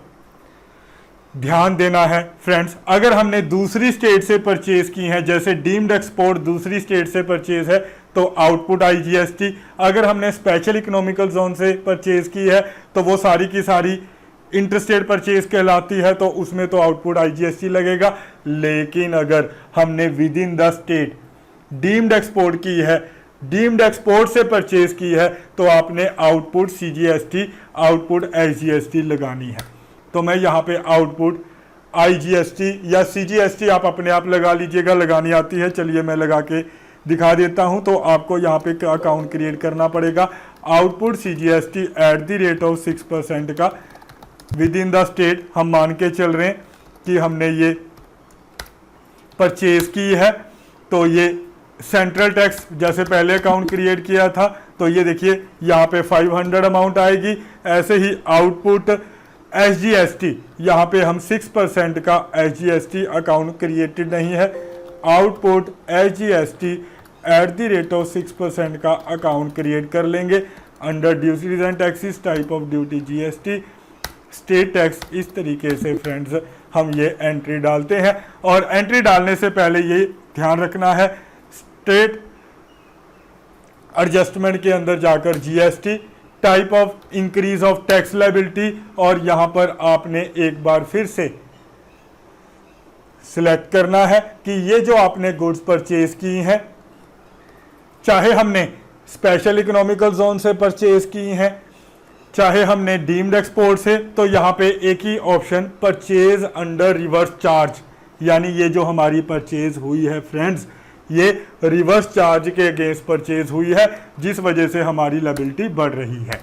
A: ध्यान देना है फ्रेंड्स, अगर हमने दूसरी स्टेट से परचेज की है, जैसे डीम्ड एक्सपोर्ट दूसरी स्टेट से परचेज है, तो आउटपुट आईजीएसटी। अगर हमने स्पेशल इकोनॉमिकल जोन से परचेज की है, तो वो सारी की सारी इंटरस्टेट परचेज कहलाती है, तो उसमें तो आउटपुट आईजीएसटी लगेगा। लेकिन अगर हमने within the state deemed export की है, डीम्ड एक्सपोर्ट से परचेज की है, तो आपने आउटपुट सीजीएसटी, आउटपुट एसजीएसटी लगानी है। तो मैं यहाँ पे आउटपुट आईजीएसटी या सीजीएसटी आप अपने आप लगा लीजिएगा, लगानी आती है। चलिए मैं लगा के दिखा देता हूँ। तो आपको यहाँ पे अकाउंट क्रिएट करना पड़ेगा, आउटपुट सीजीएसटी @ 6% का विद इन द स्टेट। हम मान के चल रहे हैं कि हमने ये परचेज की है तो ये सेंट्रल टैक्स जैसे पहले अकाउंट क्रिएट किया था तो ये देखिए यहाँ पे 500 अमाउंट आएगी। ऐसे ही आउटपुट SGST, यहाँ पे हम 6% का SGST अकाउंट क्रिएटेड नहीं है, आउटपुट SGST @ 6% का अकाउंट क्रिएट कर लेंगे। Under duties and taxes type of duty GST state tax. इस तरीके से फ्रेंड्स हम ये एंट्री डालते हैं। और एंट्री डालने से पहले ये ध्यान रखना है, स्टेट एडजस्टमेंट के अंदर जाकर GST type of increase of tax liability, और यहां पर आपने एक बार फिर से सिलेक्ट करना है कि ये जो आपने गुड्स परचेज की हैं, चाहे हमने स्पेशल इकोनॉमिकल जोन से परचेज की हैं, चाहे हमने डीम्ड एक्सपोर्ट से, तो यहाँ पे एक ही option purchase under reverse charge, यानी ये जो हमारी परचेज हुई है फ्रेंड्स, ये रिवर्स चार्ज के अगेंस्ट परचेज हुई है, जिस वजह से हमारी लायबिलिटी बढ़ रही है।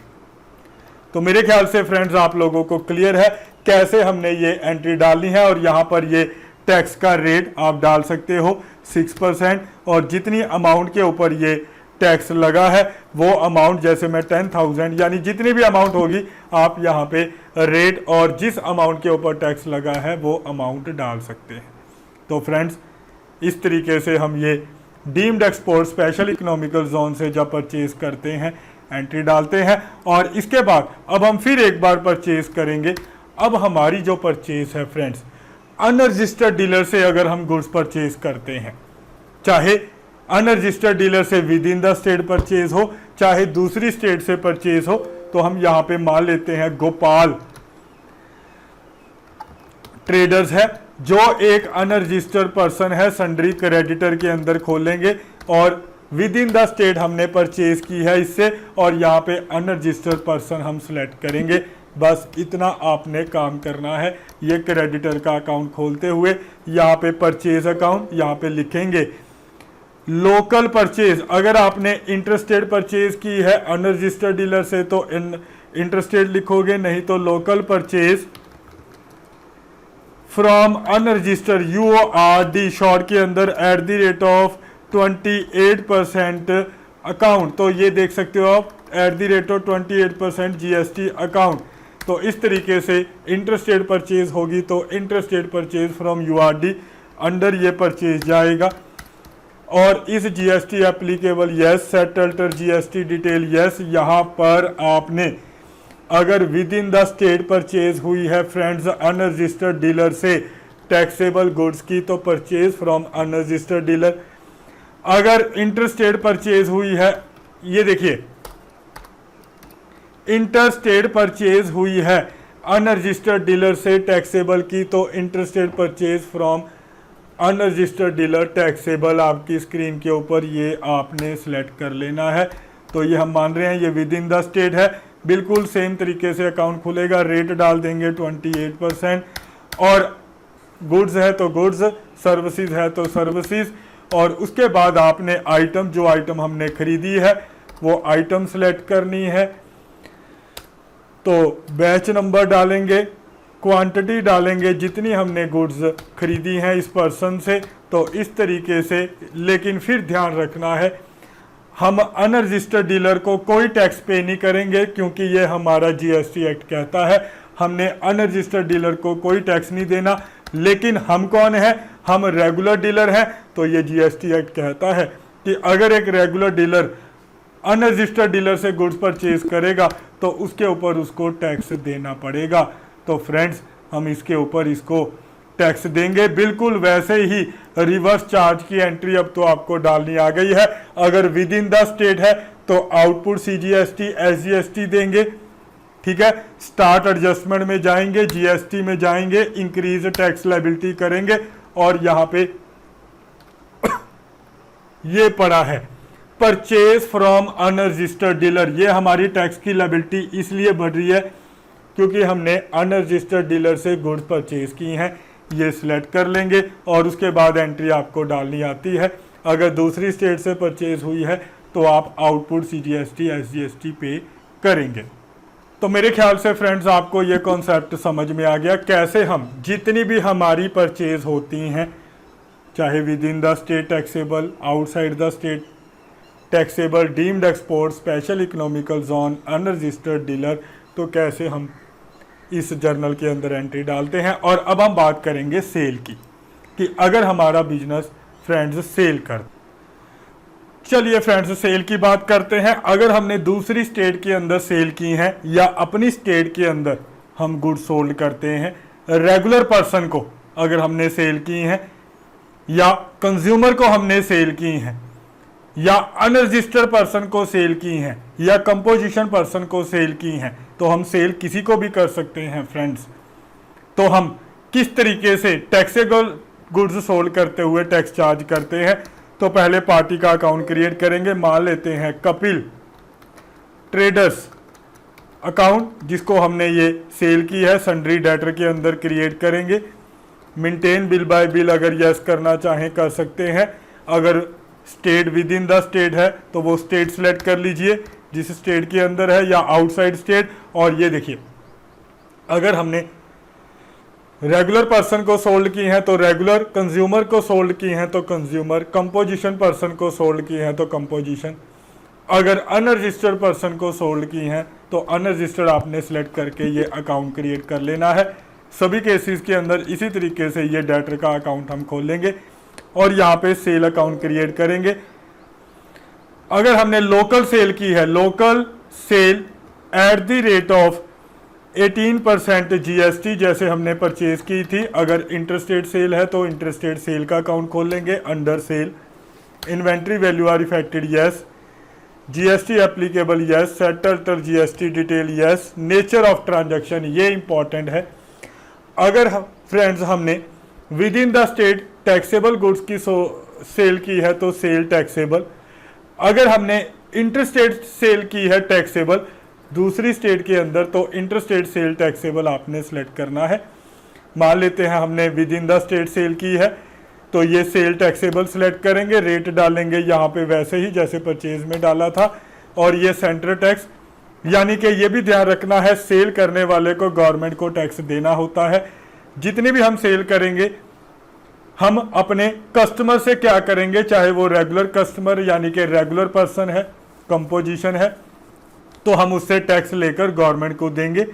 A: तो मेरे ख्याल से फ्रेंड्स आप लोगों को क्लियर है कैसे हमने ये एंट्री डालनी है। और यहाँ पर ये टैक्स का रेट आप डाल सकते हो 6%, और जितनी अमाउंट के ऊपर ये टैक्स लगा है वो अमाउंट, जैसे मैं 10,000 यानी जितनी भी अमाउंट होगी आप यहाँ पे रेट और जिस अमाउंट के ऊपर टैक्स लगा है वो अमाउंट डाल सकते हैं। तो फ्रेंड्स इस तरीके से हम ये deemed export special economical zone से जब परचेज करते हैं एंट्री डालते हैं। और इसके बाद अब हम फिर एक बार परचेज करेंगे। अब हमारी जो परचेज है फ्रेंड्स, अनरजिस्टर्ड डीलर से अगर हम गुड्स परचेज करते हैं, चाहे अनरजिस्टर्ड डीलर से with in the state purchase हो, चाहे दूसरी स्टेट से परचेज हो, तो हम यहाँ पे मान लेते हैं गोपाल ट्रेडर्स है, जो एक अनरजिस्टर्ड पर्सन है, सन्ड्री क्रेडिटर के अंदर खोलेंगे और विद इन द स्टेट हमने परचेज की है इससे, और यहाँ पे अनरजिस्टर्ड पर्सन हम सिलेक्ट करेंगे। बस इतना आपने काम करना है। ये क्रेडिटर का अकाउंट खोलते हुए यहाँ पे परचेज अकाउंट, यहाँ पे लिखेंगे लोकल परचेज। अगर आपने इंटरस्टेट परचेज की है अनरजिस्टर्ड डीलर से तो इंटरस्टेट लिखोगे, नहीं तो local purchase from unregistered UORD short के अंदर @ 28% अकाउंट। तो ये देख सकते हो आप @ 28% GST अकाउंट। तो इस तरीके से इंटरस्टेट परचेज होगी तो interstate purchase from URD under ये परचेज जाएगा। और इस GST applicable yes, settled GST detail yes. यहाँ पर आपने अगर within the state purchase हुई है फ्रेंड्स अनरजिस्टर्ड डीलर से टैक्सेबल गुड्स की, तो परचेज फ्रॉम अनरजिस्टर्ड डीलर। अगर इंटरस्टेट परचेज हुई है, ये देखिए इंटरस्टेट परचेज हुई है अनरजिस्टर्ड डीलर से टैक्सेबल की, तो interstate purchase from unregistered dealer taxable आपकी स्क्रीन के ऊपर ये आपने सिलेक्ट कर लेना है। तो ये हम मान रहे हैं ये विद इन द स्टेट है। बिल्कुल सेम तरीके से अकाउंट खुलेगा, रेट डाल देंगे 28%, और गुड्स है तो गुड्स, सर्विसेज है तो सर्विसेज। और उसके बाद आपने आइटम, जो आइटम हमने खरीदी है वो आइटम सेलेक्ट करनी है। तो बैच नंबर डालेंगे, क्वांटिटी डालेंगे, जितनी हमने गुड्स खरीदी हैं इस पर्सन से। तो इस तरीके से, लेकिन फिर ध्यान रखना है हम अनरजिस्टर्ड डीलर को कोई टैक्स पे नहीं करेंगे, क्योंकि ये हमारा GST एक्ट कहता है हमने अनरजिस्टर्ड डीलर को कोई टैक्स नहीं देना। लेकिन हम कौन है, हम रेगुलर डीलर हैं। तो ये GST एक्ट कहता है कि अगर एक रेगुलर डीलर अनरजिस्टर्ड डीलर से गुड्स परचेज करेगा तो उसके ऊपर उसको टैक्स देना पड़ेगा। तो फ्रेंड्स हम इसके ऊपर इसको टैक्स देंगे। बिल्कुल वैसे ही रिवर्स चार्ज की एंट्री अब तो आपको डालनी आ गई है। अगर विद इन द स्टेट है तो आउटपुट CGST SGST देंगे, ठीक है। स्टार्ट एडजस्टमेंट में जाएंगे, GST में जाएंगे, इंक्रीज टैक्स लायबिलिटी करेंगे, और यहाँ पे ये पड़ा है परचेज फ्रॉम अनरजिस्टर्ड डीलर। ये हमारी टैक्स की लायबिलिटी इसलिए बढ़ रही है क्योंकि हमने अनरजिस्टर्ड डीलर से गुड्स परचेज की हैं। ये सिलेक्ट कर लेंगे और उसके बाद एंट्री आपको डालनी आती है। अगर दूसरी स्टेट से परचेज हुई है तो आप आउटपुट CGST SGST पे करेंगे। तो मेरे ख्याल से फ्रेंड्स आपको ये कॉन्सेप्ट समझ में आ गया कैसे हम जितनी भी हमारी परचेज होती हैं, चाहे with in the state taxable, outside the state taxable, deemed export, special economical zone, unregistered dealer. तो कैसे हम इस जर्नल के अंदर एंट्री डालते हैं। और अब हम बात करेंगे सेल की, कि अगर हमारा बिजनेस फ्रेंड्स सेल कर, चलिए फ्रेंड्स सेल की बात करते हैं। अगर हमने दूसरी स्टेट के अंदर सेल की हैं या अपनी स्टेट के अंदर हम गुड सोल्ड करते हैं, रेगुलर पर्सन को अगर हमने सेल की हैं या कंज्यूमर को हमने सेल की हैं या अनरजिस्टर्ड पर्सन को सेल की हैं या कंपोजिशन पर्सन को सेल की हैं, तो हम सेल किसी को भी कर सकते हैं फ्रेंड्स। तो हम किस तरीके से टैक्सेबल गुड्स सोल्ड करते हुए टैक्स चार्ज करते हैं। तो पहले पार्टी का अकाउंट क्रिएट करेंगे, मान लेते हैं कपिल ट्रेडर्स अकाउंट, जिसको हमने ये सेल की है, सन्ड्री डेटर के अंदर क्रिएट करेंगे। मेंटेन बिल बाय बिल अगर यस करना चाहें कर सकते हैं। अगर state with in the state है तो वो स्टेट सेलेक्ट कर लीजिए जिस स्टेट के अंदर है, या आउटसाइड स्टेट। और ये देखिए, अगर हमने रेगुलर पर्सन को सोल्ड की हैं तो रेगुलर, कंज्यूमर को सोल्ड की हैं तो कंज्यूमर, कंपोजिशन पर्सन को सोल्ड की हैं तो कंपोजिशन, अगर अनरजिस्टर्ड पर्सन को सोल्ड की हैं तो अनरजिस्टर्ड आपने सेलेक्ट करके ये अकाउंट क्रिएट कर लेना है। सभी केसेस के अंदर इसी तरीके से ये डेटर का अकाउंट हम खोलेंगे और यहाँ पे सेल अकाउंट क्रिएट करेंगे। अगर हमने लोकल सेल की है, local cell eight the rate of 18% GST जैसे हमने परचेज की थी। अगर इंटरस्टेट सेल है तो इंटरस्टेट सेल का अकाउंट खोल लेंगे। Under sale inventory value are affected yes, GST applicable yes, settle GST detail yes, nature of transaction ये इंपॉर्टेंट है। अगर फ्रेंड्स हमने within the state taxable goods की सेल की है तो सेल टैक्सेबल। अगर हमने इंटरस्टेट सेल की है टैक्सेबल दूसरी स्टेट के अंदर तो इंटरस्टेट सेल टैक्सेबल आपने सेलेक्ट करना है। मान लेते हैं हमने within the state sale की है तो ये सेल टैक्सेबल सेलेक्ट करेंगे, रेट डालेंगे यहाँ पे वैसे ही जैसे परचेज में डाला था। और ये सेंटर टैक्स, यानी कि ये भी ध्यान रखना है सेल करने वाले को गवर्नमेंट को टैक्स देना होता है। जितनी भी हम सेल करेंगे हम अपने कस्टमर से क्या करेंगे, चाहे वो रेगुलर कस्टमर यानी कि रेगुलर पर्सन है, कंपोजिशन है, तो हम उससे टैक्स लेकर गवर्नमेंट को देंगे।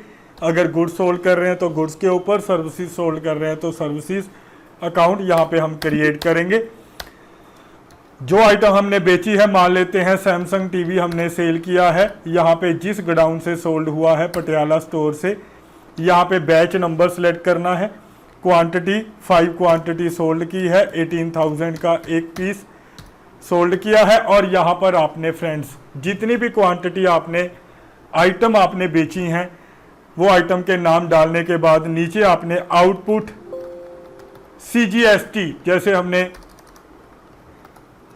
A: अगर गुड्स सोल्ड कर रहे हैं तो गुड्स के ऊपर, सर्विसेज सोल्ड कर रहे हैं तो सर्विसेज अकाउंट यहाँ पे हम क्रिएट करेंगे। जो आइटम हमने बेची है, मान लेते हैं सैमसंग टीवी हमने सेल किया है, यहाँ पे जिस गोडाउन से सोल्ड हुआ है पटियाला स्टोर से, यहाँ पे बैच नंबर सेलेक्ट करना है। क्वांटिटी 5 क्वांटिटी सोल्ड की है, 18,000 का एक पीस सोल्ड किया है। और यहाँ पर आपने फ्रेंड्स जितनी भी क्वांटिटी आपने आइटम आपने बेची हैं वो आइटम के नाम डालने के बाद नीचे आपने आउटपुट CGST जैसे हमने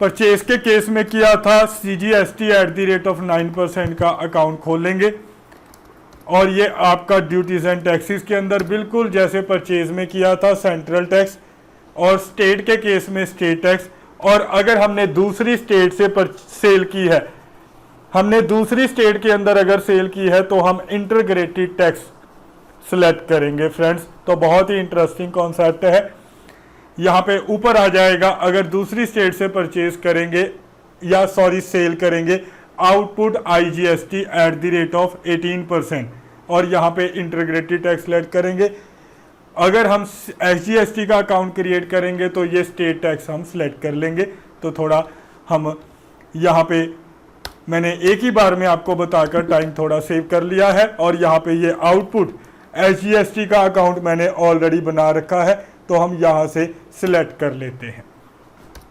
A: परचेज के केस में किया था, CGST eight the rate of 9% का अकाउंट खोलेंगे। और ये आपका ड्यूटीज एंड टैक्सेस के अंदर बिल्कुल जैसे परचेज में किया था, सेंट्रल टैक्स, और स्टेट के केस में स्टेट टैक्स। और अगर हमने दूसरी स्टेट से सेल की है, हमने दूसरी स्टेट के अंदर अगर सेल की है तो हम इंटीग्रेटेड टैक्स सेलेक्ट करेंगे फ्रेंड्स। तो बहुत ही इंटरेस्टिंग कॉन्सेप्ट है। यहाँ पे ऊपर आ जाएगा, अगर दूसरी स्टेट से परचेज करेंगे या सेल करेंगे, output IGST eight the rate of 18%, और यहाँ पे इंटीग्रेटेड टैक्स सेलेक्ट करेंगे। अगर हम SGST का अकाउंट क्रिएट करेंगे तो ये स्टेट टैक्स हम सेलेक्ट कर लेंगे। तो थोड़ा हम यहाँ पे मैंने एक ही बार में आपको बताकर टाइम थोड़ा सेव कर लिया है। और यहाँ पे ये आउटपुट SGST का अकाउंट मैंने ऑलरेडी बना रखा है तो हम यहाँ से सिलेक्ट कर लेते हैं।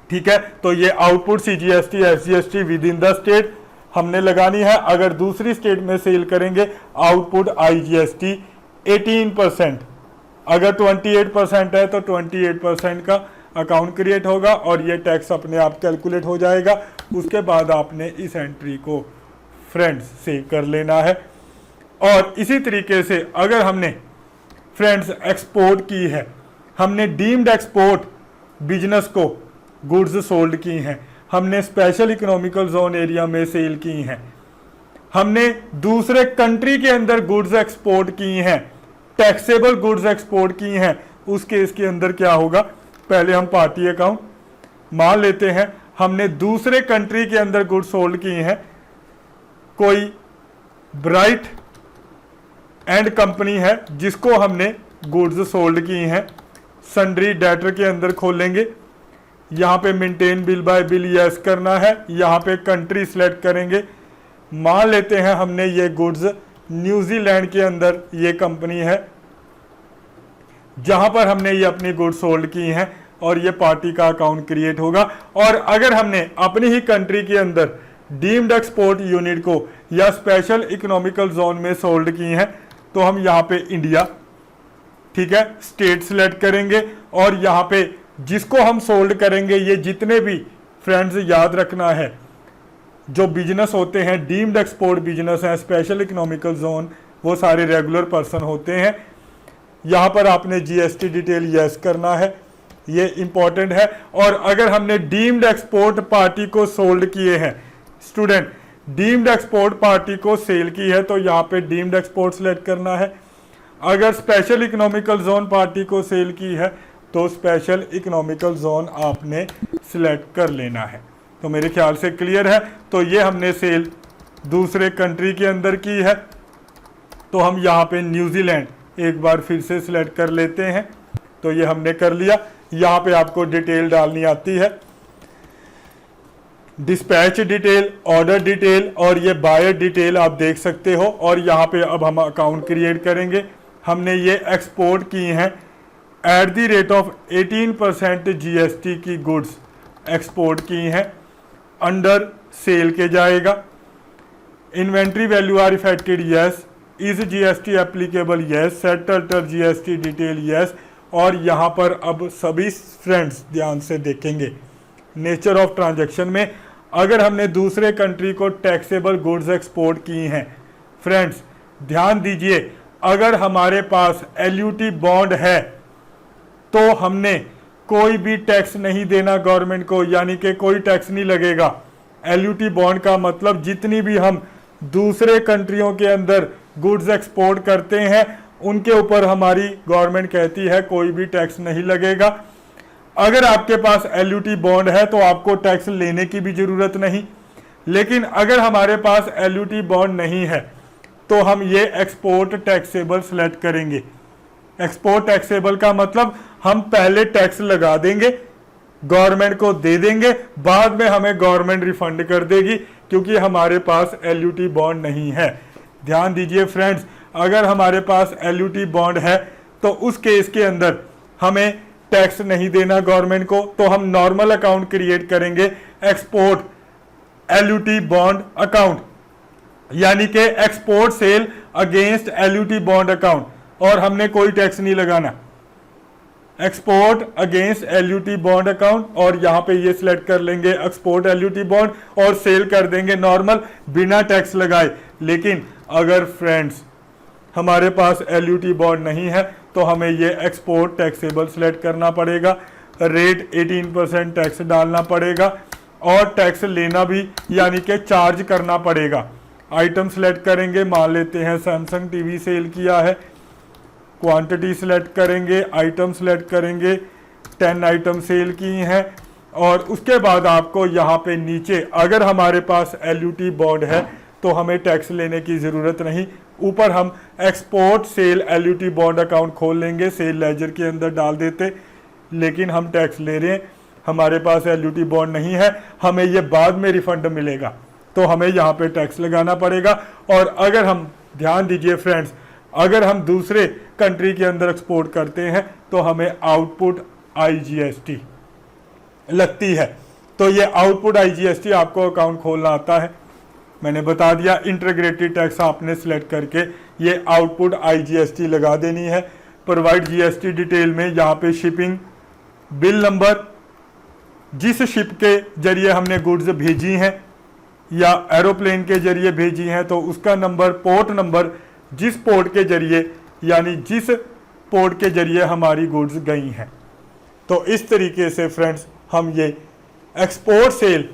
A: ठीक है, तो ये output CGST SGST with in the state हमने लगानी है। अगर दूसरी स्टेट में सेल करेंगे आउटपुट IGST 18%, अगर 28% है तो 28% का अकाउंट क्रिएट होगा और ये टैक्स अपने आप कैलकुलेट हो जाएगा। उसके बाद आपने इस एंट्री को फ्रेंड्स सेव कर लेना है। और इसी तरीके से अगर हमने फ्रेंड्स एक्सपोर्ट की है, हमने डीम्ड एक्सपोर्ट बिजनेस को गुड्स सोल्ड की हैं, हमने स्पेशल इकोनॉमिकल जोन एरिया में सेल की हैं, हमने दूसरे कंट्री के अंदर गुड्स एक्सपोर्ट की हैं, टैक्सेबल गुड्स एक्सपोर्ट की हैं, उस केस के अंदर क्या होगा, पहले हम पार्टी अकाउंट मान लेते हैं, हमने दूसरे कंट्री के अंदर गुड्स होल्ड किए हैं, कोई ब्राइट एंड कंपनी है जिसको हमने गुड्स सोल्ड किए हैं, सन्ड्री डेटर के अंदर खोलेंगे, यहाँ पे maintain bill bye bill yes करना है, यहाँ पे कंट्री सिलेक्ट करेंगे। मान लेते हैं हमने ये गुड्स न्यूजीलैंड के अंदर ये कंपनी है जहां पर हमने ये अपनी गुड्स सोल्ड की हैं, और ये पार्टी का अकाउंट क्रिएट होगा। और अगर हमने अपनी ही कंट्री के अंदर डीम्ड एक्सपोर्ट यूनिट को या स्पेशल इकोनॉमिकल जोन में सोल्ड की हैं तो हम यहाँ पे इंडिया, ठीक है, स्टेट सिलेक्ट करेंगे, और यहाँ पे जिसको हम सोल्ड करेंगे, ये जितने भी फ्रेंड्स याद रखना है जो बिजनेस होते हैं, डीम्ड एक्सपोर्ट बिजनेस है, स्पेशल इकोनॉमिकल जोन, वो सारे रेगुलर पर्सन होते हैं। यहाँ पर आपने जीएसटी डिटेल यस करना है, ये इंपॉर्टेंट है। और अगर हमने डीम्ड एक्सपोर्ट पार्टी को सोल्ड किए हैं, स्टूडेंट डीम्ड एक्सपोर्ट पार्टी को सेल की है तो यहाँ पे डीम्ड एक्सपोर्ट सिलेक्ट करना है। अगर स्पेशल इकोनॉमिकल जोन पार्टी को सेल की है तो स्पेशल इकोनॉमिकल जोन आपने सिलेक्ट कर लेना है। तो मेरे ख्याल से क्लियर है। तो ये हमने सेल दूसरे कंट्री के अंदर की है, तो हम यहाँ पे न्यूजीलैंड एक बार फिर से सिलेक्ट कर लेते हैं। तो ये हमने कर लिया। यहाँ पे आपको डिटेल डालनी आती है, डिस्पैच डिटेल, ऑर्डर डिटेल और ये बायर डिटेल आप देख सकते हो। और यहाँ पे अब हम अकाउंट क्रिएट करेंगे। हमने ये एक्सपोर्ट की हैं at the rate of 18% GST की गुड्स एक्सपोर्ट की हैं, अंडर सेल के जाएगा। Inventory value are affected yes, is GST applicable yes, settle GST detail yes. और यहाँ पर अब सभी फ्रेंड्स ध्यान से देखेंगे नेचर ऑफ ट्रांजैक्शन में, अगर हमने दूसरे कंट्री को टैक्सेबल गुड्स एक्सपोर्ट की हैं, फ्रेंड्स ध्यान दीजिए, अगर हमारे पास एलयूटी बॉन्ड है तो हमने कोई भी टैक्स नहीं देना गवर्नमेंट को, यानी कि कोई टैक्स नहीं लगेगा। एलयूटी बॉन्ड का मतलब जितनी भी हम दूसरे कंट्रियों के अंदर गुड्स एक्सपोर्ट करते हैं उनके ऊपर हमारी गवर्नमेंट कहती है कोई भी टैक्स नहीं लगेगा। अगर आपके पास एलयूटी बॉन्ड है तो आपको टैक्स लेने की भी जरूरत नहीं। लेकिन अगर हमारे पास एलयूटी बॉन्ड नहीं है तो हम ये एक्सपोर्ट टैक्सेबल सेलेक्ट करेंगे। एक्सपोर्ट टैक्सेबल का मतलब हम पहले टैक्स लगा देंगे, गवर्नमेंट को दे देंगे, बाद में हमें गवर्नमेंट रिफंड कर देगी क्योंकि हमारे पास एलयूटी बॉन्ड नहीं है। ध्यान दीजिए फ्रेंड्स, अगर हमारे पास एलयूटी बॉन्ड है तो उस केस के अंदर हमें टैक्स नहीं देना गवर्नमेंट को, तो हम नॉर्मल अकाउंट क्रिएट करेंगे, एक्सपोर्ट एलयूटी बॉन्ड अकाउंट, यानी कि export cell against LUT bond account, और हमने कोई टैक्स नहीं लगाना। Export against LUT bond account, और यहां पे ये सिलेक्ट कर लेंगे एक्सपोर्ट एलयूटी बॉन्ड और सेल कर देंगे नॉर्मल बिना टैक्स लगाए। लेकिन अगर फ्रेंड्स हमारे पास एलयूटी बॉन्ड नहीं है तो हमें ये एक्सपोर्ट टैक्सेबल सिलेक्ट करना पड़ेगा, रेट 18% टैक्स डालना पड़ेगा और टैक्स लेना भी यानी कि चार्ज करना पड़ेगा। आइटम सेलेक्ट करेंगे, मान लेते हैं सैमसंग टीवी सेल किया है, क्वांटिटी सिलेक्ट करेंगे, आइटम सेलेक्ट करेंगे, 10 आइटम सेल की हैं। और उसके बाद आपको यहाँ पे नीचे अगर हमारे पास एलयूटी बॉन्ड है तो हमें टैक्स लेने की ज़रूरत नहीं, ऊपर हम export cell LUT bond account खोल लेंगे, सेल लेजर के अंदर डाल देते। लेकिन हम टैक्स ले रहे हैं, हमारे पास एलयूटी बॉन्ड नहीं है, हमें ये बाद में रिफंड मिलेगा तो हमें यहाँ पे टैक्स लगाना पड़ेगा। और अगर हम ध्यान दीजिए फ्रेंड्स, अगर हम दूसरे कंट्री के अंदर एक्सपोर्ट करते हैं तो हमें आउटपुट आईजीएसटी लगती है। तो ये आउटपुट आईजीएसटी आपको अकाउंट खोलना आता है, मैंने बता दिया। इंटीग्रेटेड टैक्स आपने सिलेक्ट करके ये आउटपुट आईजीएसटी लगा देनी है। प्रोवाइड जीएसटी डिटेल में यहाँ पे शिपिंग बिल नंबर, जिस शिप के जरिए हमने गुड्स भेजी हैं या एरोप्लेन के जरिए भेजी हैं तो उसका नंबर, पोर्ट नंबर, जिस पोर्ट के जरिए यानी जिस पोर्ट के जरिए हमारी गुड्स गई हैं। तो इस तरीके से फ्रेंड्स हम ये एक्सपोर्ट सेल,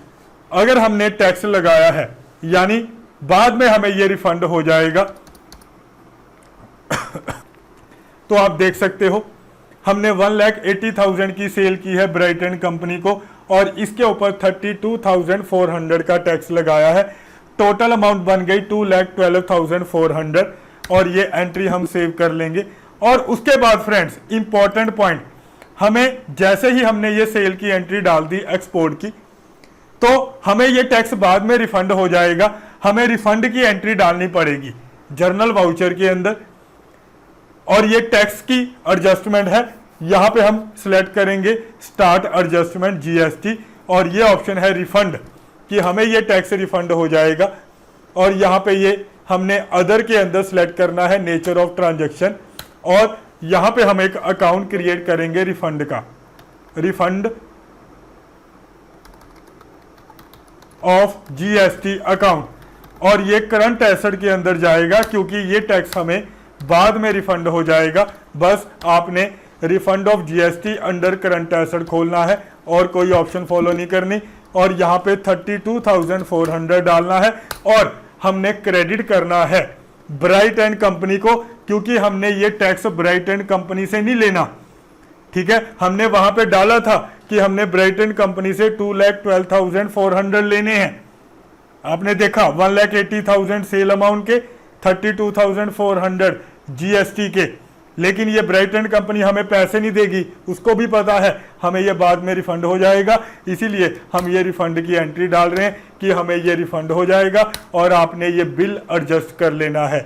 A: अगर हमने टैक्स लगाया है यानी बाद में हमें ये रिफंड हो जाएगा। तो आप देख सकते हो हमने 1,80,000 की सेल की है ब्राइटन कंपनी को और इसके ऊपर 32,400 का टैक्स लगाया है। टोटल अमाउंट बन गई 2,12,400 और ये एंट्री हम सेव कर लेंगे। और उसके बाद फ्रेंड्स इंपॉर्टेंट पॉइंट, हमें जैसे ही हमने ये सेल की एंट्री डाल दी एक्सपोर्ट की, तो हमें ये टैक्स बाद में रिफंड हो जाएगा। हमें रिफंड की एंट्री डालनी पड़ेगी जर्नल वाउचर के अंदर और ये टैक्स की एडजस्टमेंट है। यहां पे हम सिलेक्ट करेंगे स्टार्ट एडजस्टमेंट जीएसटी और ये ऑप्शन है रिफंड कि हमें ये टैक्स रिफंड हो जाएगा। और यहां पे ये हमने अदर के अंदर सिलेक्ट करना है नेचर ऑफ ट्रांजैक्शन और यहां पे हम एक अकाउंट क्रिएट करेंगे रिफंड का, रिफंड ऑफ जीएसटी अकाउंट और ये करंट एसेट के अंदर जाएगा क्योंकि ये टैक्स हमें बाद में रिफंड हो जाएगा। बस आपने refund of GST under current asset खोलना है और कोई ऑप्शन फॉलो नहीं करनी और यहाँ पे 32,400 डालना है और हमने क्रेडिट करना है ब्राइट एंड कंपनी को क्योंकि हमने ये टैक्स ब्राइट एंड कंपनी से नहीं लेना। ठीक है, हमने वहां पे डाला था कि हमने ब्राइट एंड कंपनी से 2,12,400 लेने हैं। आपने देखा 1,80,000 सेल अमाउंट के, 32,400 जीएसटी के, लेकिन ये ब्राइट एंड कंपनी हमें पैसे नहीं देगी, उसको भी पता है हमें ये बाद में रिफंड हो जाएगा। इसीलिए हम ये रिफंड की एंट्री डाल रहे हैं कि हमें ये रिफंड हो जाएगा और आपने ये बिल एडजस्ट कर लेना है।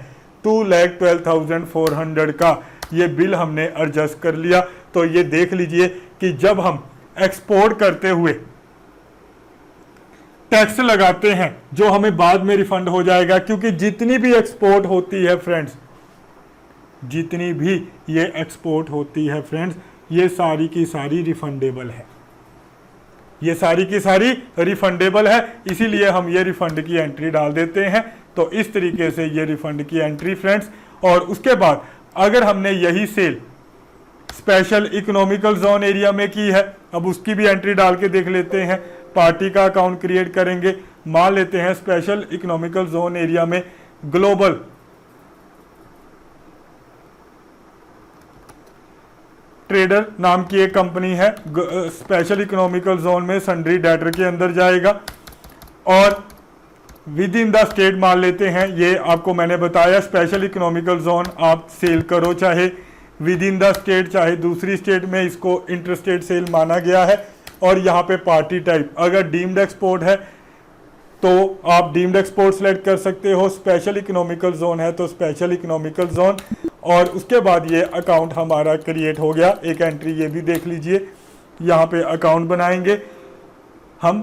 A: 2,12,400 का ये बिल हमने एडजस्ट कर लिया। तो ये देख लीजिए कि जब हम एक्सपोर्ट करते हुए टैक्स लगाते हैं जो हमें बाद में रिफंड हो जाएगा, क्योंकि जितनी भी एक्सपोर्ट होती है फ्रेंड्स, जितनी भी ये एक्सपोर्ट होती है फ्रेंड्स, ये सारी की सारी रिफंडेबल है, ये सारी की सारी रिफंडेबल है। इसीलिए हम ये रिफंड की एंट्री डाल देते हैं। तो इस तरीके से ये रिफंड की एंट्री फ्रेंड्स। और उसके बाद अगर हमने यही sale special economical zone area में की है, अब उसकी भी एंट्री डाल के देख लेते हैं। पार्टी का अकाउंट क्रिएट करेंगे, मान लेते हैं स्पेशल इकोनॉमिकल जोन एरिया में ग्लोबल ट्रेडर नाम की एक कंपनी है, स्पेशल इकोनॉमिकल जोन में सन्ड्री डेटर के अंदर जाएगा और विद इन द स्टेट मान लेते हैं। ये आपको मैंने बताया स्पेशल इकोनॉमिकल जोन आप सेल करो चाहे विद इन द स्टेट चाहे दूसरी स्टेट में, इसको इंटर स्टेट सेल माना गया है। और यहाँ पे पार्टी टाइप अगर डीम्ड एक्सपोर्ट है तो आप डीम्ड एक्सपोर्ट सेलेक्ट कर सकते हो, स्पेशल इकोनॉमिकल जोन है तो स्पेशल इकोनॉमिकल जोन। और उसके बाद ये अकाउंट हमारा क्रिएट हो गया। एक एंट्री ये भी देख लीजिए, यहाँ पे अकाउंट बनाएंगे हम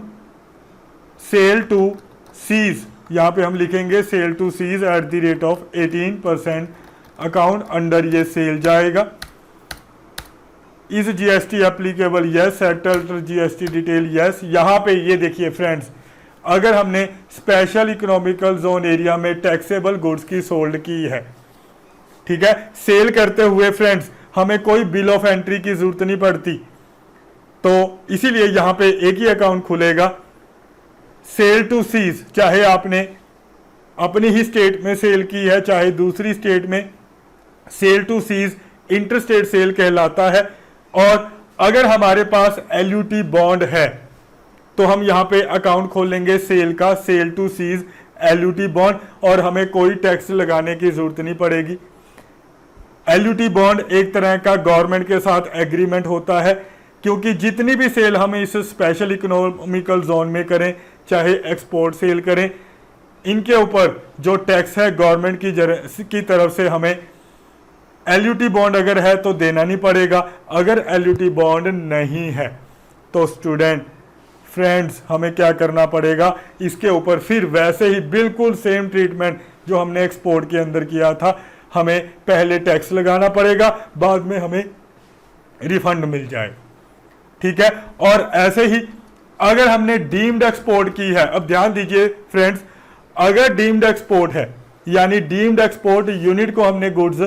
A: सेल टू सीज, यहाँ पे हम लिखेंगे sale to SEZ at the rate of 18% account under ये सेल जाएगा। इस GST applicable yes, settle GST detail yes. यहाँ पे ये देखिए फ्रेंड्स, अगर हमने स्पेशल इकोनॉमिकल जोन एरिया में टैक्सेबल गुड्स की सोल्ड की है, ठीक है, सेल करते हुए फ्रेंड्स हमें कोई बिल ऑफ एंट्री की जरूरत नहीं पड़ती। तो इसीलिए यहाँ पे एक ही अकाउंट खुलेगा सेल टू सीज, चाहे आपने अपनी ही स्टेट में सेल की है चाहे दूसरी स्टेट में, sale to SEZ inter state sale कहलाता है। और अगर हमारे पास एलयूटी बॉन्ड है तो हम यहाँ पे अकाउंट खोलेंगे सेल का, sale to SEZ LUT bond, और हमें कोई टैक्स लगाने की जरूरत नहीं पड़ेगी। एलयूटी बॉन्ड एक तरह का गवर्नमेंट के साथ एग्रीमेंट होता है, क्योंकि जितनी भी सेल हम इस स्पेशल इकोनॉमिकल जोन में करें चाहे एक्सपोर्ट सेल करें, इनके ऊपर जो टैक्स है गवर्नमेंट की तरफ से हमें एलयूटी बॉन्ड अगर है तो देना नहीं पड़ेगा। अगर एलयूटी बॉन्ड नहीं है तो स्टूडेंट फ्रेंड्स हमें क्या करना पड़ेगा, इसके ऊपर फिर वैसे ही बिल्कुल सेम ट्रीटमेंट जो हमने एक्सपोर्ट के अंदर किया था, हमें पहले टैक्स लगाना पड़ेगा, बाद में हमें रिफंड मिल जाए। ठीक है, और ऐसे ही अगर हमने डीम्ड एक्सपोर्ट की है, अब ध्यान दीजिए फ्रेंड्स, अगर डीम्ड एक्सपोर्ट है यानी डीम्ड एक्सपोर्ट यूनिट को हमने गुड्स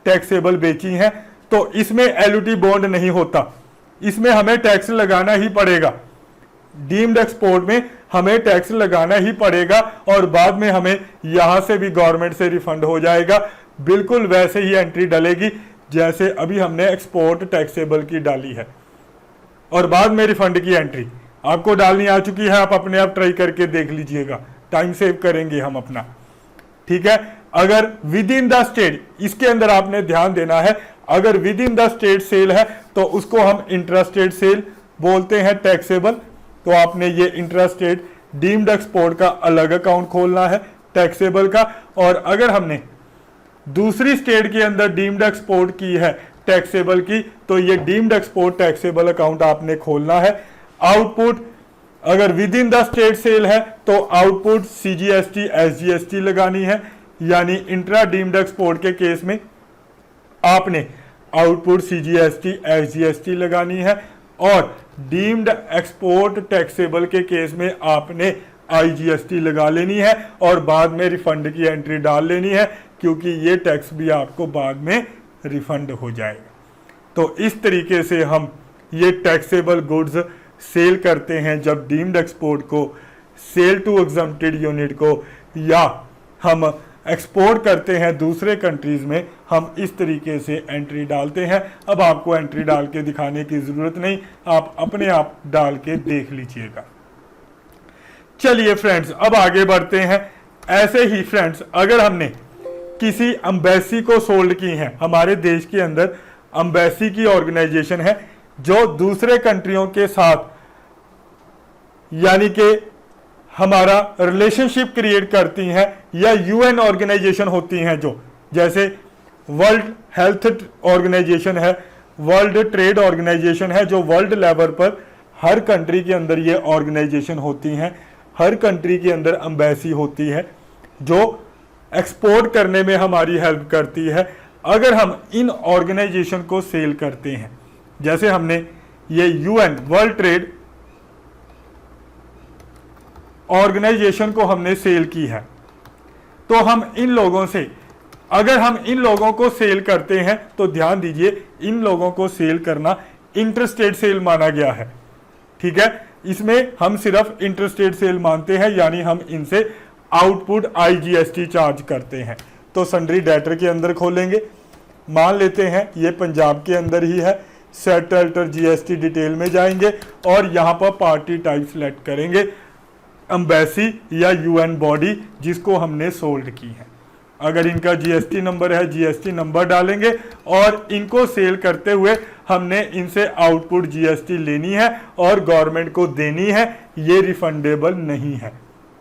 A: टैक्सेबल बेची हैं, तो इसमें एलयूटी बॉन्ड नहीं होता, इसमें हमें टैक्स लगाना ही पड़ेगा। डीम्ड एक्सपोर्ट में हमें टैक्स लगाना ही पड़ेगा और बाद में हमें यहां से भी गवर्नमेंट से रिफंड हो जाएगा। बिल्कुल वैसे ही एंट्री डलेगी जैसे अभी हमने एक्सपोर्ट टैक्सेबल की डाली है और बाद में रिफंड की एंट्री आपको डालनी आ चुकी है, आप अपने आप ट्राई करके देख लीजिएगा, टाइम सेव करेंगे हम अपना। ठीक है, अगर विद इन द स्टेट, इसके अंदर आपने ध्यान देना है, अगर within the state sale है तो उसको हम इंट्रा स्टेट सेल बोलते हैं टैक्सेबल। तो आपने ये इंट्रा स्टेट डीम्ड एक्सपोर्ट का अलग अकाउंट खोलना है टैक्सेबल का। और अगर हमने दूसरी स्टेट के अंदर डीम्ड एक्सपोर्ट की है टैक्सेबल की, तो ये डीम्ड एक्सपोर्ट टैक्सेबल अकाउंट आपने खोलना है। आउटपुट अगर within the state sale है तो आउटपुट CGST SGST लगानी है, यानी इंट्रा डीम्ड एक्सपोर्ट के केस में आपने आउटपुट CGST SGST लगानी है, और डीम्ड एक्सपोर्ट टैक्सेबल के केस में आपने IGST लगा लेनी है और बाद में रिफंड की एंट्री डाल लेनी है, क्योंकि ये टैक्स भी आपको बाद में रिफंड हो जाएगा। तो इस तरीके से हम ये टैक्सेबल गुड्स सेल करते हैं जब डीम्ड एक्सपोर्ट को, सेल टू एग्जम्प्टेड यूनिट को, या हम एक्सपोर्ट करते हैं दूसरे कंट्रीज में, हम इस तरीके से एंट्री डालते हैं। अब आपको एंट्री डाल के दिखाने की जरूरत नहीं, आप अपने आप डाल के देख लीजिएगा। चलिए फ्रेंड्स, अब आगे बढ़ते हैं। ऐसे ही फ्रेंड्स, अगर हमने किसी एम्बेसी को सोल्ड की है, हमारे देश के अंदर एम्बेसी की ऑर्गेनाइजेशन है जो दूसरे कंट्रियों के साथ यानी कि हमारा रिलेशनशिप क्रिएट करती हैं, या UN ऑर्गेनाइजेशन होती हैं जो, जैसे वर्ल्ड हेल्थ ऑर्गेनाइजेशन है, वर्ल्ड ट्रेड ऑर्गेनाइजेशन है, जो वर्ल्ड लेवल पर हर कंट्री के अंदर ये ऑर्गेनाइजेशन होती हैं। हर कंट्री के अंदर एम्बेसी होती है जो एक्सपोर्ट करने में हमारी हेल्प करती है। अगर हम इन ऑर्गेनाइजेशन को सेल करते हैं, जैसे हमने ये UN वर्ल्ड ट्रेड ऑर्गेनाइजेशन को हमने सेल की है, तो हम इन लोगों से, अगर हम इन लोगों को सेल करते हैं तो ध्यान दीजिए, इन लोगों को सेल करना इंटरस्टेट सेल माना गया है। ठीक है, इसमें हम सिर्फ इंटरस्टेट सेल मानते हैं, यानी हम इनसे आउटपुट IGST चार्ज करते हैं। तो सन्ड्री डेटर के अंदर खोलेंगे, मान लेते हैं ये पंजाब के अंदर ही है, सेटल्टर GST डिटेल में जाएंगे और यहाँ पर पार्टी टाइप सेलेक्ट करेंगे, एम्बेसी या UN बॉडी जिसको हमने सोल्ड की है। अगर इनका GST नंबर है, GST नंबर डालेंगे, और इनको सेल करते हुए हमने इनसे आउटपुट GST लेनी है और गवर्नमेंट को देनी है, ये रिफंडेबल नहीं है।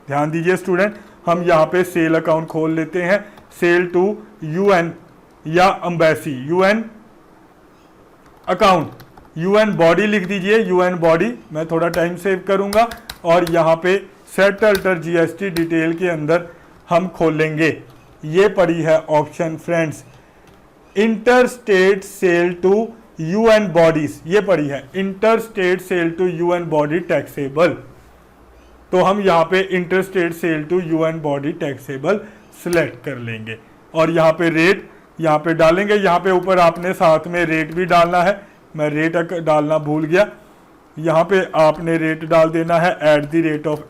A: ध्यान दीजिए स्टूडेंट, हम यहाँ पे सेल अकाउंट खोल लेते हैं, सेल टू UN या embassy, UN account, UN body लिख दीजिए, UN बॉडी, मैं थोड़ा टाइम सेव करूंगा, और यहाँ पे सेटल्टर GST डिटेल के अंदर हम खोलेंगे, ये पड़ी है option friends, inter state sale to UN bodies, ये पड़ी है inter state sale to UN body taxable. तो हम यहाँ पे inter state sale to UN body taxable select कर लेंगे, और यहाँ पे रेट यहाँ पे डालेंगे। यहाँ पे ऊपर आपने साथ में रेट भी डालना है, मैं रेट डालना भूल गया, यहाँ पे आपने रेट डाल देना है @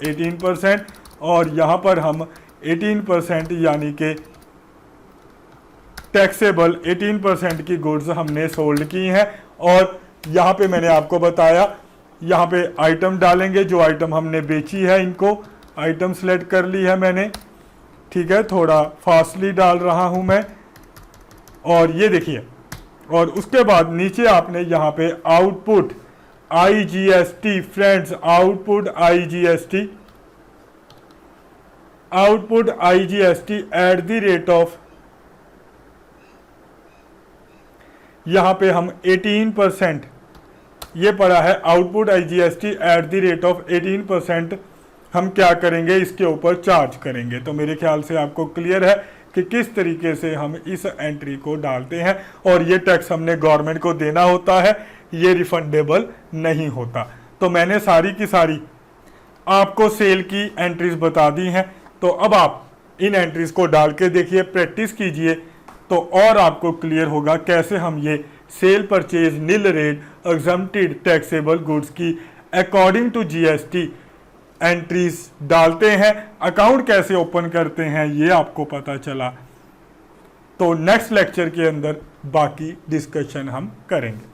A: 18%, और यहाँ पर हम 18% यानी कि टैक्सेबल 18% की गुड्स हमने सोल्ड की हैं। और यहाँ पे मैंने आपको बताया, यहाँ पे आइटम डालेंगे, जो आइटम हमने बेची है, इनको आइटम सेलेक्ट कर ली है मैंने। ठीक है, थोड़ा फास्टली डाल रहा हूँ मैं, और ये देखिए, और उसके बाद नीचे आपने यहाँ पे output IGST friends, output IGST @ यहाँ पे हम 18%, ये पड़ा है आउटपुट IGST @ 18% हम क्या करेंगे, इसके ऊपर चार्ज करेंगे। तो मेरे ख्याल से आपको क्लियर है कि किस तरीके से हम इस एंट्री को डालते हैं, और ये टैक्स हमने गवर्नमेंट को देना होता है, ये रिफंडेबल नहीं होता। तो मैंने सारी की सारी आपको सेल की एंट्रीज बता दी हैं, तो अब आप इन एंट्रीज को डाल के देखिए, प्रैक्टिस कीजिए, तो और आपको क्लियर होगा कैसे हम ये sale purchase nil rate exempted taxable goods की अकॉर्डिंग टू GST एंट्रीज डालते हैं, अकाउंट कैसे ओपन करते हैं, ये आपको पता चला। तो नेक्स्ट लेक्चर के अंदर बाकी डिस्कशन हम करेंगे।